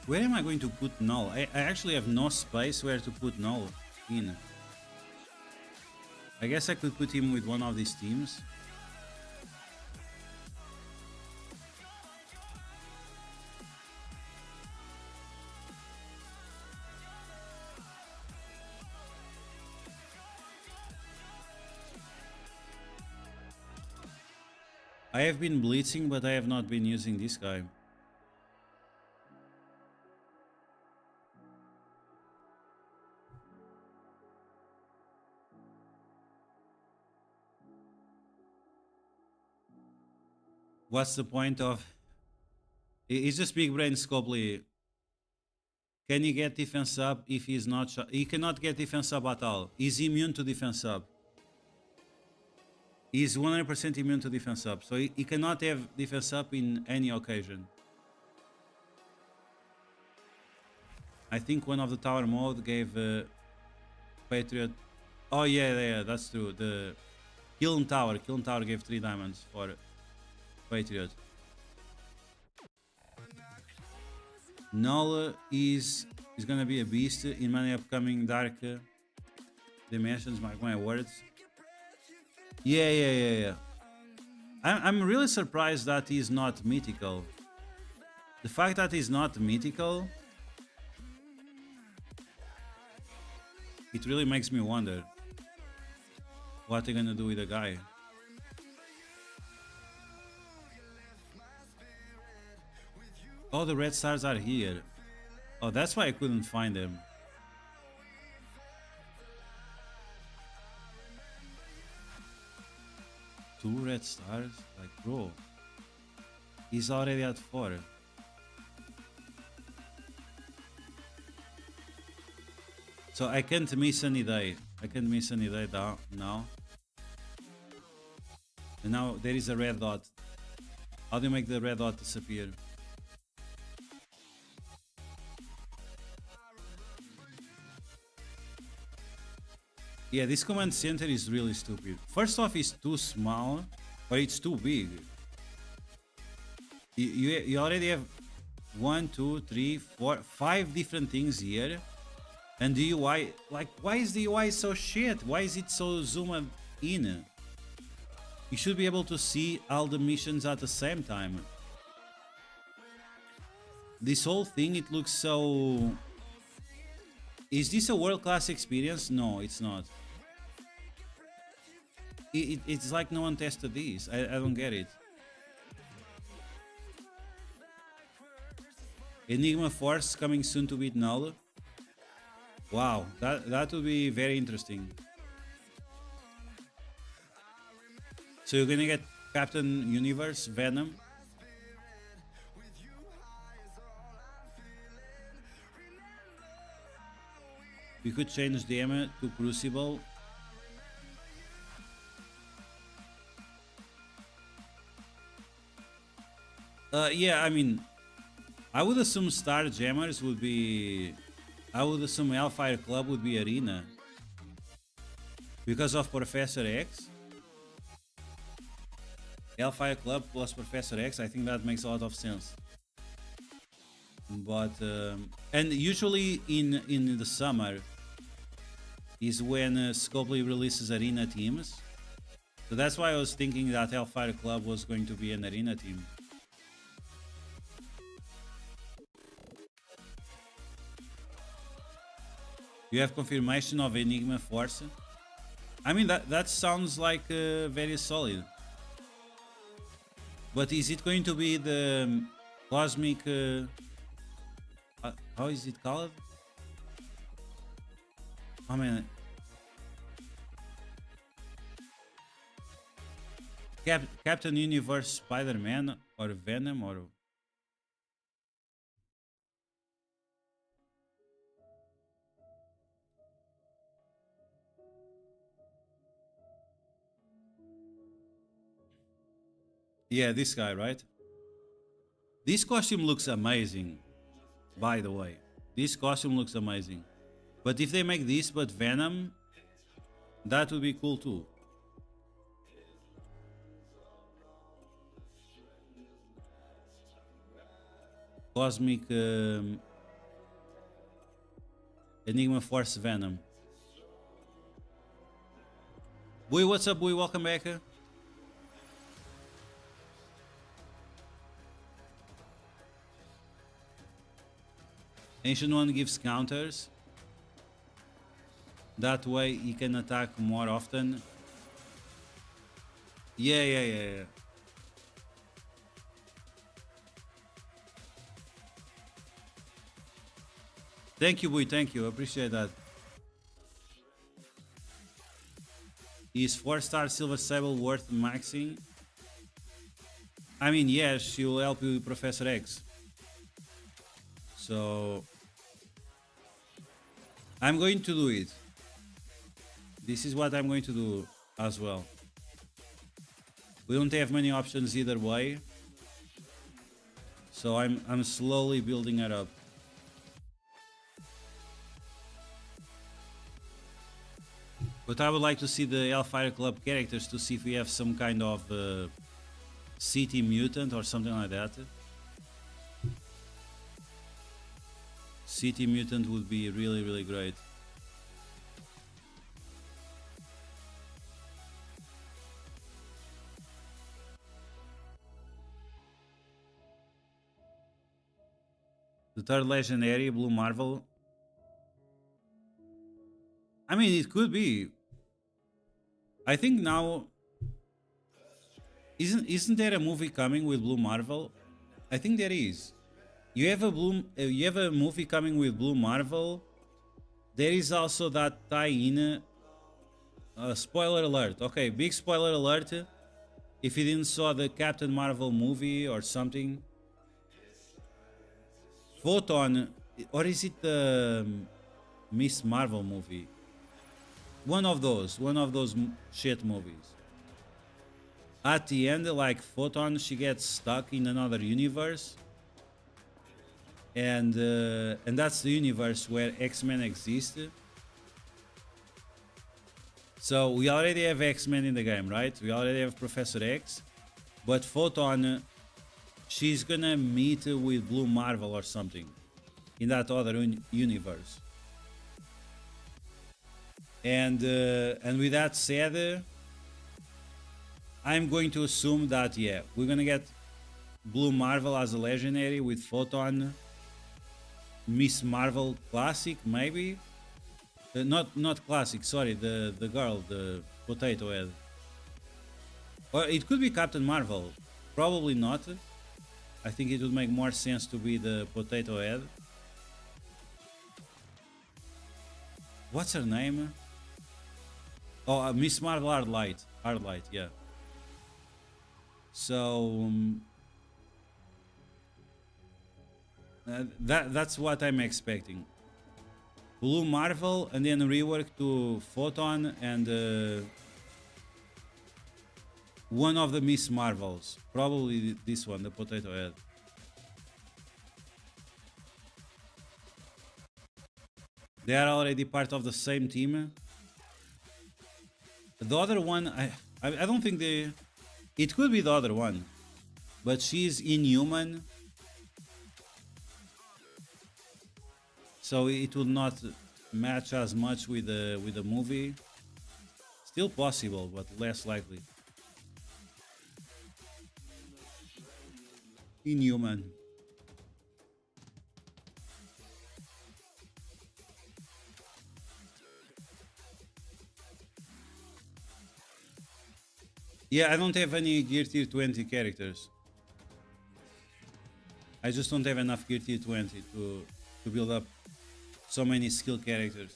Where am I going to put Null? I actually have no space where to put Null in. I guess I could put him with one of these teams. I have been blitzing, but I have not been using this guy. What's the point of... It's just big brain Scopely. Can he get defense up if he's not shot? He cannot get defense up at all. He's immune to defense up. He's 100% immune to defense up. So he cannot have defense up in any occasion. I think one of the tower mode gave Patriot... Oh yeah, that's true. The Kiln Tower gave 3 diamonds for Patriot. Null is gonna be a beast in many upcoming dark dimensions, mark my words. Yeah. I'm really surprised that he's not mythical. The fact that he's not mythical, it really makes me wonder what they're gonna do with the guy. Oh, the red stars are here. Oh, that's why I couldn't find them. Two red stars? Like, bro. He's already at 4. So I can't miss any day. I can't miss any day now. And now there is a red dot. How do you make the red dot disappear? Yeah, this command center is really stupid. First off, it's too small, or it's too big. You already have 1, 2, 3, 4, 5 different things here. And the UI, like, why is the UI so shit? Why is it so zoomed in? You should be able to see all the missions at the same time. This whole thing, it looks so... Is this a world-class experience? No, it's not. It's like no one tested this. I don't get it. Enigma Force coming soon to beat Null. Wow, that would be very interesting. So you're gonna get Captain Universe, Venom. We could change them to crucible. Yeah, I mean, I would assume Star Jammers would be... I would assume Hellfire Club would be Arena. Because of Professor X. Hellfire Club plus Professor X, I think that makes a lot of sense. But... and usually in the summer is when Scopely releases Arena teams. So that's why I was thinking that Hellfire Club was going to be an Arena team. You have confirmation of Enigma Force. I mean, that sounds like very solid. But is it going to be the cosmic... how is it called? Oh man. Captain Universe, Spider-Man, or Venom, or... Yeah, this guy, right? This costume looks amazing, by the way. This costume looks amazing. But if they make this but Venom, that would be cool too. Cosmic Enigma Force Venom. Boy, what's up, boy? Welcome back. Ancient One gives counters. That way he can attack more often. Yeah. Thank you, boy. Thank you. Appreciate that. Is 4-star Silver Sable worth maxing? I mean, yes, she will help you with Professor X. So I'm going to do it. This is what I'm going to do as well. We don't have many options either way. So I'm slowly building it up. But I would like to see the Hellfire Club characters to see if we have some kind of city mutant or something like that. City mutant would be really, really great. The third legendary, Blue Marvel. I mean, it could be. I think now... Isn't there a movie coming with Blue Marvel? I think there is. You have a movie coming with Blue Marvel. There is also that tie-in. Spoiler alert. Okay, big spoiler alert. If you didn't saw the Captain Marvel movie or something. Photon, or is it the Miss Marvel movie? One of those shit movies. At the end, like Photon, she gets stuck in another universe. And that's the universe where X-Men exist. So we already have X-Men in the game, right? We already have Professor X. But Photon, she's gonna meet with Blue Marvel or something in that other universe. And with that said, I'm going to assume that, yeah, we're gonna get Blue Marvel as a legendary with Photon, Miss Marvel classic, maybe. Not classic, sorry, the girl, the potato head. Or it could be Captain Marvel. Probably not. I think it would make more sense to be the potato head. What's her name? Oh, Miss Marvel Hardlight. Hardlight, yeah. So that's what I'm expecting. Blue Marvel and then rework to Photon and one of the Miss Marvels. Probably this one, the potato head. They are already part of the same team. The other one, I don't think they... It could be the other one. But she's inhuman. So it will not match as much with the movie. Still possible, but less likely. Inhuman. Yeah, I don't have any Gear Tier 20 characters. I just don't have enough Gear Tier 20 to build up so many skill characters.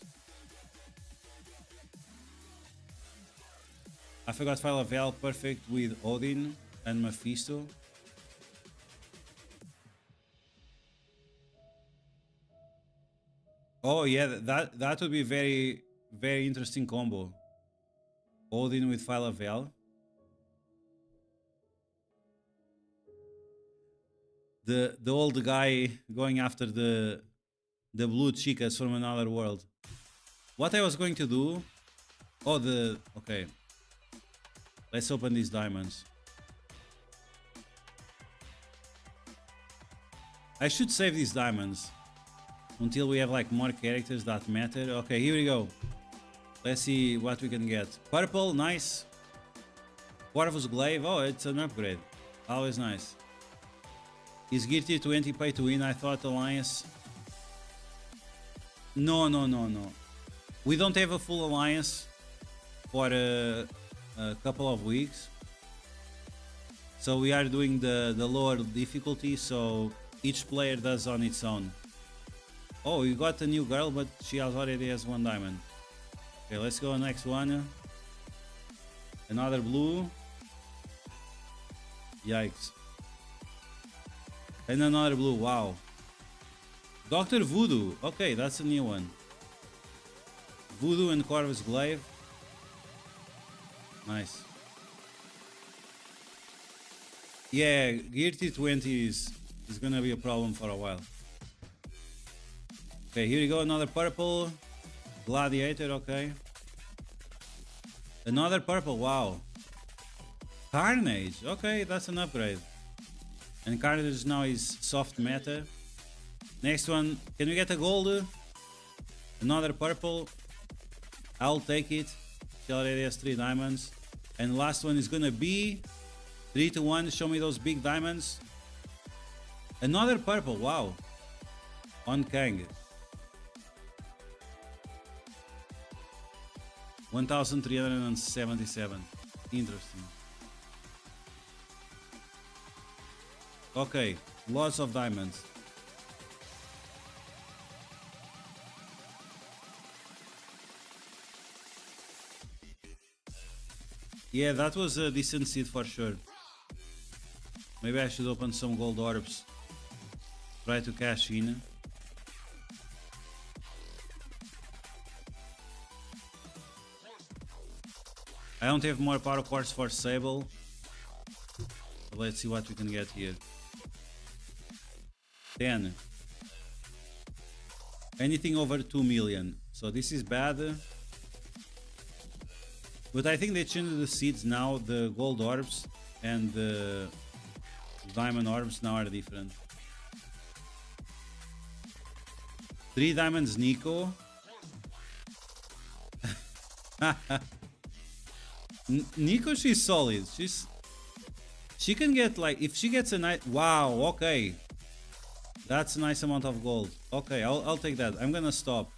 I forgot Vel perfect with Odin and Mephisto. Oh yeah, that would be very interesting combo. Odin with Vel. The old guy going after the blue chicas from another world. What I was going to do... Oh, okay. Let's open these diamonds. I should save these diamonds until we have like more characters that matter. Okay, here we go. Let's see what we can get. Purple, nice. Corvus Glaive, oh, it's an upgrade. Always nice. Is Gear Tier 20 pay to win? I thought Alliance... No. We don't have a full Alliance for a couple of weeks. So we are doing the lower difficulty, so each player does on its own. Oh, you got a new girl, but she already has 1 diamond. Okay, let's go next one. Another blue. Yikes. And another blue, wow. Dr. Voodoo, okay, that's a new one. Voodoo and Corvus Glaive. Nice. Yeah, Gear Tier 20 is gonna be a problem for a while. Okay, here we go, another purple. Gladiator, okay. Another purple, wow. Carnage, okay, that's an upgrade. And Carnage now is soft meta. Next one, can we get a gold? Another purple. I'll take it. She already has 3 diamonds. And last one is gonna be 3 to 1. Show me those big diamonds. Another purple, wow. On Kang. 1377. Interesting. Okay, lots of diamonds. Yeah, that was a decent seed for sure. Maybe I should open some gold orbs. Try to cash in. I don't have more power cores for Sable. But let's see what we can get here. 10. Anything over 2 million. So this is bad. But I think they changed the seeds now. The gold orbs and the diamond orbs now are different. 3 diamonds Nico. Nico, she's solid. She can get like, if she gets a nice... Wow, okay. That's a nice amount of gold. Okay, I'll take that. I'm gonna stop.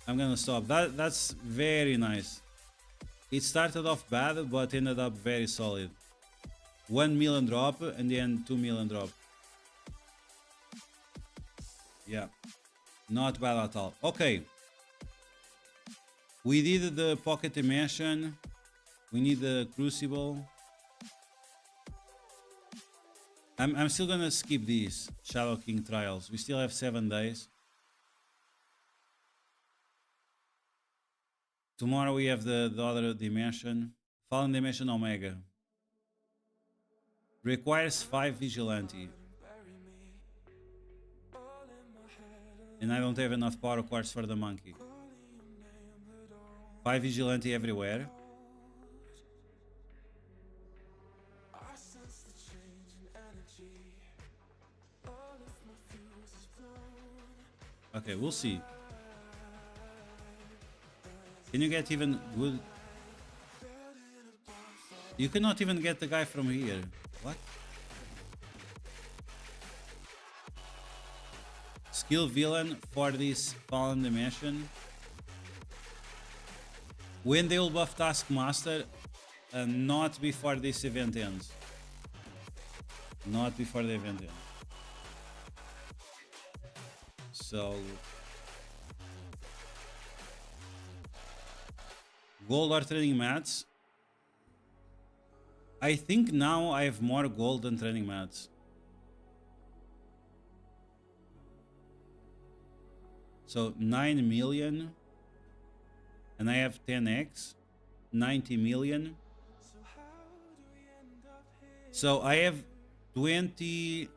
That's very nice. It started off bad, but ended up very solid. 1 million drop and then 2 million drop. Yeah, not bad at all. Okay. We did the pocket dimension. We need the crucible. I'm still gonna skip these Shadow King trials. We still have 7 days. Tomorrow we have the other dimension. Fallen Dimension Omega. Requires 5 Vigilante. And I don't have enough power quartz for the monkey. 5 Vigilante everywhere. Okay, we'll see. Can you get even good? You cannot even get the guy from here. What? Skill villain for this Fallen Dimension. When they will buff Taskmaster, not before this event ends. Not before the event ends. So gold or training mats. I think now I have more gold than training mats. So 9 million. And I have 10x. 90 million. So I have 20.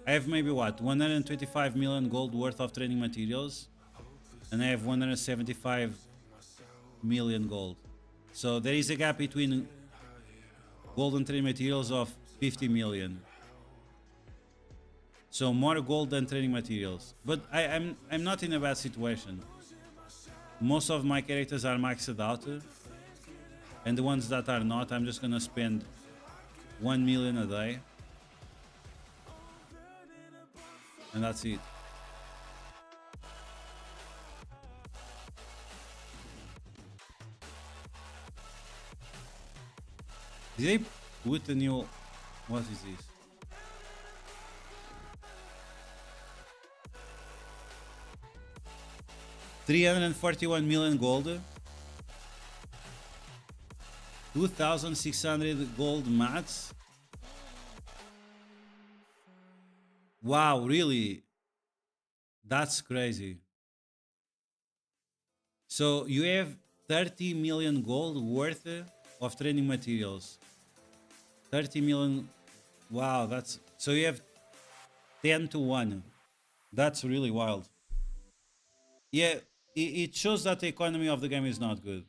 I have maybe what? 125 million gold worth of training materials. And I have 175 million gold. So there is a gap between gold and training materials of 50 million. So more gold than training materials. But I'm not in a bad situation. Most of my characters are maxed out. And the ones that are not, I'm just gonna spend 1 million a day. And that's it. Did they put the new... What is this? $341 million gold. 2,600 gold mats. Wow, really? That's crazy. So you have 30 million gold worth of training materials. 30 million. Wow, that's... So you have 10 to 1. That's really wild. Yeah, it shows that the economy of the game is not good.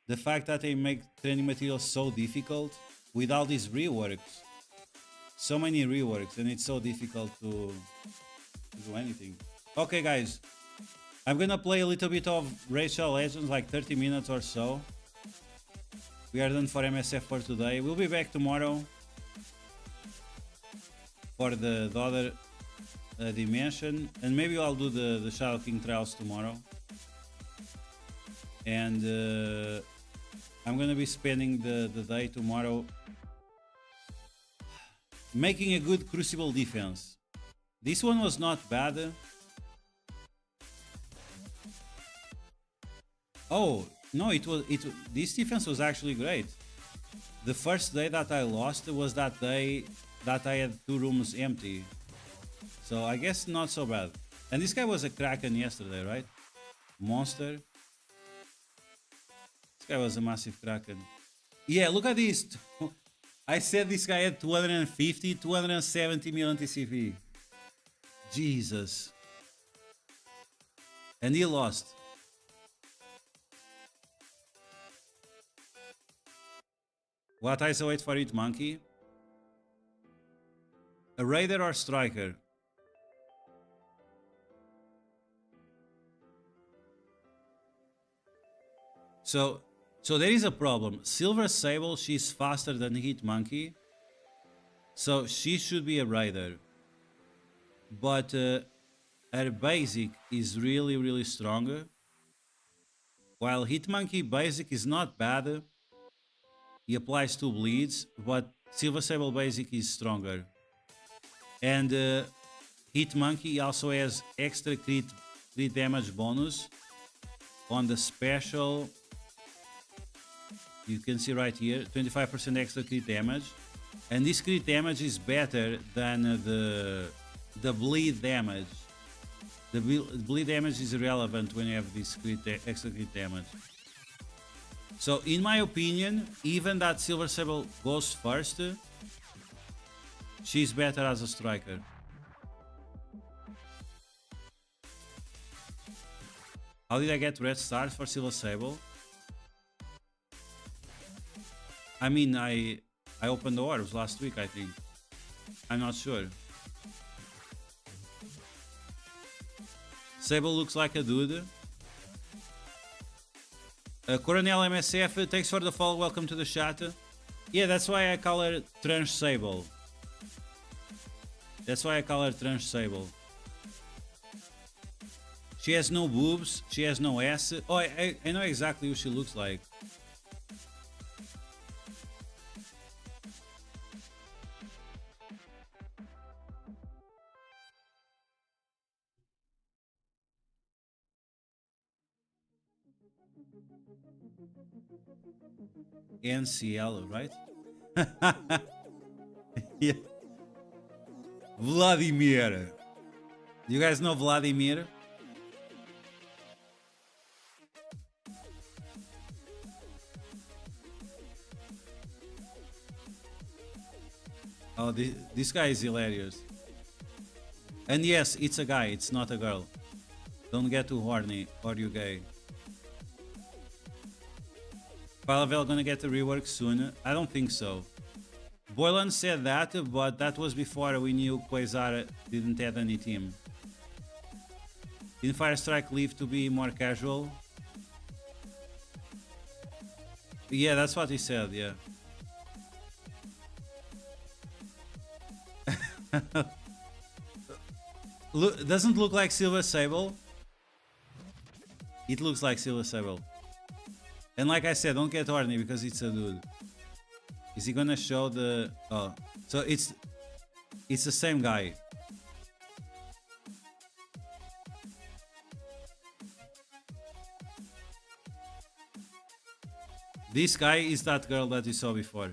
The fact that they make training materials so difficult with all these reworks. So many reworks, and it's so difficult to do anything. Okay, guys. I'm gonna play a little bit of RSL Legends, like 30 minutes or so. We are done for MSF for today. We'll be back tomorrow for the other dimension, and maybe I'll do the Shadow King trials tomorrow. And I'm gonna be spending the day tomorrow making a good crucible defense. This one was not bad. Oh no, this defense was actually great. The first day that I lost was that day that I had 2 rooms empty. So I guess not so bad. And this guy was a Kraken yesterday, right? Monster. This guy was a massive Kraken. Yeah, look at this. I said this guy had 250, 270 million TCP. Jesus. And he lost. What ISO wait for it, monkey? A raider or striker? So there is a problem. Silver Sable, she's faster than Hit Monkey. So she should be a raider. But her basic is really, really strong. While Hit Monkey basic is not bad. He applies 2 bleeds, but Silver Sable basic is stronger. And Hit Monkey also has extra crit damage bonus on the special. You can see right here, 25% extra crit damage. And this crit damage is better than the bleed damage. The bleed damage is irrelevant when you have this extra crit damage. So in my opinion, even that Silver Sable goes first, she's better as a striker. How did I get red stars for Silver Sable? I mean, I opened the orbs last week, I think. I'm not sure. Sable looks like a dude. Coronel MSF, thanks for the follow, welcome to the chat. Yeah, that's why I call her Tranche Sable. That's why I call her Tranche Sable. She has no boobs, she has no ass. Oh, I know exactly who she looks like. NCL, right? Yeah. Vladimir. You guys know Vladimir? Oh, this guy is hilarious. And yes, it's a guy, it's not a girl. Don't get too horny or you gay. Palavel gonna get a rework soon? I don't think so. Boylan said that, but that was before we knew Quasar didn't have any team. Didn't Firestrike leave to be more casual? Yeah, that's what he said, yeah. Doesn't look like Silver Sable. It looks like Silver Sable. And like I said, don't get horny because it's a dude. Is he gonna show the... Oh, so it's the same guy. This guy is that girl that you saw before.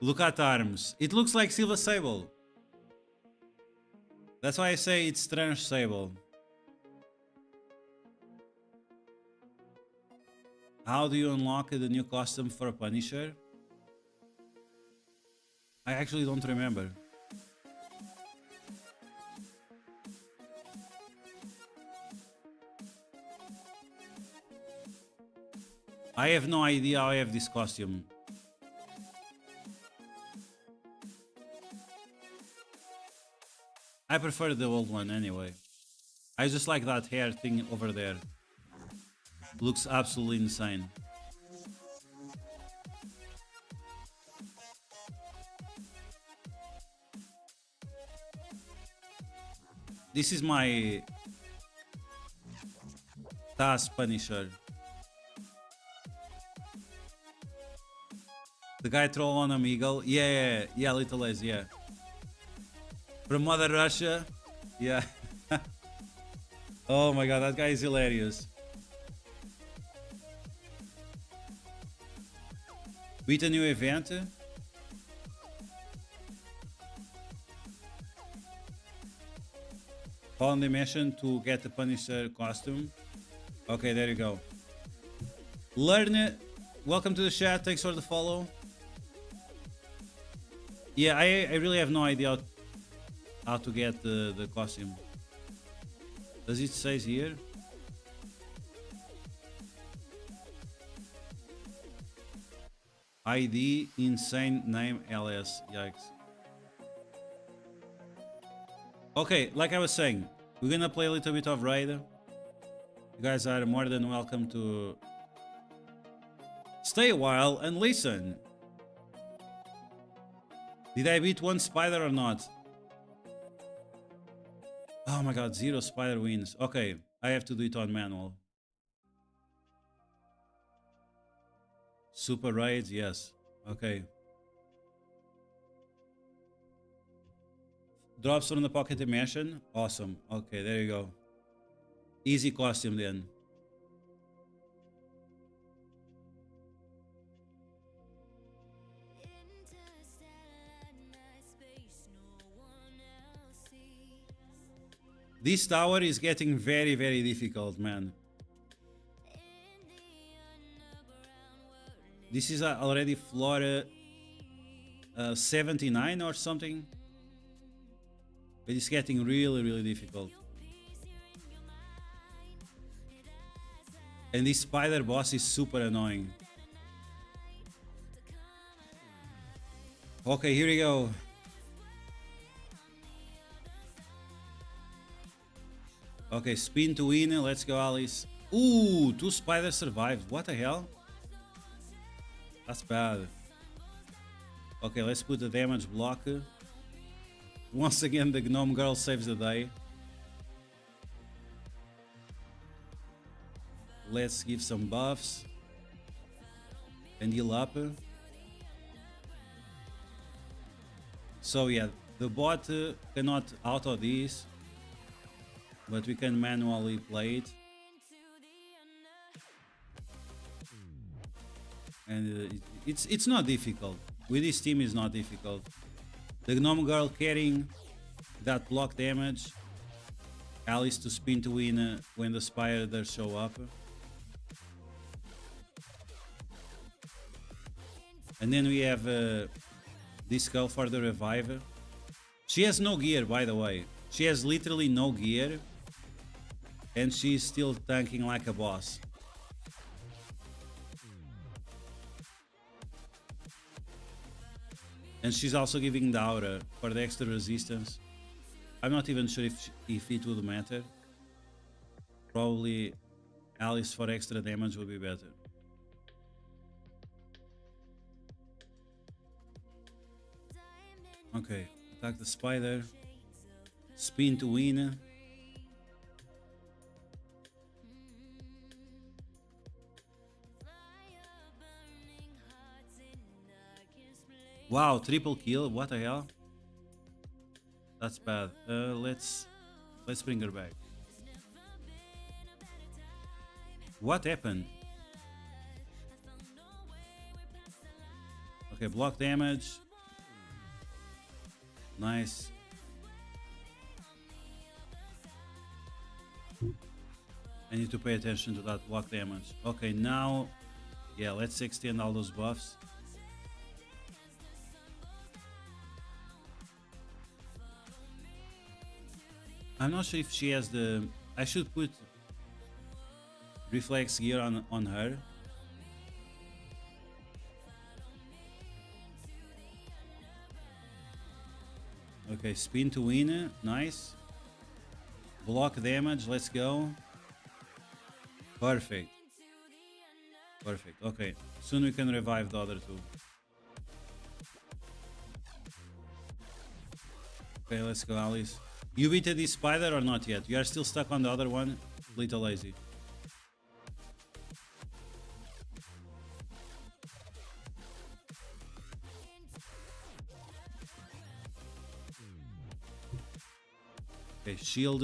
Look at arms. It looks like Silver Sable. That's why I say it's Tranche Sable. How do you unlock the new costume for a Punisher? I actually don't remember. I have no idea how I have this costume. I prefer the old one anyway. I just like that hair thing over there. Looks absolutely insane. This is my Taz Punisher. The guy troll on Omegle. Yeah, Little Ace, yeah. From Mother Russia. Yeah. Oh my god, that guy is hilarious. With a new event. Follow the mission to get the Punisher costume. Okay, there you go. Learn it. Welcome to the chat. Thanks for the follow. Yeah, I really have no idea how to get the costume. Does it say here? ID insane name LS. Yikes. Okay, like I was saying, we're gonna play a little bit of Raid. You guys are more than welcome to stay a while and listen. Did I beat one spider or not? Oh my god, 0 spider wins. Okay, I have to do it on manual. Super raids, yes. Okay. Drops from the pocket dimension. Awesome. Okay, there you go. Easy costume then. This tower is getting very, very difficult, man. This is already floor 79 or something. But it's getting really, really difficult. And this spider boss is super annoying. Okay, here we go. Okay, spin to win. Let's go, Alice. Ooh, 2 spiders survived. What the hell? That's bad. Okay, let's put the damage block. Once again, the gnome girl saves the day. Let's give some buffs and heal up. So yeah, the bot cannot auto this, but we can manually play it. And it's not difficult. With this team, it's not difficult. The gnome girl carrying that block damage. Alice to spin to win when the spiders show up. And then we have this girl for the revive. She has no gear, by the way. She has literally no gear. And she's still tanking like a boss. And she's also giving the aura for the extra resistance. I'm not even sure if it would matter. Probably Alice for extra damage would be better. Okay, attack the spider. Spin to win. Wow, triple kill. What the hell? That's bad. Let's bring her back. What happened? Okay, block damage. Nice. I need to pay attention to that block damage. Okay, now, yeah, let's extend all those buffs. I'm not sure if she has the... I should put reflex gear on her. Okay, spin to win. Nice. Block damage. Let's go. Perfect. Perfect. Okay. Soon we can revive the other two. Okay, let's go, Alice. You beat this spider or not yet? You are still stuck on the other one? Little lazy. Okay, shield.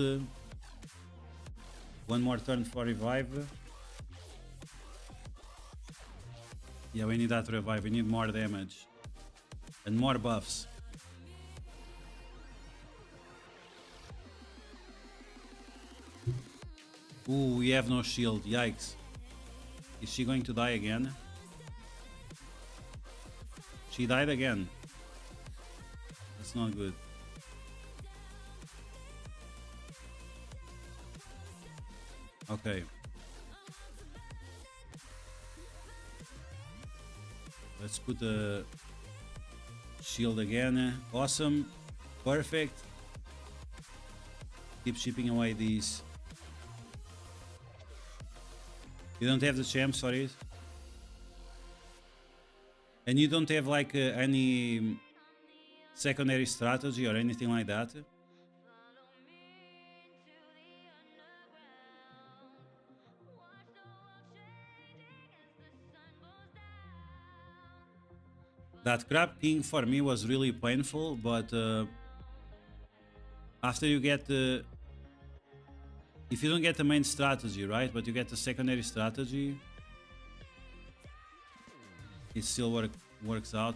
One more turn for revive. Yeah, we need that to revive. We need more damage. And more buffs. Ooh, we have no shield. Yikes. Is she going to die again? She died again. That's not good. Okay. Let's put the shield again. Awesome. Perfect. Keep chipping away these. You don't have the champs for it? And you don't have like any secondary strategy or anything like that? That crab king for me was really painful, but after you get the... If you don't get the main strategy, right, but you get the secondary strategy, it still works out.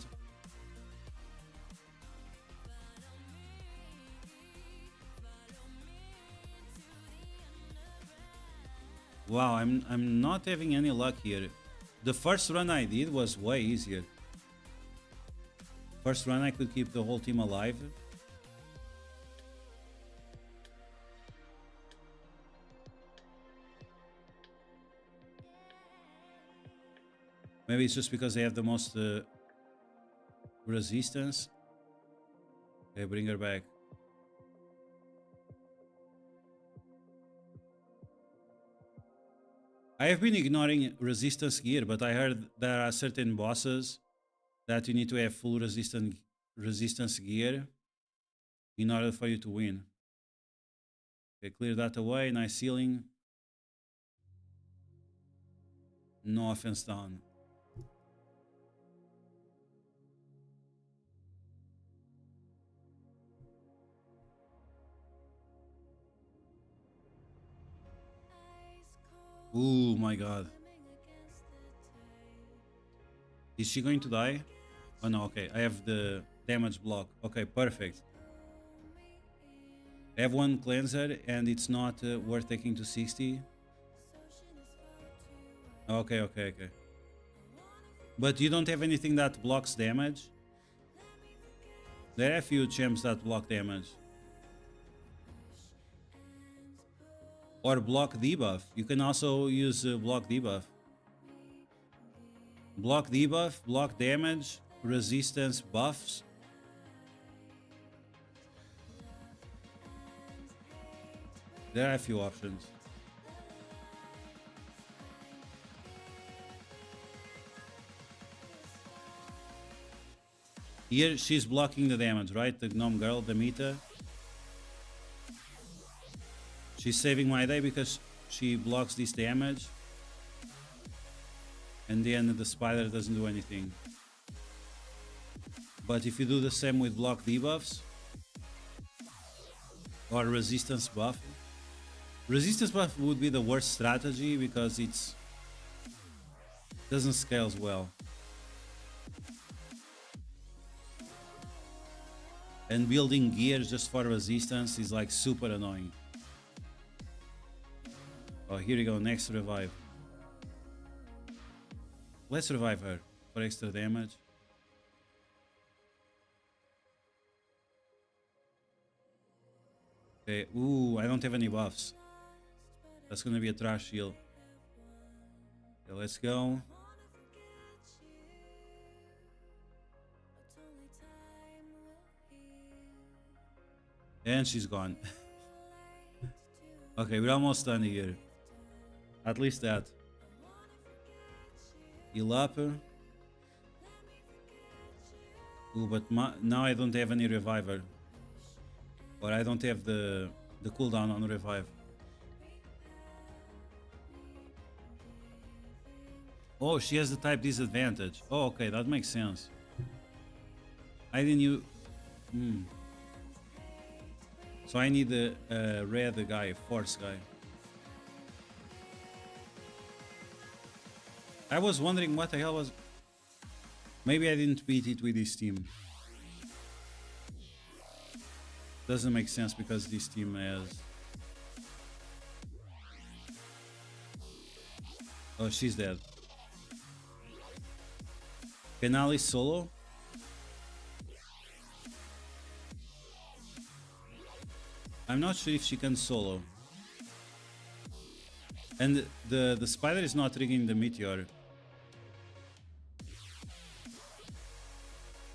Wow, I'm not having any luck here. The first run I did was way easier. First run I could keep the whole team alive. Maybe it's just because they have the most resistance. Okay, bring her back. I have been ignoring resistance gear, but I heard there are certain bosses that you need to have full resistance gear in order for you to win. Okay, clear that away. Nice ceiling. No offense down. Oh my god. Is she going to die? Oh no, okay. I have the damage block. Okay, perfect. I have one cleanser and it's not worth taking to 60. Okay. But you don't have anything that blocks damage? There are a few champs that block damage. Or block debuff. You can also use block debuff. Block debuff, block damage, resistance buffs. There are a few options. Here she's blocking the damage, right? The gnome girl, the Mita. She's saving my day because she blocks this damage. And then the spider doesn't do anything. But if you do the same with block debuffs or resistance buff, resistance buff would be the worst strategy because it doesn't scale as well. And building gears just for resistance is like super annoying. Oh, here you go, next revive. Let's revive her for extra damage. Okay, ooh, I don't have any buffs. That's gonna be a trash heal. Okay, let's go. And she's gone. Okay, we're almost done here. At least that. Heal up. Ooh, but now I don't have any reviver. Or I don't have the cooldown on revive. Oh, she has the type disadvantage. Oh, okay, that makes sense. I didn't use... So I need the red guy, force guy. I was wondering what the hell was... Maybe I didn't beat it with this team. Doesn't make sense because this team has... Oh, she's dead. Can Alice solo? I'm not sure if she can solo. And the spider is not triggering the meteor.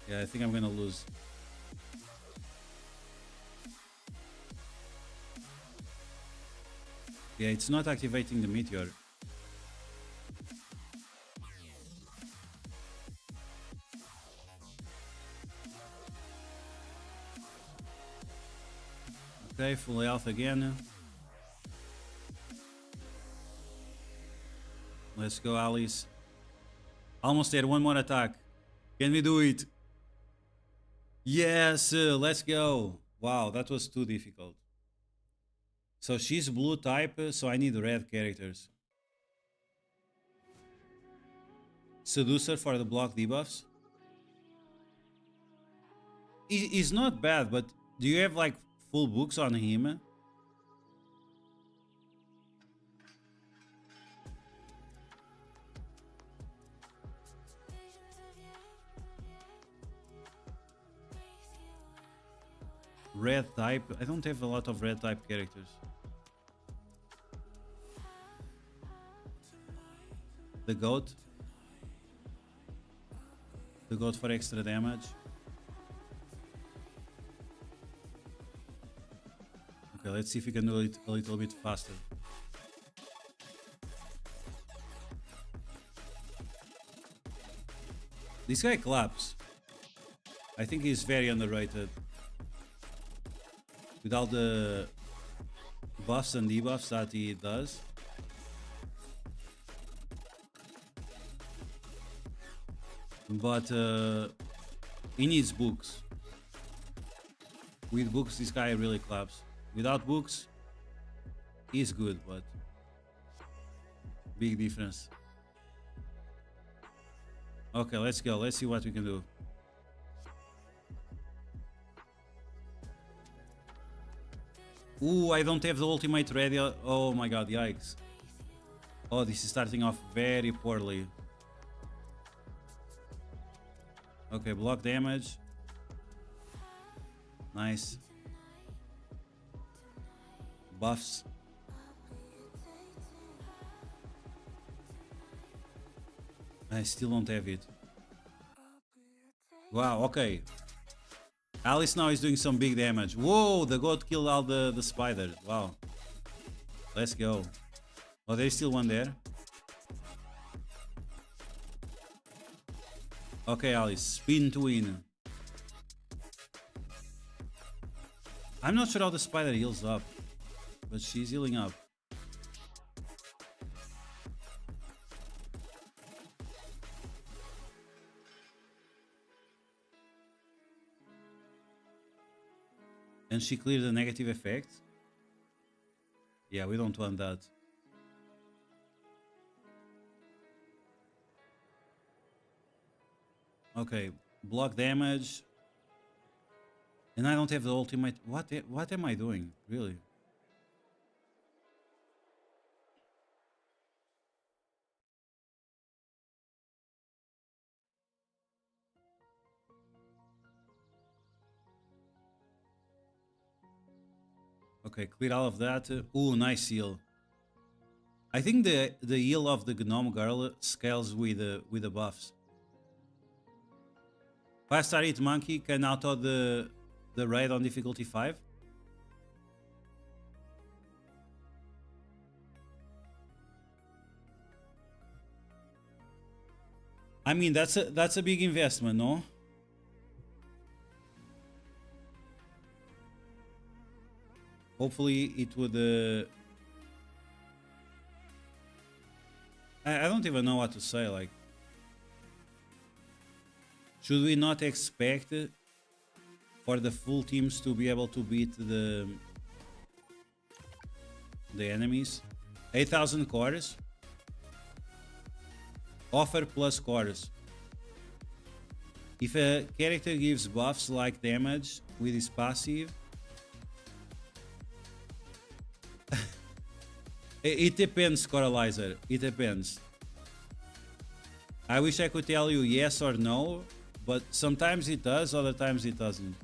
Yeah, I think I'm gonna lose. Yeah, it's not activating the meteor. Okay, full health again. Let's go, Alice. Almost there, one more attack. Can we do it? Yes, let's go. Wow, that was too difficult. So she's blue type, so I need red characters. Seducer for the block debuffs. He's not bad, but do you have like full books on him? red type. I don't have a lot of red type characters. The goat. The goat for extra damage. Okay, let's see if we can do it a little bit faster. This guy claps. I think he's very underrated. With all the buffs and debuffs that he does. But he needs books. With books, this guy really claps. Without books, he's good, but big difference. Okay, let's go. Let's see what we can do. Ooh, I don't have the ultimate ready. Oh my god, yikes. Oh, this is starting off very poorly. Okay, block damage. Nice. Buffs. I still don't have it. Wow, okay. Alice now is doing some big damage. Whoa, the goat killed all the spiders. Wow. Let's go. Oh, there's still one there. Okay, Alice, spin to win. I'm not sure how the spider heals up, but she's healing up. And she cleared the negative effect. Yeah, we don't want that. Okay, block damage. And I don't have the ultimate. What am I doing? Really? Okay, clear all of that. Ooh, nice heal. I think the heal of the gnome girl scales with the buffs. 5-star hit monkey can auto the raid on difficulty 5. I mean, that's a big investment, no? Hopefully it would I don't even know what to say. Like, should we not expect for the full teams to be able to beat the enemies? 8,000 cores. Offer plus cores. If a character gives buffs like damage with his passive, it depends, Coralizer. It depends. I wish I could tell you yes or no, but sometimes it does, other times it doesn't.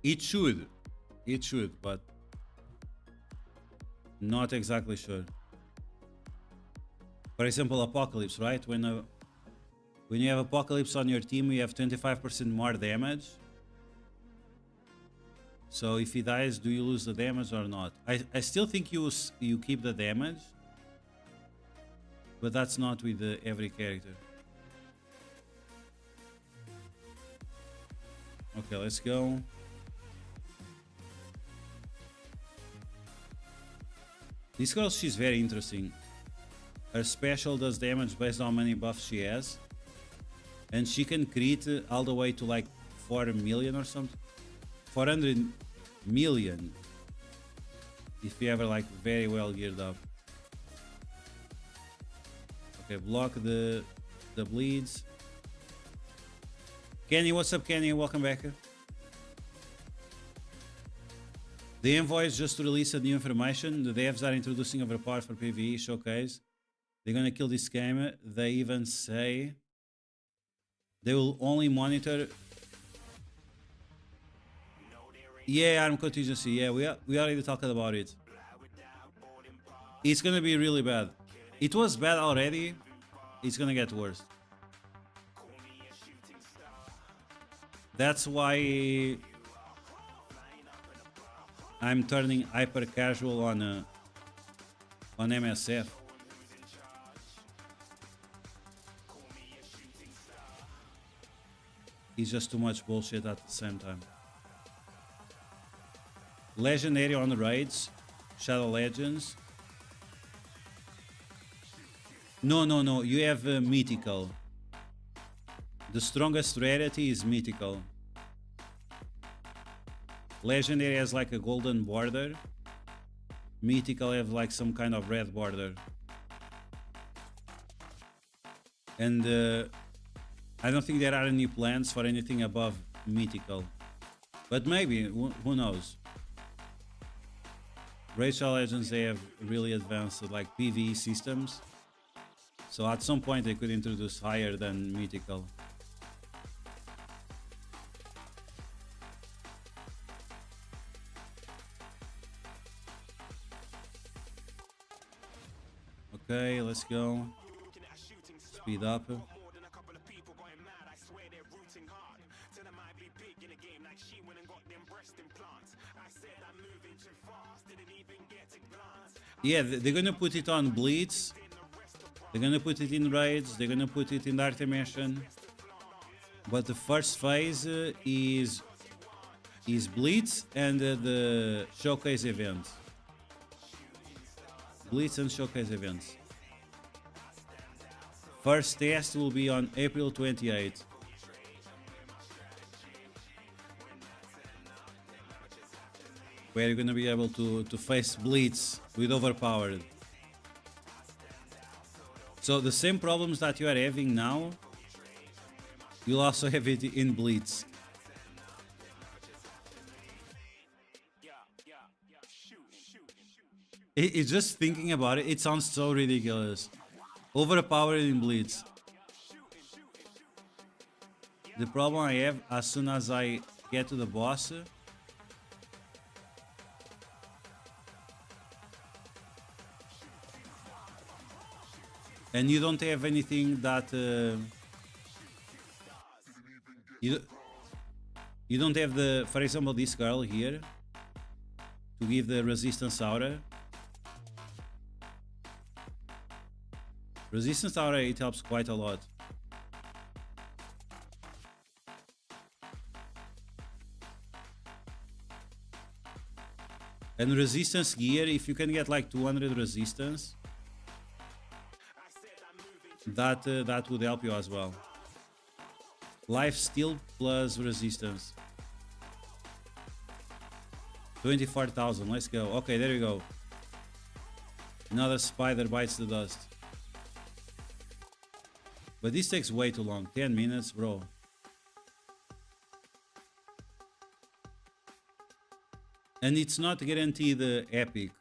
It should, but not exactly sure. For example, Apocalypse, right? When you have Apocalypse on your team, you have 25% more damage. So if he dies, do you lose the damage or not? I still think you keep the damage, but that's not with every character. Okay, let's go. This girl, she's very interesting. Her special does damage based on how many buffs she has, and she can crit all the way to like 4 million or something. 400 million if you ever like very well geared up. Okay, block the bleeds. Kenny, what's up, Kenny? Welcome back. The Envoys just released new information. The devs are introducing Overpower for PvE showcase. They're gonna kill this game. They even say They will only monitor. Yeah, arm contingency. Yeah, we already talked about it. It's gonna be really bad. It was bad already. It's gonna get worse. That's why I'm turning hyper casual on MSF. It's just too much bullshit at the same time. Legendary on raids, Shadow Legends. No. You have mythical. The strongest rarity is mythical. Legendary has like a golden border. Mythical have like some kind of red border. And I don't think there are any plans for anything above mythical. But maybe, who knows? RSL Legends, they have really advanced like PvE systems. So at some point they could introduce higher than mythical. Okay, let's go. Speed up. Yeah, they're gonna put it on Blitz. They're gonna put it in raids. They're gonna put it in Dark Dimension. But the first phase is Blitz and the showcase event. Blitz and showcase events. First test will be on April 28th. Where you're gonna be able to face Blitz with Overpowered. So the same problems that you are having now, you'll also have it in Blitz. It's just thinking about it, it sounds so ridiculous. Overpowered in Blitz. The problem I have, as soon as I get to the boss, and you don't have anything that you don't have the, for example, this girl here to give the resistance aura. Resistance aura, it helps quite a lot. And resistance gear, if you can get like 200 resistance, that would help you as well. Life steal plus resistance. 24,000, let's go. Okay, there we go. Another spider bites the dust. But this takes way too long. 10 minutes, bro. And it's not guaranteed epic.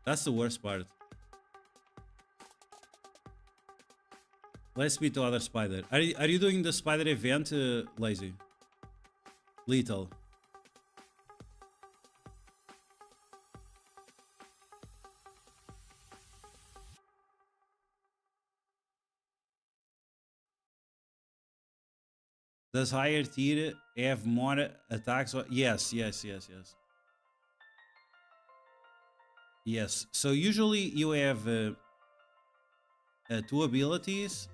That's the worst part. Let's beat the other spider. Are you doing the spider event, Lazy? Lethal. Does higher tier have more attacks? Yes. Yes. So usually you have 2 abilities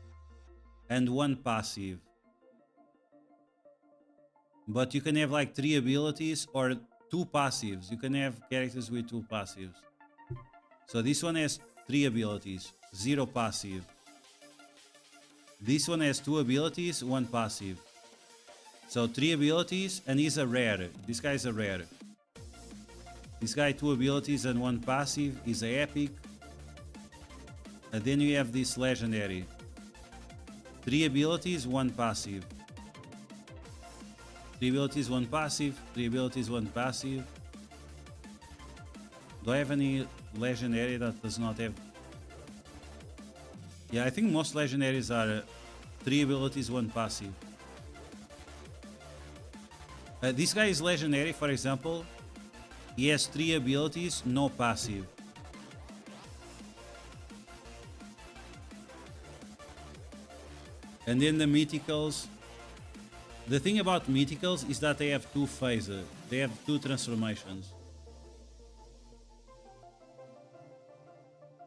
and 1 passive. But you can have like 3 abilities or 2 passives. You can have characters with 2 passives. So this one has 3 abilities, 0 passive. This one has 2 abilities, 1 passive. So 3 abilities, and he's a rare. This guy is a rare. This guy 2 abilities and 1 passive is a epic. And then you have this legendary. 3 abilities, 1 passive. 3 abilities, 1 passive. 3 abilities, 1 passive. Do I have any legendary that does not have? Yeah, I think most legendaries are 3 abilities, 1 passive. This guy is legendary, for example. He has 3 abilities, no passive. And then the mythicals. The thing about mythicals is that they have 2 phases. They have 2 transformations.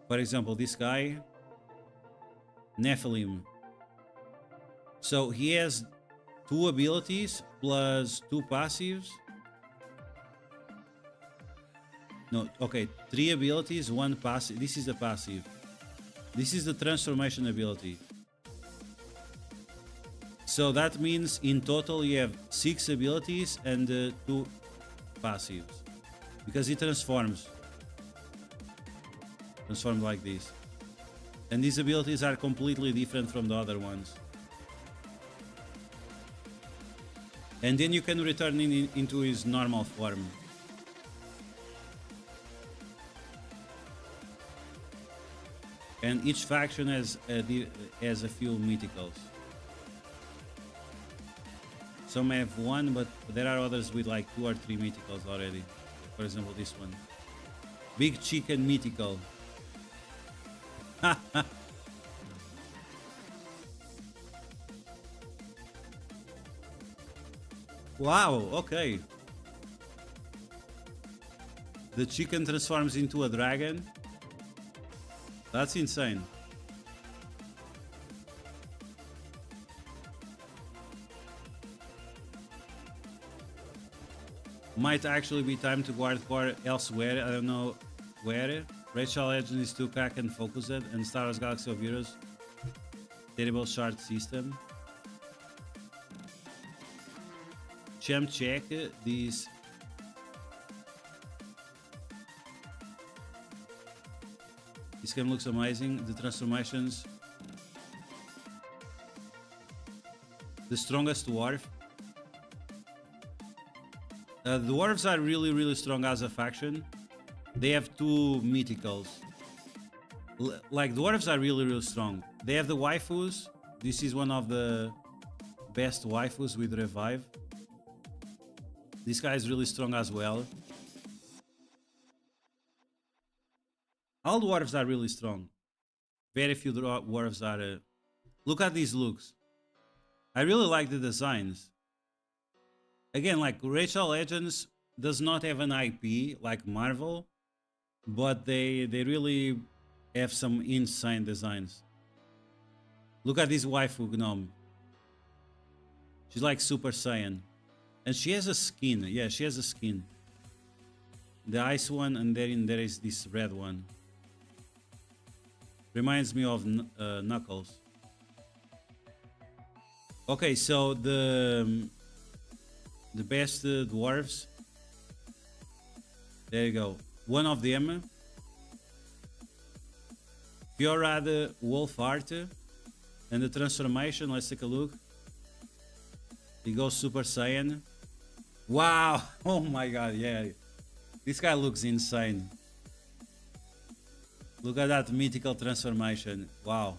For example, this guy, Nephilim. So he has 2 abilities plus 2 passives. No, okay, 3 abilities, 1 passive. This is the passive. This is the transformation ability. So that means in total you have 6 abilities and 2 passives. Because he transforms. Transform like this. And these abilities are completely different from the other ones. And then you can return into his normal form. And each faction has a few mythicals. Some have 1, but there are others with like 2 or 3 mythicals already. For example, this one. Big Chicken Mythical. Wow, okay. The chicken transforms into a dragon. That's insane. Might actually be time to guard core elsewhere. I don't know where. RSL Legend is too crack and focused, and Star Wars Galaxy of Heroes terrible shard system. Champ check these. This game looks amazing. The transformations. The strongest dwarf. The dwarves are really strong as a faction. They have 2 mythicals. Like, dwarves are really strong. They have the waifus. This is one of the best waifus with revive. This guy is really strong as well. All dwarves are really strong. Very few dwarves are... Look at these looks. I really like the designs. Again, like, RSL Legends does not have an IP like Marvel, but they really have some insane designs. Look at this waifu gnome. She's like Super Saiyan. And she has a skin. Yeah, she has a skin. The ice one, and then there is this red one. Reminds me of Knuckles. Okay, so the best dwarves. There you go. One of them. Fiorad Wolf Art. And the transformation, let's take a look. He goes Super Saiyan. Wow! Oh my god, yeah. This guy looks insane. Look at that mythical transformation. Wow.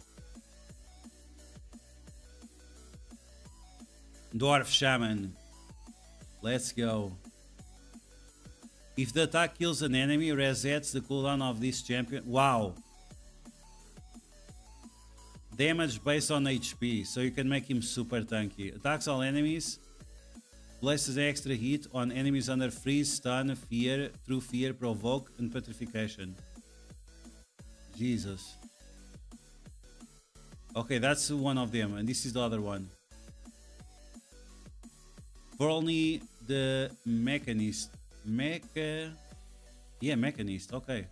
Dwarf Shaman. Let's go. If the attack kills an enemy, resets the cooldown of this champion. Wow. Damage based on HP, so you can make him super tanky. Attacks all enemies. Places extra hit on enemies under freeze, stun, fear, through fear, provoke, and petrification. Jesus. Okay, that's one of them, and this is the other one. For only the Mechanist. Yeah, Mechanist, okay.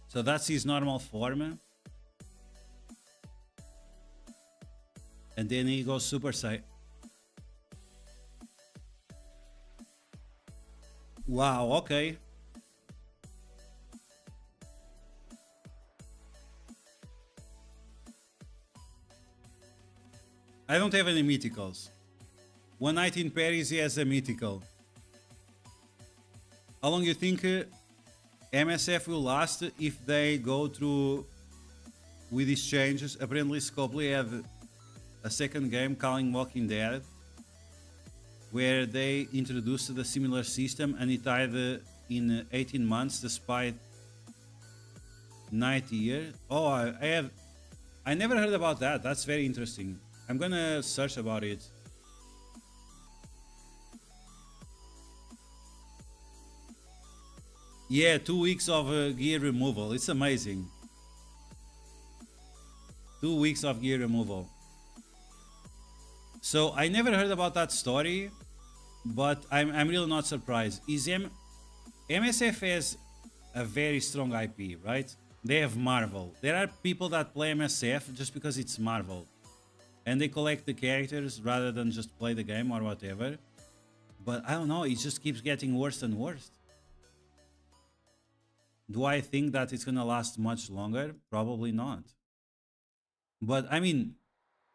So that's his normal form. And then he goes Super Saiyan. Wow, okay. I don't have any mythicals. One Night in Paris, he has a mythical. How long you think MSF will last if they go through with these changes? Apparently Scopely have a second game calling Walking Dead, where they introduced the similar system and it died in 18 months despite 90 years. Oh, I never heard about that. That's very interesting. I'm gonna search about it. Yeah, 2 weeks of gear removal. It's amazing. 2 weeks of gear removal. So I never heard about that story, but I'm really not surprised. MSF has a very strong IP, right? They have Marvel. There are people that play MSF just because it's Marvel, and they collect the characters rather than just play the game or whatever. But I don't know, it just keeps getting worse and worse. Do I think that it's gonna last much longer? Probably not. But I mean,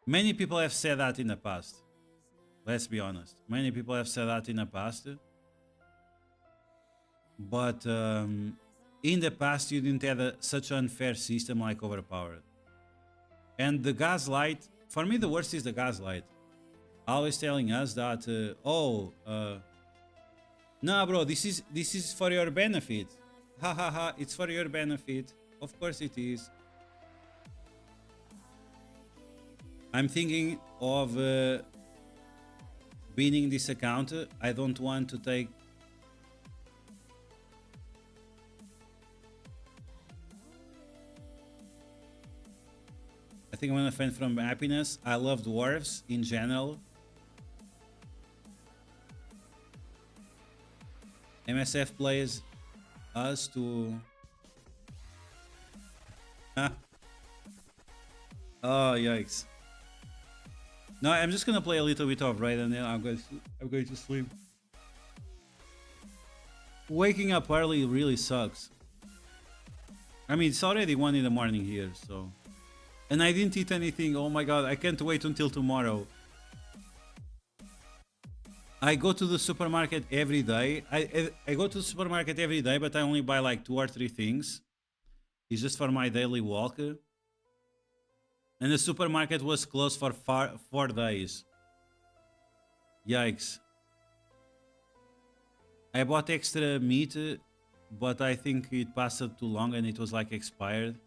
many people have said that in the past. Let's be honest. Many people have said that in the past. But in the past, you didn't have such an unfair system like Overpower. And the gaslight, for me, the worst is the gaslight. Always telling us that, nah, bro, this is for your benefit. Ha ha ha, it's for your benefit. Of course it is. I'm thinking of banning this account. I don't want to take... I think I'm gonna faint from happiness. I love dwarves in general. MSF plays us to... Oh, yikes. No, I'm just gonna play a little bit of Raid and then I'm going to sleep. Waking up early really sucks. I mean, it's already 1 in the morning here, so... And I didn't eat anything. Oh my god, I can't wait until tomorrow. I go to the supermarket every day. I go to the supermarket every day, but I only buy like 2 or 3 things. It's just for my daily walk. And the supermarket was closed for 4 days. Yikes. I bought extra meat, but I think it passed too long and it was like expired.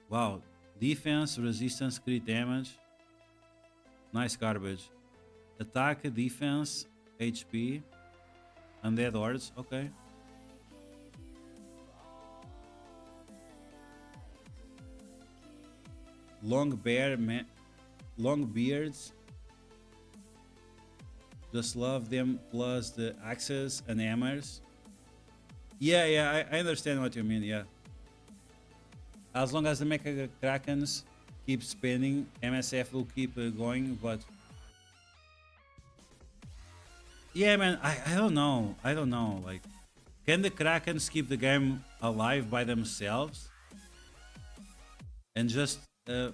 Wow. Defense, resistance, crit damage. Nice garbage. Attack, defense, HP. Undead hordes. Okay. Long beards. Just love them plus the axes and hammers. Yeah, I understand what you mean, yeah. As long as the Mecha Krakens keep spinning, MSF will keep going, but... Yeah, man, I don't know. I don't know, like... Can the Krakens keep the game alive by themselves? And just... a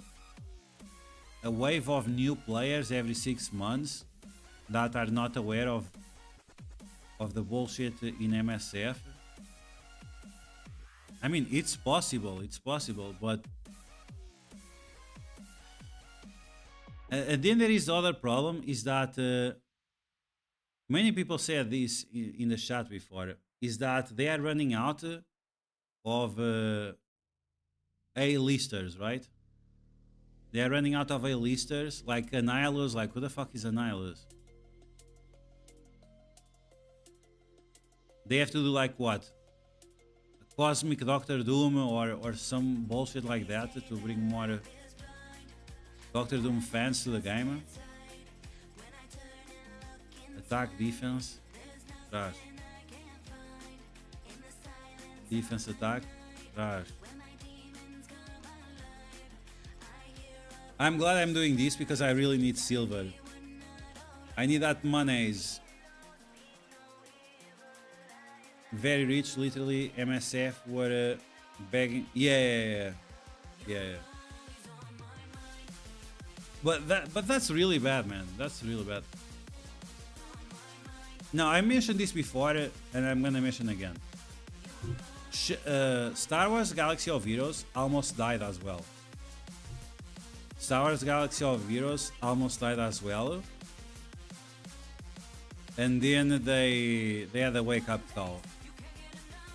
wave of new players every 6 months that are not aware of the bullshit in MSF. I mean, it's possible, but and then there is the other problem is that many people said this in the chat before, is that they are running out of A-listers, right? They are running out of A-listers, like Annihilus. Like, who the fuck is Annihilus? They have to do like what? Cosmic Doctor Doom or some bullshit like that to bring more Doctor Doom fans to the game. Attack, defense, trash. Defense, attack, trash. I'm glad I'm doing this because I really need silver. I need that monies. Very rich, literally. MSF were begging. Yeah. But that's really bad, man. That's really bad. Now, I mentioned this before, and I'm gonna mention again. Star Wars Galaxy of Heroes almost died as well. Star Wars Galaxy of Heroes almost died as well. And then they had a wake up call.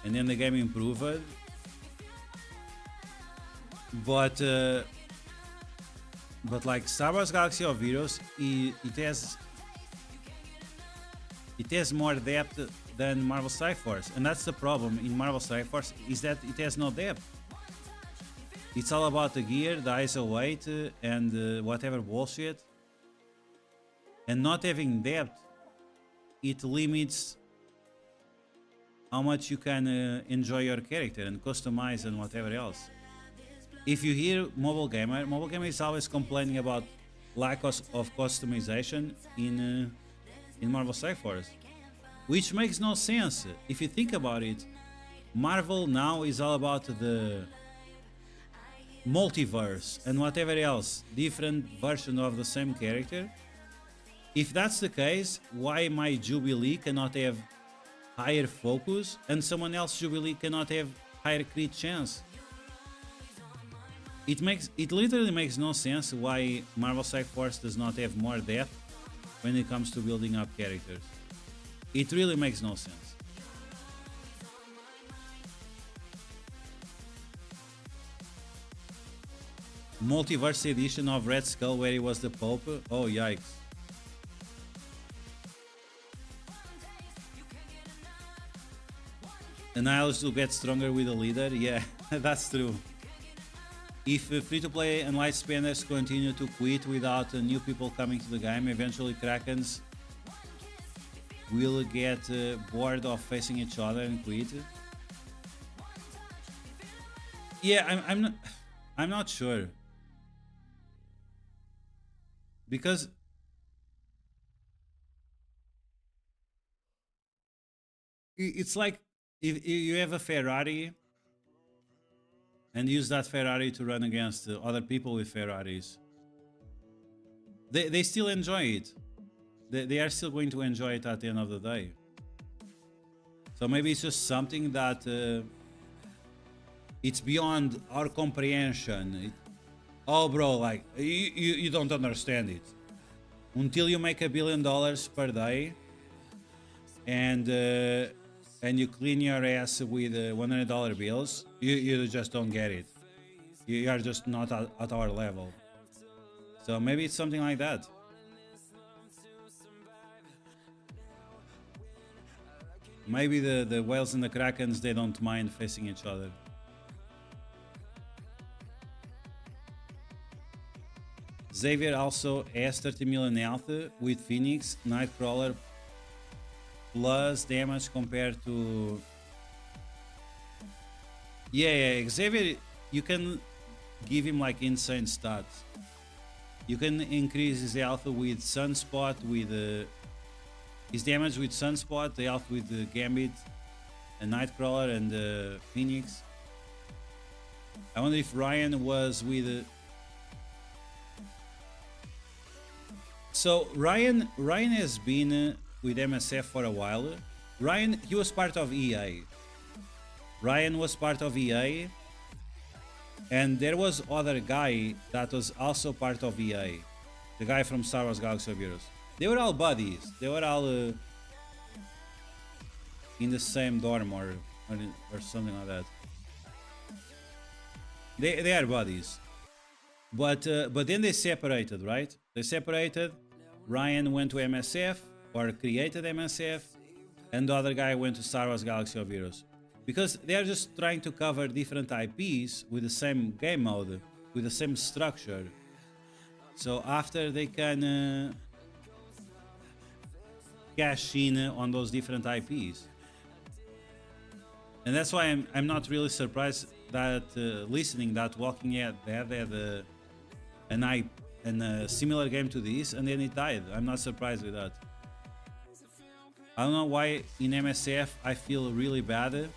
And then the game improved. But like Star Wars Galaxy of Heroes, it has more depth than Marvel Strike Force, and that's the problem in Marvel Strike Force, is that it has no depth. It's all about the gear, the ISO weight, and whatever bullshit. And not having depth, it limits how much you can enjoy your character and customize and whatever else. If you hear mobile gamer is always complaining about lack of customization in Marvel Strike Force, which makes no sense. If you think about it, Marvel now is all about the multiverse and whatever else, different version of the same character. If that's the case, why my Jubilee cannot have higher focus and someone else Jubilee cannot have higher crit chance? It literally makes no sense why Marvel Strike Force does not have more depth when it comes to building up characters. It really makes no sense. Multiverse edition of Red Skull where he was the Pope? Oh yikes. Annihilus will get stronger with a leader? Yeah, that's true. If free-to-play and light spenders continue to quit without new people coming to the game, eventually Krakens will get bored of facing each other and quit. Yeah, I'm not sure, because it's like if you have a Ferrari and use that Ferrari to run against other people with Ferraris, they still enjoy it. They are still going to enjoy it at the end of the day. So maybe it's just something that it's beyond our comprehension. Oh bro, like you don't understand it. Until you make $1 billion per day and you clean your ass with $100 bills, you just don't get it. You are just not at our level. So maybe it's something like that. Maybe the whales and the krakens, they don't mind facing each other. Xavier also has 30 million health with Phoenix, Nightcrawler plus damage compared to... Yeah, Xavier, you can give him like insane stats. You can increase his health with Sunspot, with his damage with Sunspot, the health with the Gambit, and Nightcrawler and Phoenix. I wonder if Ryan was with... So Ryan has been with MSF for a while. Ryan, he was part of EA. Ryan was part of EA, and there was other guy that was also part of EA, the guy from Star Wars Galaxy of Heroes. They were all buddies. They were all in the same dorm or something like that. They are buddies, but then they separated, right? They separated. Ryan went to MSF, or created MSF, and the other guy went to Star Wars Galaxy of Heroes, because they are just trying to cover different IPs with the same game mode, with the same structure. So after they can cash in on those different IPs. And that's why I'm not really surprised that listening that Walking Dead had a similar game to this, and then it died. I'm not surprised with that. I don't know why in MSF I feel really bad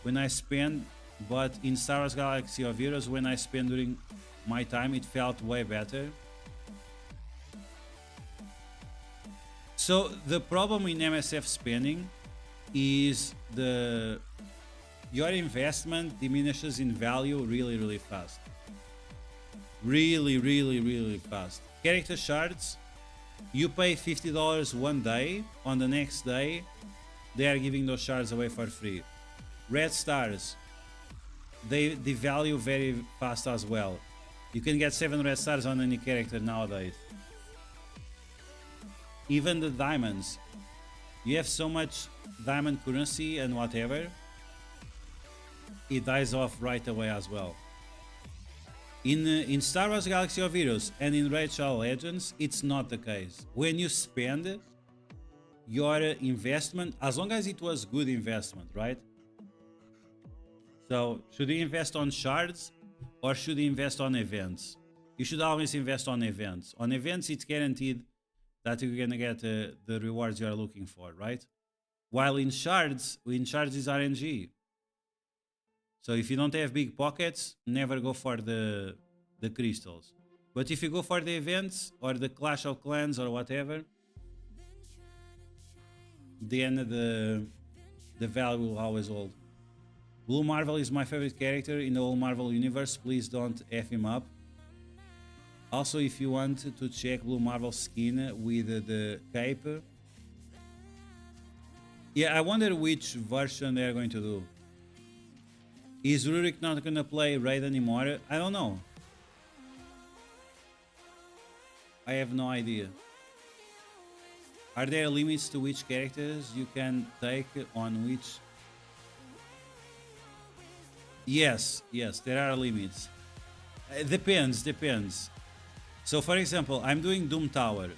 when I spend, but in Star Wars Galaxy of Heroes, when I spend during my time, it felt way better. So the problem in MSF spending is your investment diminishes in value really fast. Really fast. Character shards, you pay $50 one day. On the next day, they are giving those shards away for free. Red stars, they devalue very fast as well. You can get 7 red stars on any character nowadays. Even the diamonds, you have so much diamond currency and whatever, it dies off right away as well. In Star Wars Galaxy of Heroes and in RSL Legends, it's not the case. When you spend your investment, as long as it was good investment, right? So should you invest on shards or should you invest on events? You should always invest on events. On events, it's guaranteed that you're gonna get the rewards you are looking for, right? While in shards is RNG. So if you don't have big pockets, never go for the crystals. But if you go for the events or the Clash of Clans or whatever, then the value will always hold. Blue Marvel is my favorite character in the whole Marvel universe. Please don't F him up. Also, if you want to check Blue Marvel skin with the cape, yeah, I wonder which version they're going to do. Is Rurik not gonna play Raid anymore? I don't know. I have no idea. Are there limits to which characters you can take on which? Yes, there are limits. Depends. So for example, I'm doing Doom Tower.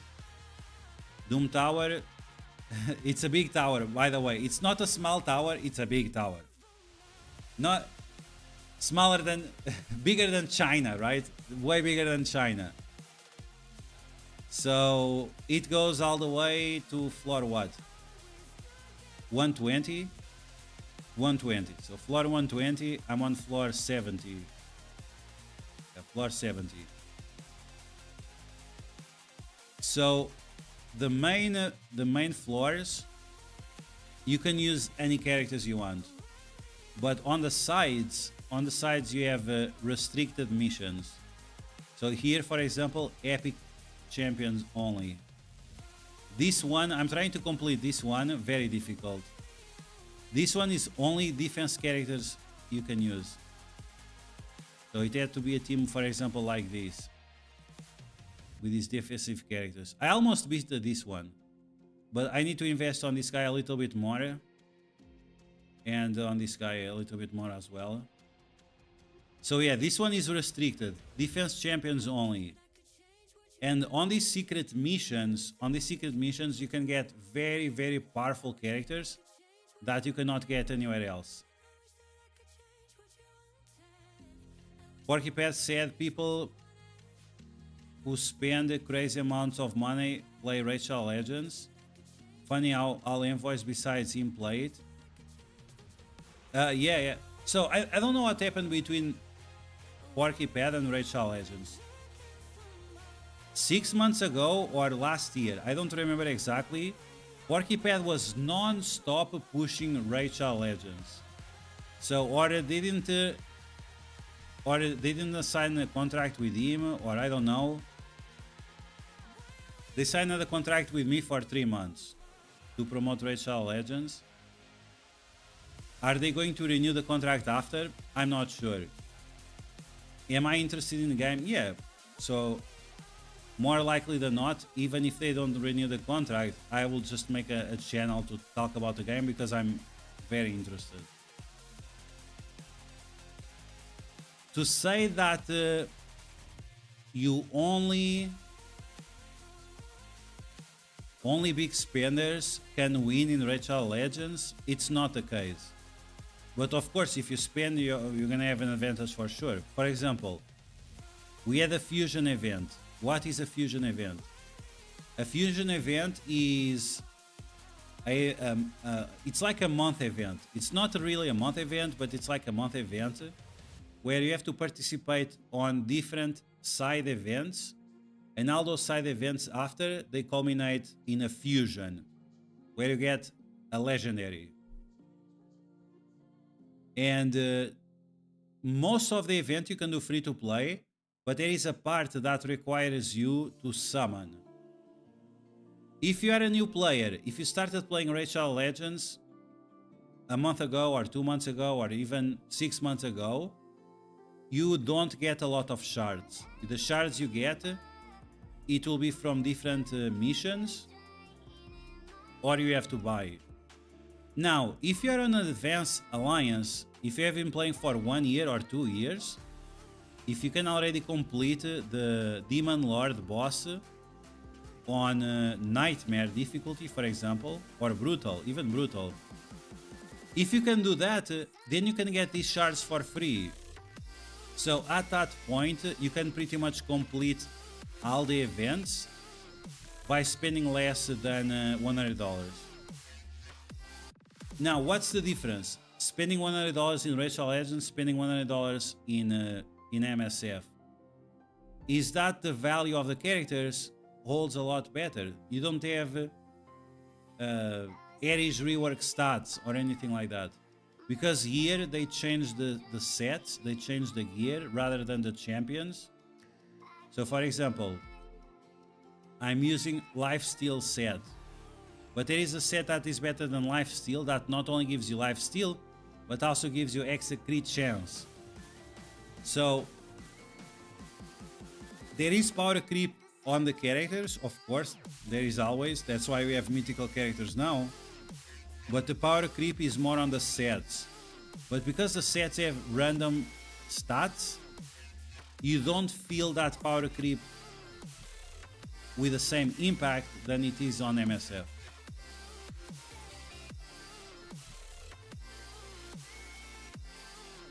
Doom Tower, it's a big tower, by the way. It's not a small tower, it's a big tower. Not smaller than, bigger than China, right? Way bigger than China. So it goes all the way to floor what? 120? 120. So floor 120, I'm on floor 70. Yeah, floor 70. So the main floors, you can use any characters you want. But on the sides you have restricted missions. So here, for example, epic champions only. This one, I'm trying to complete this one, very difficult. This one is only defense characters you can use. So it had to be a team, for example, like this, with these defensive characters. I almost beat this one, but I need to invest on this guy a little bit more. And on this guy a little bit more as well. So yeah, this one is restricted. Defense champions only. And on these secret missions, you can get very powerful characters that you cannot get anywhere else. Porkypad said people who spend crazy amounts of money play RSL Legends. Funny how all envoys besides him play it. Yeah. So I don't know what happened between Porkypad and RSL Legends. 6 months ago or last year, I don't remember exactly, Porkypad was non-stop pushing RSL Legends. So or they didn't sign a contract with him, or I don't know. They signed a contract with me for 3 months to promote RSL Legends. Are they going to renew the contract after? I'm not sure. Am I interested in the game? Yeah. So more likely than not, even if they don't renew the contract, I will just make a channel to talk about the game because I'm very interested. To say that you only big spenders can win in RSL Legends, it's not the case. But of course, if you spend, you're gonna have an advantage for sure. For example, we had a fusion event. What is a fusion event? A fusion event is it's like a month event. It's not really a month event, but it's like a month event where you have to participate on different side events, and all those side events after they culminate in a fusion where you get a legendary. And most of the event you can do free to play, but there is a part that requires you to summon. If you are a new player, if you started playing RSL Legends a month ago or 2 months ago or even 6 months ago, you don't get a lot of shards. The shards you get, it will be from different missions, or you have to buy. Now, if you are on an advanced alliance, if you have been playing for 1 year or 2 years, if you can already complete the Demon Lord boss on Nightmare difficulty, for example, or Brutal, even Brutal. If you can do that, then you can get these shards for free. So at that point, you can pretty much complete all the events by spending less than $100. Now, what's the difference? Spending $100 in RSL Legends, spending $100 in MSF. Is that the value of the characters holds a lot better. You don't have Ares rework stats or anything like that. Because here they changed the sets, they changed the gear rather than the champions. So for example, I'm using Lifesteal set. But there is a set that is better than Lifesteal that not only gives you Lifesteal, but also gives you extra crit chance. So there is power creep on the characters, of course, there is always, that's why we have mythical characters now. But the power creep is more on the sets. But because the sets have random stats, you don't feel that power creep with the same impact than it is on MSF.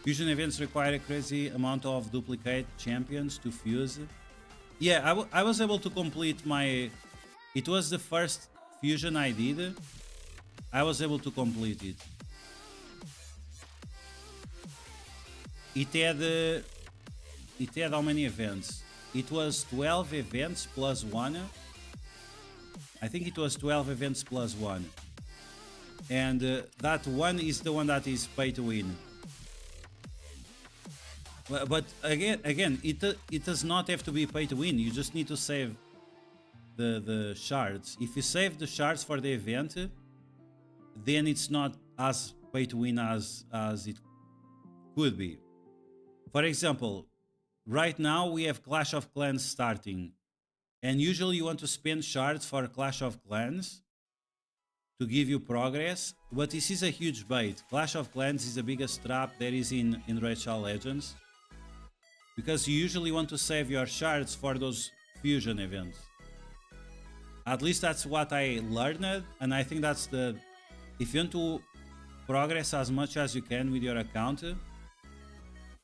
Fusion events require a crazy amount of duplicate champions to fuse. Yeah, I was able to complete my... It was the first fusion I did. I was able to complete it. It had how many events? It was 12 events plus 1. I think it was 12 events plus 1. And that one is the one that is pay to win. But again, it does not have to be pay to win. You just need to save the shards. If you save the shards for the event, then it's not as pay to win as it could be. For example, right now we have Clash of Clans starting, and usually you want to spend shards for Clash of Clans to give you progress, but this is a huge bait. Clash of Clans is the biggest trap there is in RSL Legends, because you usually want to save your shards for those fusion events. At least that's what I learned, and I think that's the... If you want to progress as much as you can with your account,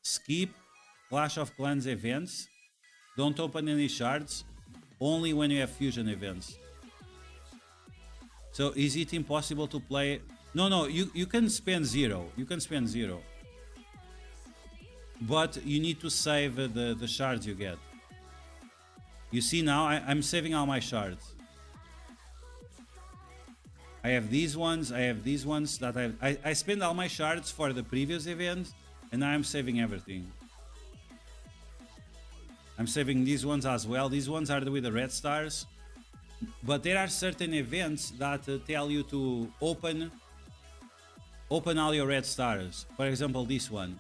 skip Clash of Clans events, don't open any shards, only when you have fusion events. So is it impossible to play? No, you can spend 0. You can spend 0. But you need to save the shards you get. You see now, I'm saving all my shards. I have these ones, I have these ones that I spend all my shards for the previous event, and now I'm saving everything. I'm saving these ones as well. These ones are with the red stars. But there are certain events that tell you to open all your red stars. For example, this one.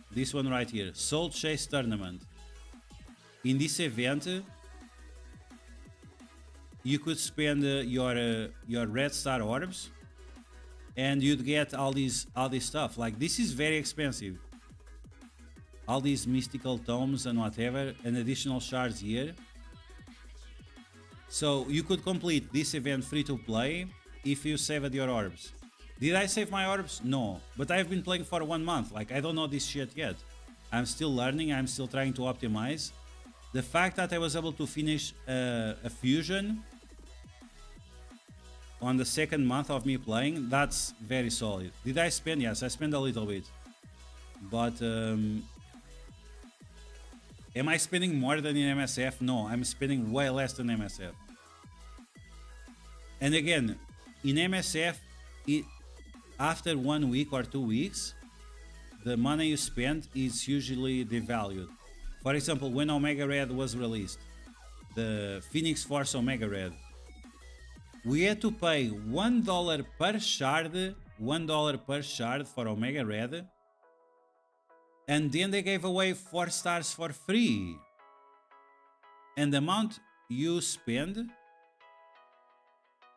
This one right here, Soul Chase Tournament. In this event, you could spend your red star orbs, and you'd get all this stuff. Like, this is very expensive. All these mystical tomes and whatever, and additional shards here. So you could complete this event free to play if you saved your orbs. Did I save my orbs? No, but I've been playing for 1 month. Like, I don't know this shit yet. I'm still learning, I'm still trying to optimize. The fact that I was able to finish a fusion on the 2nd month of me playing, that's very solid. Did I spend? Yes, I spent a little bit. But am I spending more than in MSF? No, I'm spending way less than MSF. And again, in MSF, after 1 week or 2 weeks, the money you spend is usually devalued. For example, when Omega Red was released, the Phoenix Force Omega Red, we had to pay $1 per shard, $1 per shard for Omega Red, and then they gave away 4 stars for free. And the amount you spend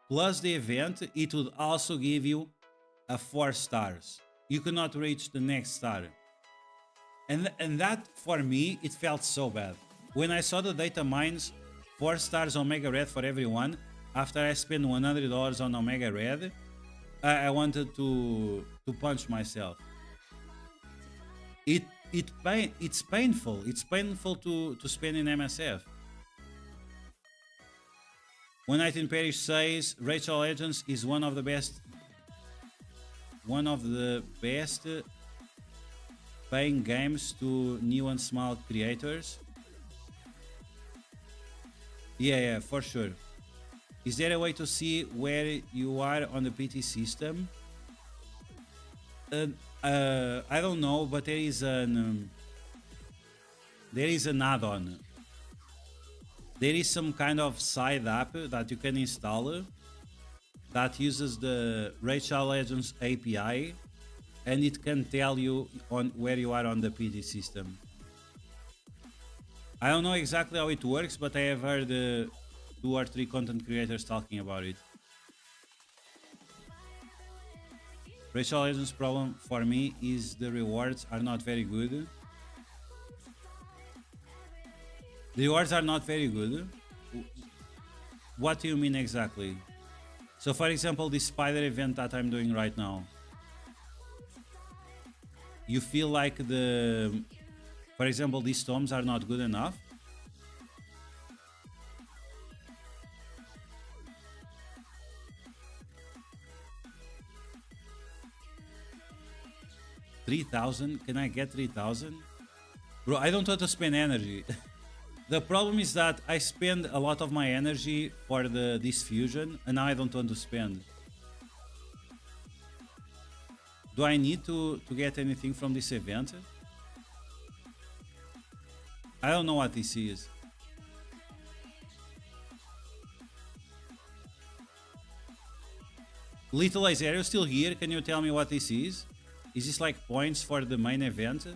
plus the event, it would also give you a 4 stars. You could not reach the next star. And that, for me, it felt so bad. When I saw the data mines 4 stars Omega Red for everyone, after I spent $100 on Omega Red, I wanted to punch myself. It's painful. It's painful to spend in MSF. One Night in Paris says Rachel Legends is one of the best paying games to new and small creators. Yeah, for sure. Is there a way to see where you are on the PT system? I don't know, but there is an add-on. There is some kind of side app that you can install that uses the Rachel Legends API, and it can tell you on where you are on the PT system. I don't know exactly how it works, but I have heard 2 or 3 content creators talking about it. Rachel Legends' problem for me is the rewards are not very good. The rewards are not very good. What do you mean exactly? So for example, this spider event that I'm doing right now, you feel like for example, these tomes are not good enough? $3,000? Can I get 3,000? Bro, I don't want to spend energy. The problem is that I spend a lot of my energy for this fusion, and now I don't want to spend. Do I need to get anything from this event? I don't know what this is. Little Laser, are you still here? Can you tell me what this is? Is this like points for the main event?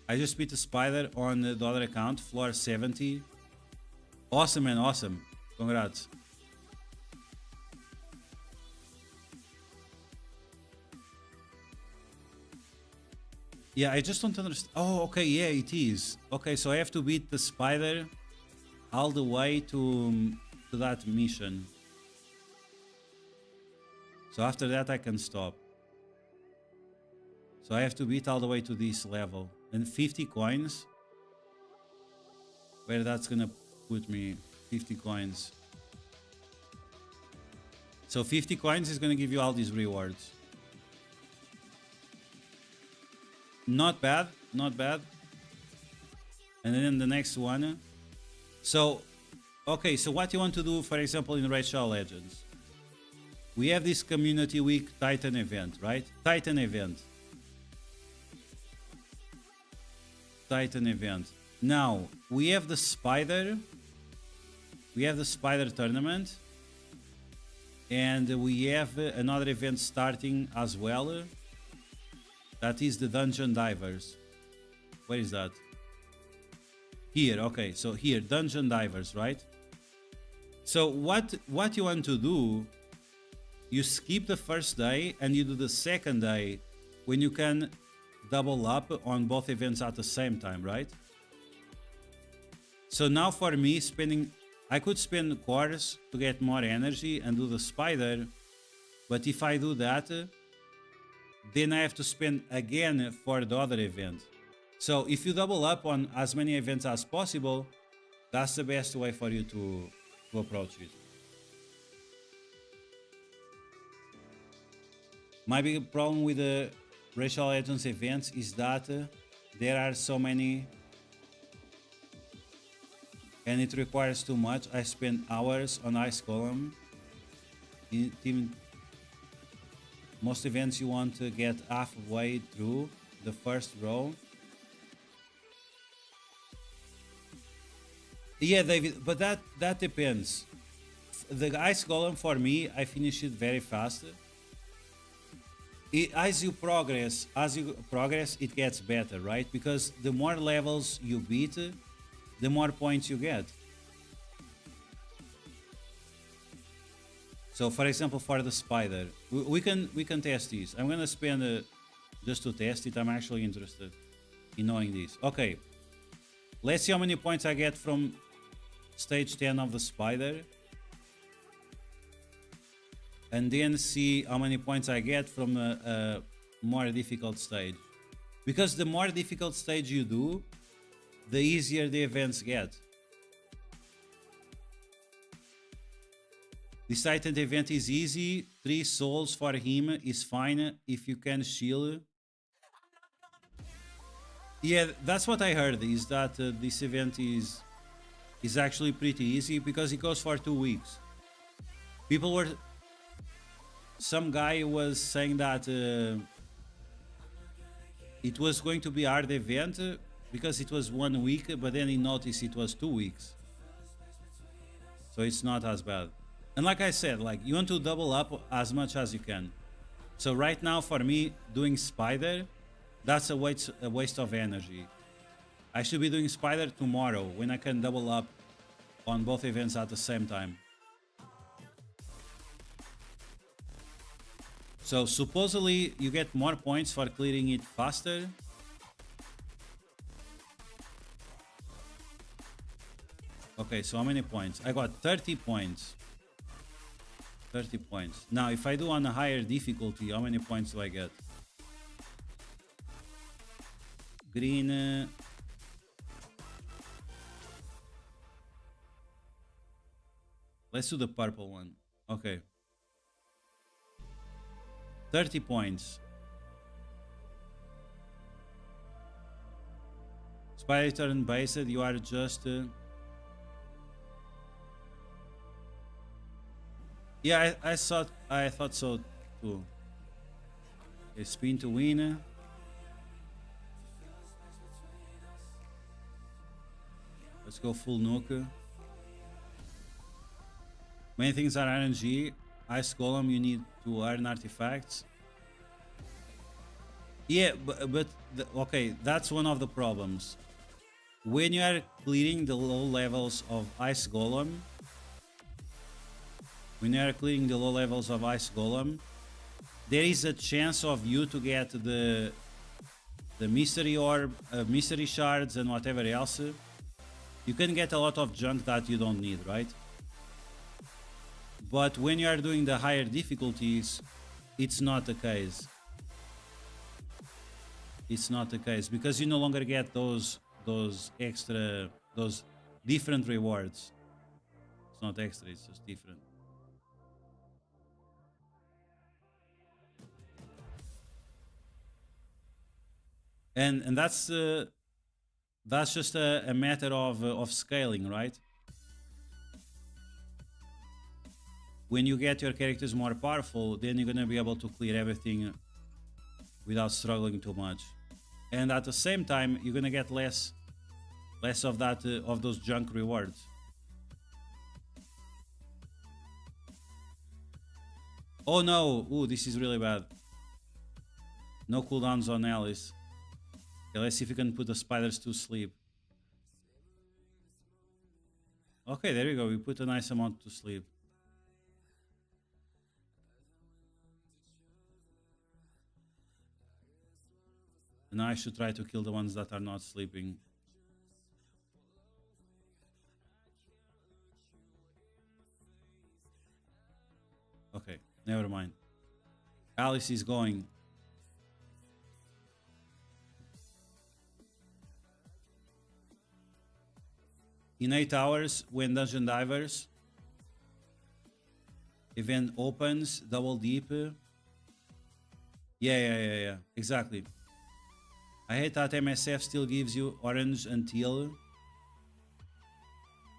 I just beat a spider on the other account, floor 70. Awesome, man, awesome. Congrats. Yeah, I just don't understand. Oh, okay, yeah, it is. Okay, so I have to beat the spider all the way to that mission. So after that I can stop. So I have to beat all the way to this level. And 50 coins. Where that's gonna put me? 50 coins. So 50 coins is gonna give you all these rewards. Not bad, not bad. And then the next one. So, okay, so what you want to do, for example, in Rachel Legends? We have this Community Week Titan event, right? Titan event. Titan event. Now, we have the spider. We have the spider tournament. And we have another event starting as well. That is the Dungeon Divers. Where is that? Here, okay. So here, Dungeon Divers, right? So what you want to do, you skip the first day and you do the second day when you can double up on both events at the same time, right? So now for me, I could spend cores to get more energy and do the spider, but if I do that, then I have to spend again for the other event. So if you double up on as many events as possible, that's the best way for you to approach it. My big problem with the Rachel Legends events is that there are so many and it requires too much. I spend hours on ice golem. Most events you want to get halfway through the first row. Yeah, David, but that depends. The ice golem for me, I finish it very fast. As you progress, it gets better, right? Because the more levels you beat, the more points you get. So, for example, for the spider, we can test this. I'm gonna spend just to test it. I'm actually interested in knowing this. Okay, let's see how many points I get from stage 10 of the spider, and then see how many points I get from a more difficult stage. Because the more difficult stage you do, the easier the events get. This Titan event is easy. 3 souls for him is fine if you can shield. Yeah, that's what I heard, is that this event is actually pretty easy because it goes for 2 weeks. Some guy was saying that it was going to be a hard event because it was 1 week, but then he noticed it was 2 weeks. So it's not as bad. And like I said, like, you want to double up as much as you can. So right now for me, doing spider, that's a waste of energy. I should be doing spider tomorrow when I can double up on both events at the same time. So supposedly you get more points for clearing it faster. Okay, so how many points? I got 30 points. 30 points. Now, if I do on a higher difficulty, how many points do I get? Green. Let's do the purple one. Okay. 30 points. Spider turn based, you are just... Yeah, I thought so too. Okay, spin to win. Let's go full nuke. Main things are RNG. Ice Golem, you need to earn artifacts. Yeah, but okay, that's one of the problems. When you are clearing the low levels of Ice Golem, there is a chance of you to get the mystery orb, mystery shards, and whatever else. You can get a lot of junk that you don't need, right? But when you are doing the higher difficulties, it's not the case. It's not the case because you no longer get those different rewards. It's not extra, it's just different. And that's just a matter of scaling, right? When you get your characters more powerful, then you're gonna be able to clear everything without struggling too much. And at the same time, you're gonna get less of that of those junk rewards. Oh no! Ooh, this is really bad. No cooldowns on Alice. Okay, let's see if we can put the spiders to sleep. Okay, there we go. We put a nice amount to sleep. And now I should try to kill the ones that are not sleeping. Okay, never mind. Alice is going. In 8 hours, when Dungeon Divers event opens, double deep. Yeah, exactly. I hate that MSF still gives you orange until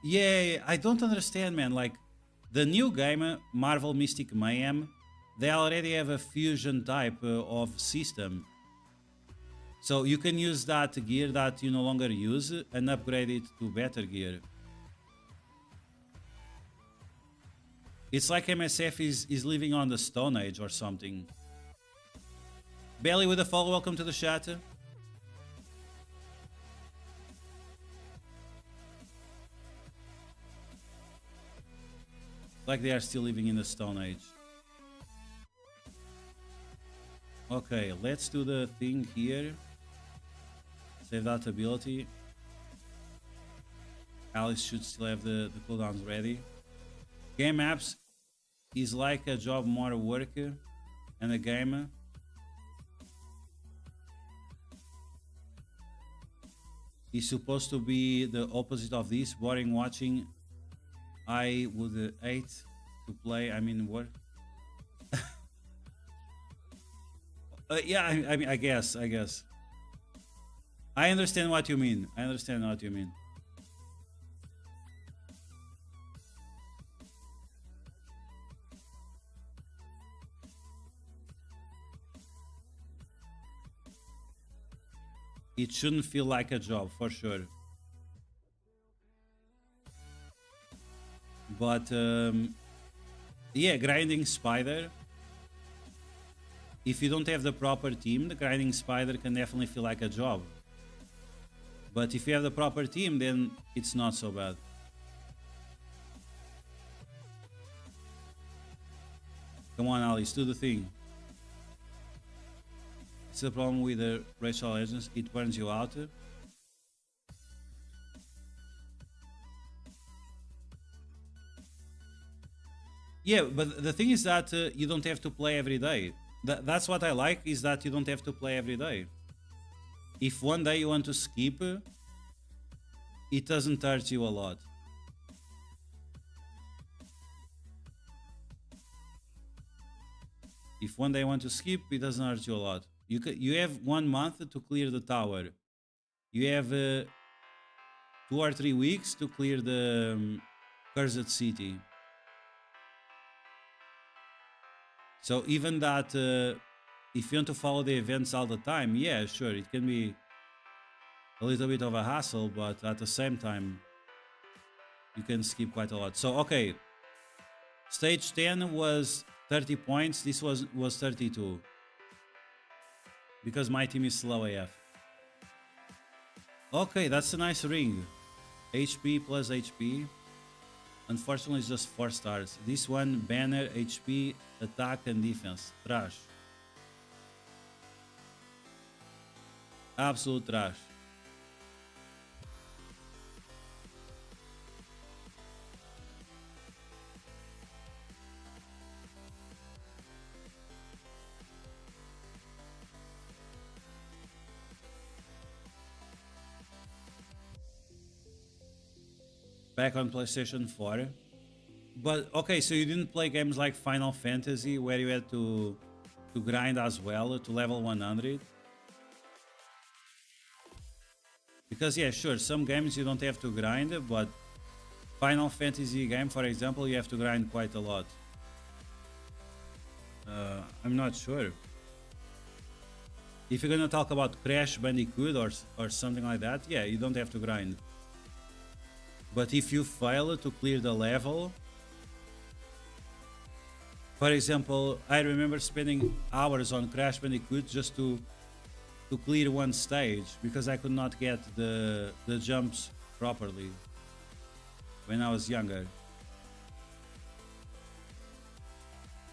Yeah, I don't understand, man. Like, the new game, Marvel Mystic Mayhem, they already have a fusion type of system. So you can use that gear that you no longer use and upgrade it to better gear. It's like MSF is living on the Stone Age or something. Belly with a follow, welcome to the chat. Like they are still living in the Stone Age. Okay, let's do the thing here. Save that ability. Alice should still have the cooldowns ready. Game apps is like a job, more work, and a game. Is supposed to be the opposite of this, boring watching. I would hate to play. I mean, what? Yeah, I mean, I guess. I understand what you mean. It shouldn't feel like a job, for sure. But yeah, grinding spider. If you don't have the proper team, the grinding spider can definitely feel like a job. But if you have the proper team, then it's not so bad. Come on, Alice, do the thing. It's the problem with the RSL Legends, it burns you out. Yeah, but the thing is that you don't have to play every day. That's what I like, is that you don't have to play every day. If one day you want to skip, it doesn't hurt you a lot. If one day you want to skip, it doesn't hurt you a lot. You have 1 month to clear the tower. You have 2 or 3 weeks to clear the Cursed City. So even that, if you want to follow the events all the time, yeah, sure, it can be a little bit of a hassle, but at the same time, you can skip quite a lot. So, okay, stage 10 was 30 points. This was 32. Because my team is slow AF. Okay, that's a nice ring. HP plus HP. Unfortunately, it's just 4 stars. This one, banner, HP, attack, and defense. Trash. Absolute trash. Back on PlayStation 4. But okay, so you didn't play games like Final Fantasy where you had to grind as well to level 100? Because yeah, sure, some games you don't have to grind, but Final Fantasy game, for example, you have to grind quite a lot. I'm not sure. If you're gonna talk about Crash Bandicoot or something like that, yeah, you don't have to grind. But if you fail to clear the level, for example, I remember spending hours on Crash Bandicoot just to clear one stage because I could not get the jumps properly when I was younger.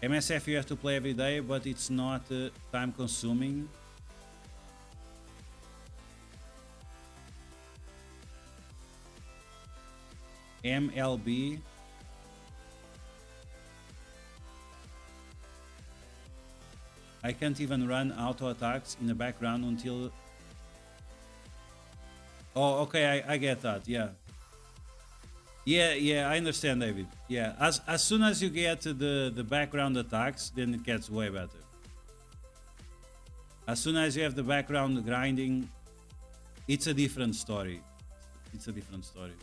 MSF you have to play every day, but it's not time consuming. MLB. I can't even run auto attacks in the background until... Oh, okay, I get that, yeah. Yeah, I understand, David. Yeah, as soon as you get to the background attacks, then it gets way better. As soon as you have the background grinding, it's a different story. It's a different story.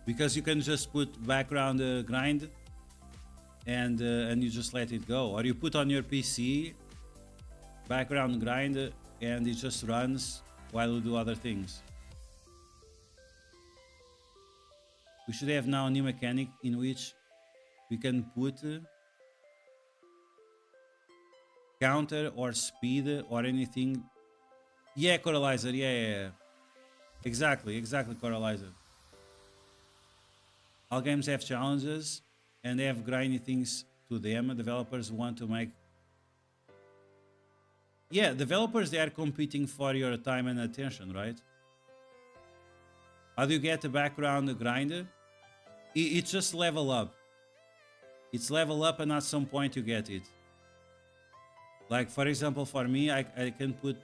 because you can just put background grind and you just let it go, or you put on your PC background grind and it just runs while you do other things. We should have now a new mechanic in which we can put counter or speed or anything. Yeah, Coralizer, yeah. Exactly, Coralizer. All games have challenges and they have grindy things to them. Developers want to make... Yeah, developers, they are competing for your time and attention, right? How do you get the background grinder? It's just level up. It's level up and at some point you get it. Like, for example, for me, I can put...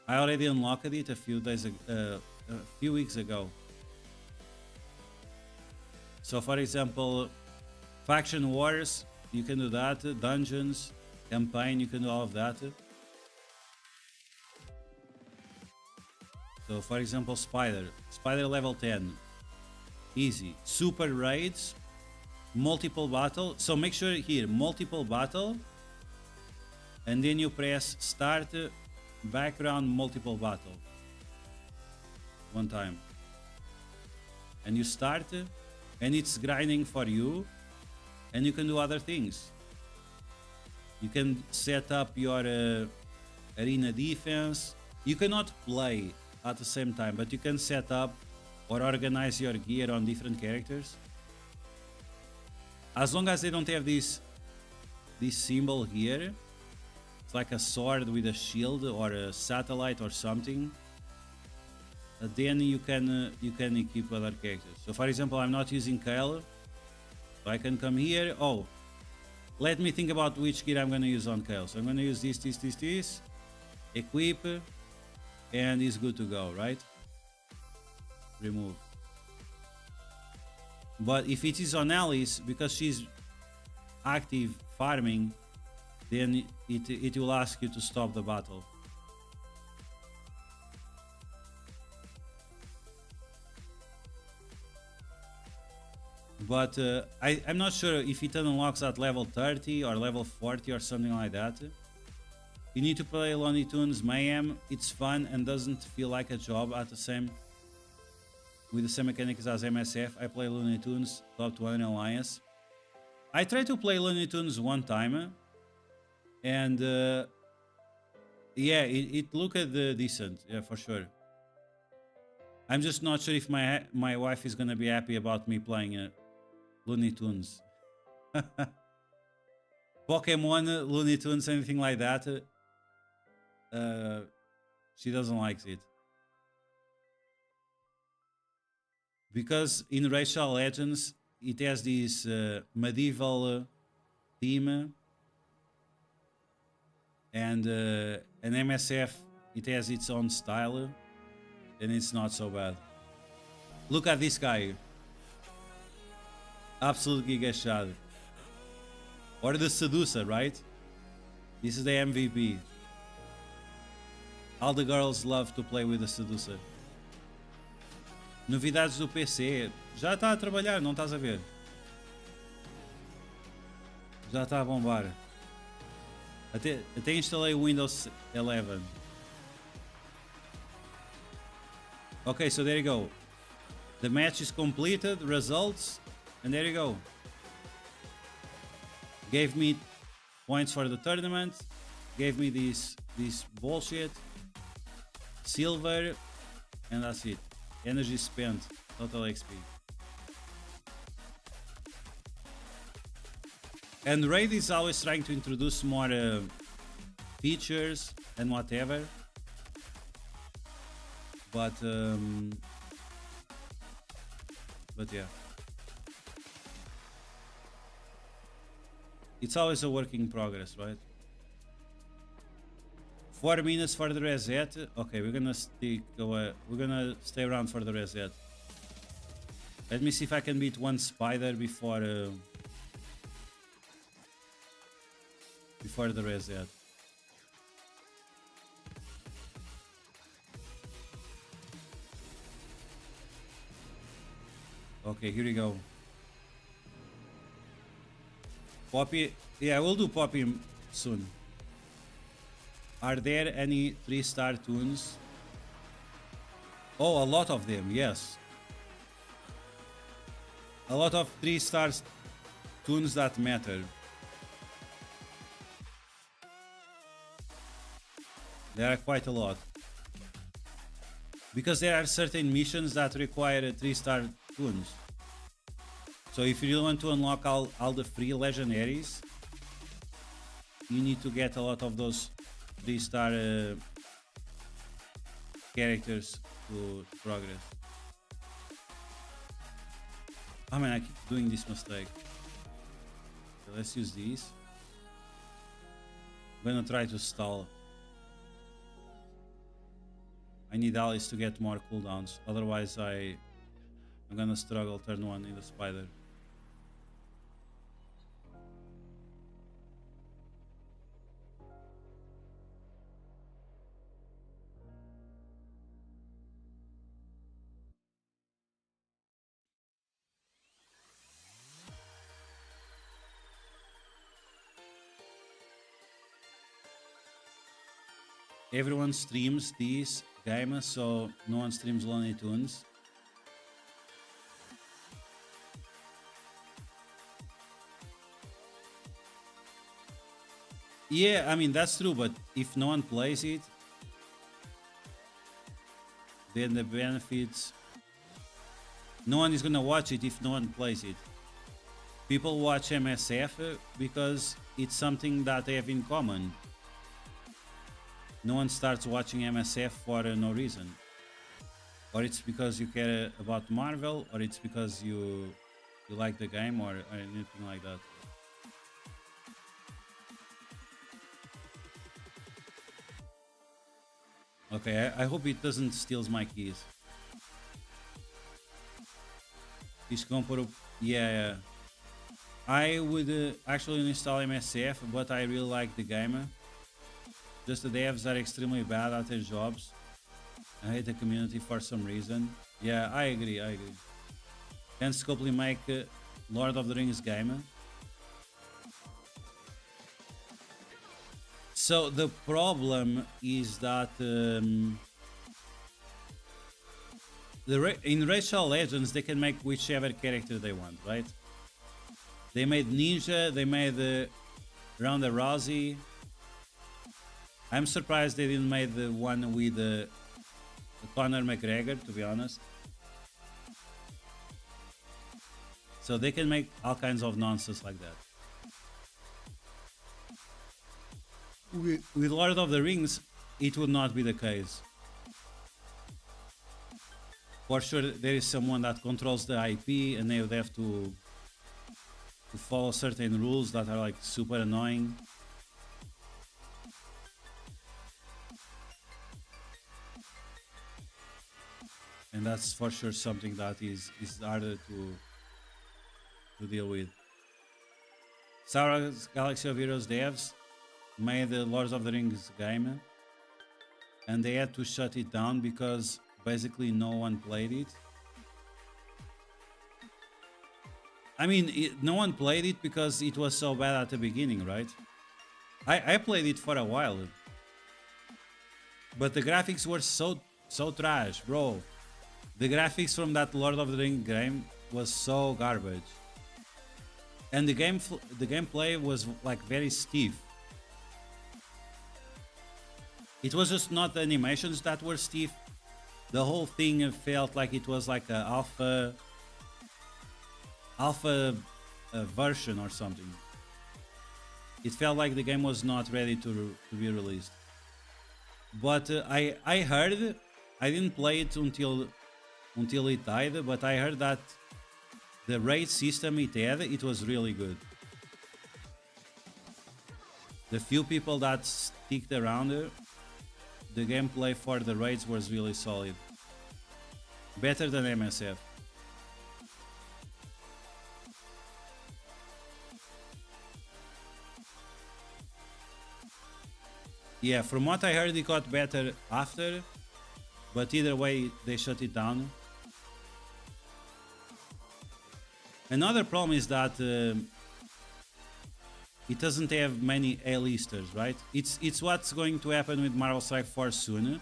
I already unlocked it a few weeks ago. So, for example, faction wars, you can do that. Dungeons, campaign, you can do all of that. So, for example, Spider level 10, easy. Super raids, multiple battle. So make sure here, multiple battle, and then you press start background multiple battle one time, and you start, and it's grinding for you, and you can do other things. You can set up your arena defense. You cannot play at the same time, but you can set up or organize your gear on different characters. As long as they don't have this symbol here, it's like a sword with a shield or a satellite or something, then you can equip other characters. So for example, I'm not using Kale, so I can come here. Oh, let me think about which gear I'm going to use on Kale. So I'm going to use this, equip, and it's good to go, right? Remove. But if it is on Alice, because she's active farming, then it will ask you to stop the battle. But I'm not sure if it unlocks at level 30 or level 40 or something like that. You need to play Looney Tunes Mayhem. It's fun and doesn't feel like a job with the same mechanics as MSF. I play Looney Tunes Top 1 Alliance. I tried to play Looney Tunes one time, and yeah, it looked decent, yeah, for sure. I'm just not sure if my wife is gonna be happy about me playing Looney Tunes. Pokemon, Looney Tunes, anything like that, she doesn't like it. Because in RSL Legends, it has this medieval theme, and an MSF, it has its own style, and it's not so bad. Look at this guy. Absolute Giga Shad. Or the Seducer, right? This is the MVP. All the girls love to play with the Seducer. Novidades do PC. Já está a trabalhar, não estás a ver? Já está a bombar. Até instalei o Windows 11. Okay, so there you go. The match is completed, results, and there you go. Gave me points for the tournament, gave me this bullshit, silver, and that's it. Energy spent, total XP. And Raid is always trying to introduce more features and whatever. But yeah. It's always a work in progress, right? 4 minutes for the reset. Okay, we're gonna stay around for the reset. Let me see if I can beat one spider before the reset. Okay, here we go. Poppy. Yeah, we'll do Poppy soon. Are there any 3-star tunes? Oh, a lot of them, yes. A lot of 3-star tunes that matter. There are quite a lot. Because there are certain missions that require 3-star tunes. So if you want to unlock all the free legendaries, you need to get a lot of those 3-star characters to progress. Oh man, I keep doing this mistake. Okay, let's use these. I'm gonna try to stall. I need Alice to get more cooldowns, otherwise I'm gonna struggle turn 1 in the spider. Everyone streams these games, so no one streams Lonely Tunes. Yeah, I mean, that's true, but if no one plays it, then the benefits... No one is gonna watch it if no one plays it. People watch MSF because it's something that they have in common. No one starts watching MSF for no reason. Or it's because you care about Marvel, or it's because you like the game, or anything like that. Okay, I hope it doesn't steal my keys. Yeah. I would actually install MSF, but I really like the game. Just the devs are extremely bad at their jobs. I hate the community for some reason. Yeah, I agree. Can Scopely make Lord of the Rings game? So the problem is that in RSL Legends they can make whichever character they want, right? They made Ninja, they made Ronda Rousey. I'm surprised they didn't make the one with Conor McGregor, to be honest. So they can make all kinds of nonsense like that. With Lord of the Rings, it would not be the case. For sure, there is someone that controls the IP, and they would have to follow certain rules that are like super annoying. And that's for sure something that is harder to deal with. Sarah's Galaxy of Heroes devs made the Lord of the Rings game, and they had to shut it down because basically no one played it. I mean, no one played it because it was so bad at the beginning, right? I played it for a while, but the graphics were so trash, bro. The graphics from that Lord of the Rings game was so garbage, and the gameplay was like very stiff. It was just not the animations that were stiff. The whole thing felt like it was like a alpha version or something. It felt like the game was not ready to be released. But I heard, I didn't play it until it died, but I heard that the raid system it had, it was really good. The few people that sticked around, the gameplay for the raids was really solid. Better than MSF. Yeah, from what I heard, it got better after, but either way, they shut it down. Another problem is that it doesn't have many A-listers, right? It's what's going to happen with Marvel Strike Force soon.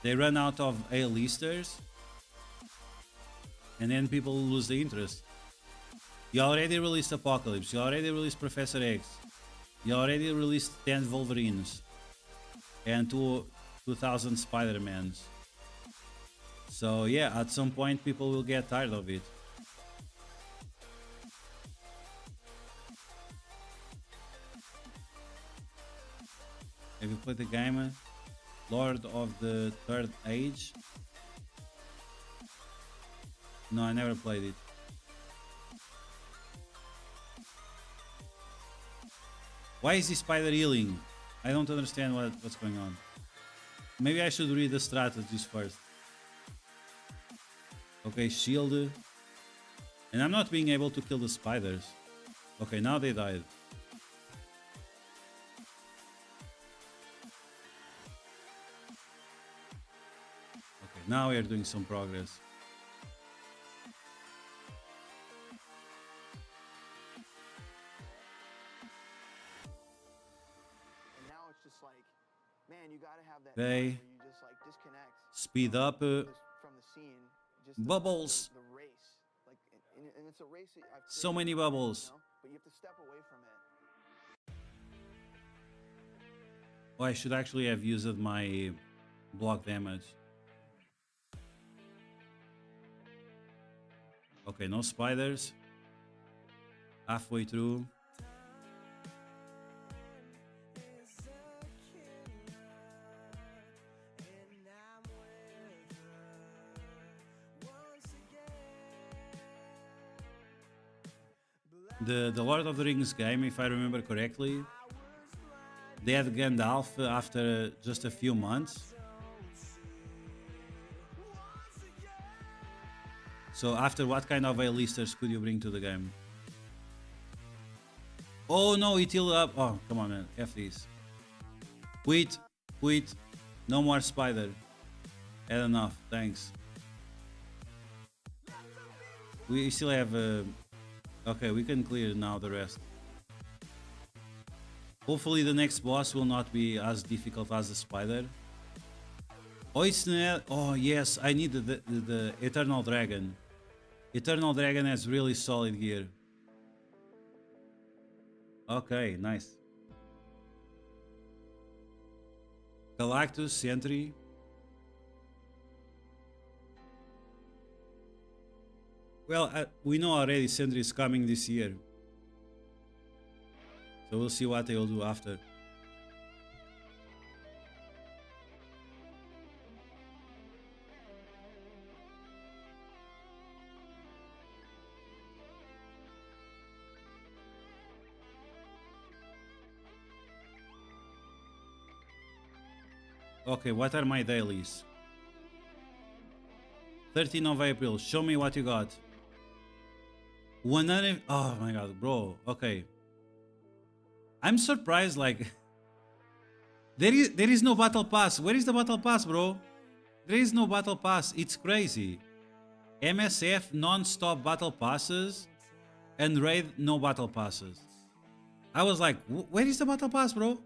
They run out of A-listers, and then people lose the interest. You already released Apocalypse, you already released Professor X, you already released 10 Wolverines, and 2,000 Spider-Mans. So yeah, at some point people will get tired of it. Have you played the game Lord of the Third Age? No, I never played it. Why is this spider healing? I don't understand what's going on. Maybe I should read the strategies first. Okay, shield. And I'm not being able to kill the spiders. Okay, now they died. Okay, now we are doing some progress.
Man, you gotta have that
Okay.
where you just like disconnect
Speed up.
from the scene. Just
Bubbles.
The race, like, and it's a race that I've
So many bubbles.
you know, but you have to step away from it.
Oh, I should actually have used my block damage. Okay, no spiders. Halfway through. The Lord of the Rings game, if I remember correctly, they had Gandalf after just a few months. So after what kind of A-listers could you bring to the game? Oh no, it healed up. Oh, come on man, F these. Quit, no more spider. Had enough, thanks. We still have okay, we can clear now the rest. Hopefully the next boss will not be as difficult as the spider. Oh, it's not. Oh yes, I need the Eternal Dragon. Eternal Dragon has really solid gear. Okay, nice. Galactus, Sentry. Well, we know already Sentry is coming this year. So we'll see what they'll do after. Okay, what are my dailies? 13th of April, show me what you got. 100. Oh my god, bro. Okay. I'm surprised, like there is no battle pass. Where is the battle pass, bro? There is no battle pass. It's crazy. MSF non-stop battle passes and raid no battle passes. I was like, where is the battle pass, bro?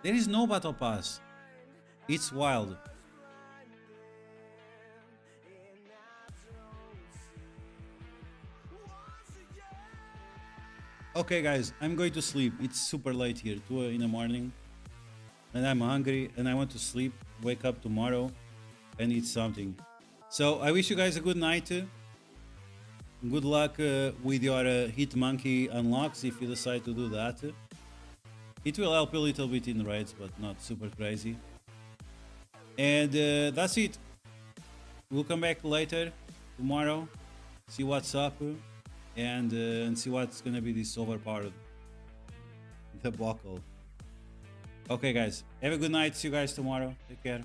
There is no battle pass. It's wild. Okay guys, I'm going to sleep. It's super late here, 2 in the morning. And I'm hungry and I want to sleep, wake up tomorrow and eat something. So I wish you guys a good night. Good luck with your Hit Monkey unlocks if you decide to do that. It will help a little bit in raids, but not super crazy. And that's it. We'll come back later, tomorrow, see what's up, and see what's gonna be this overpowered debacle. Okay guys, have a good night. See you guys tomorrow. Take care.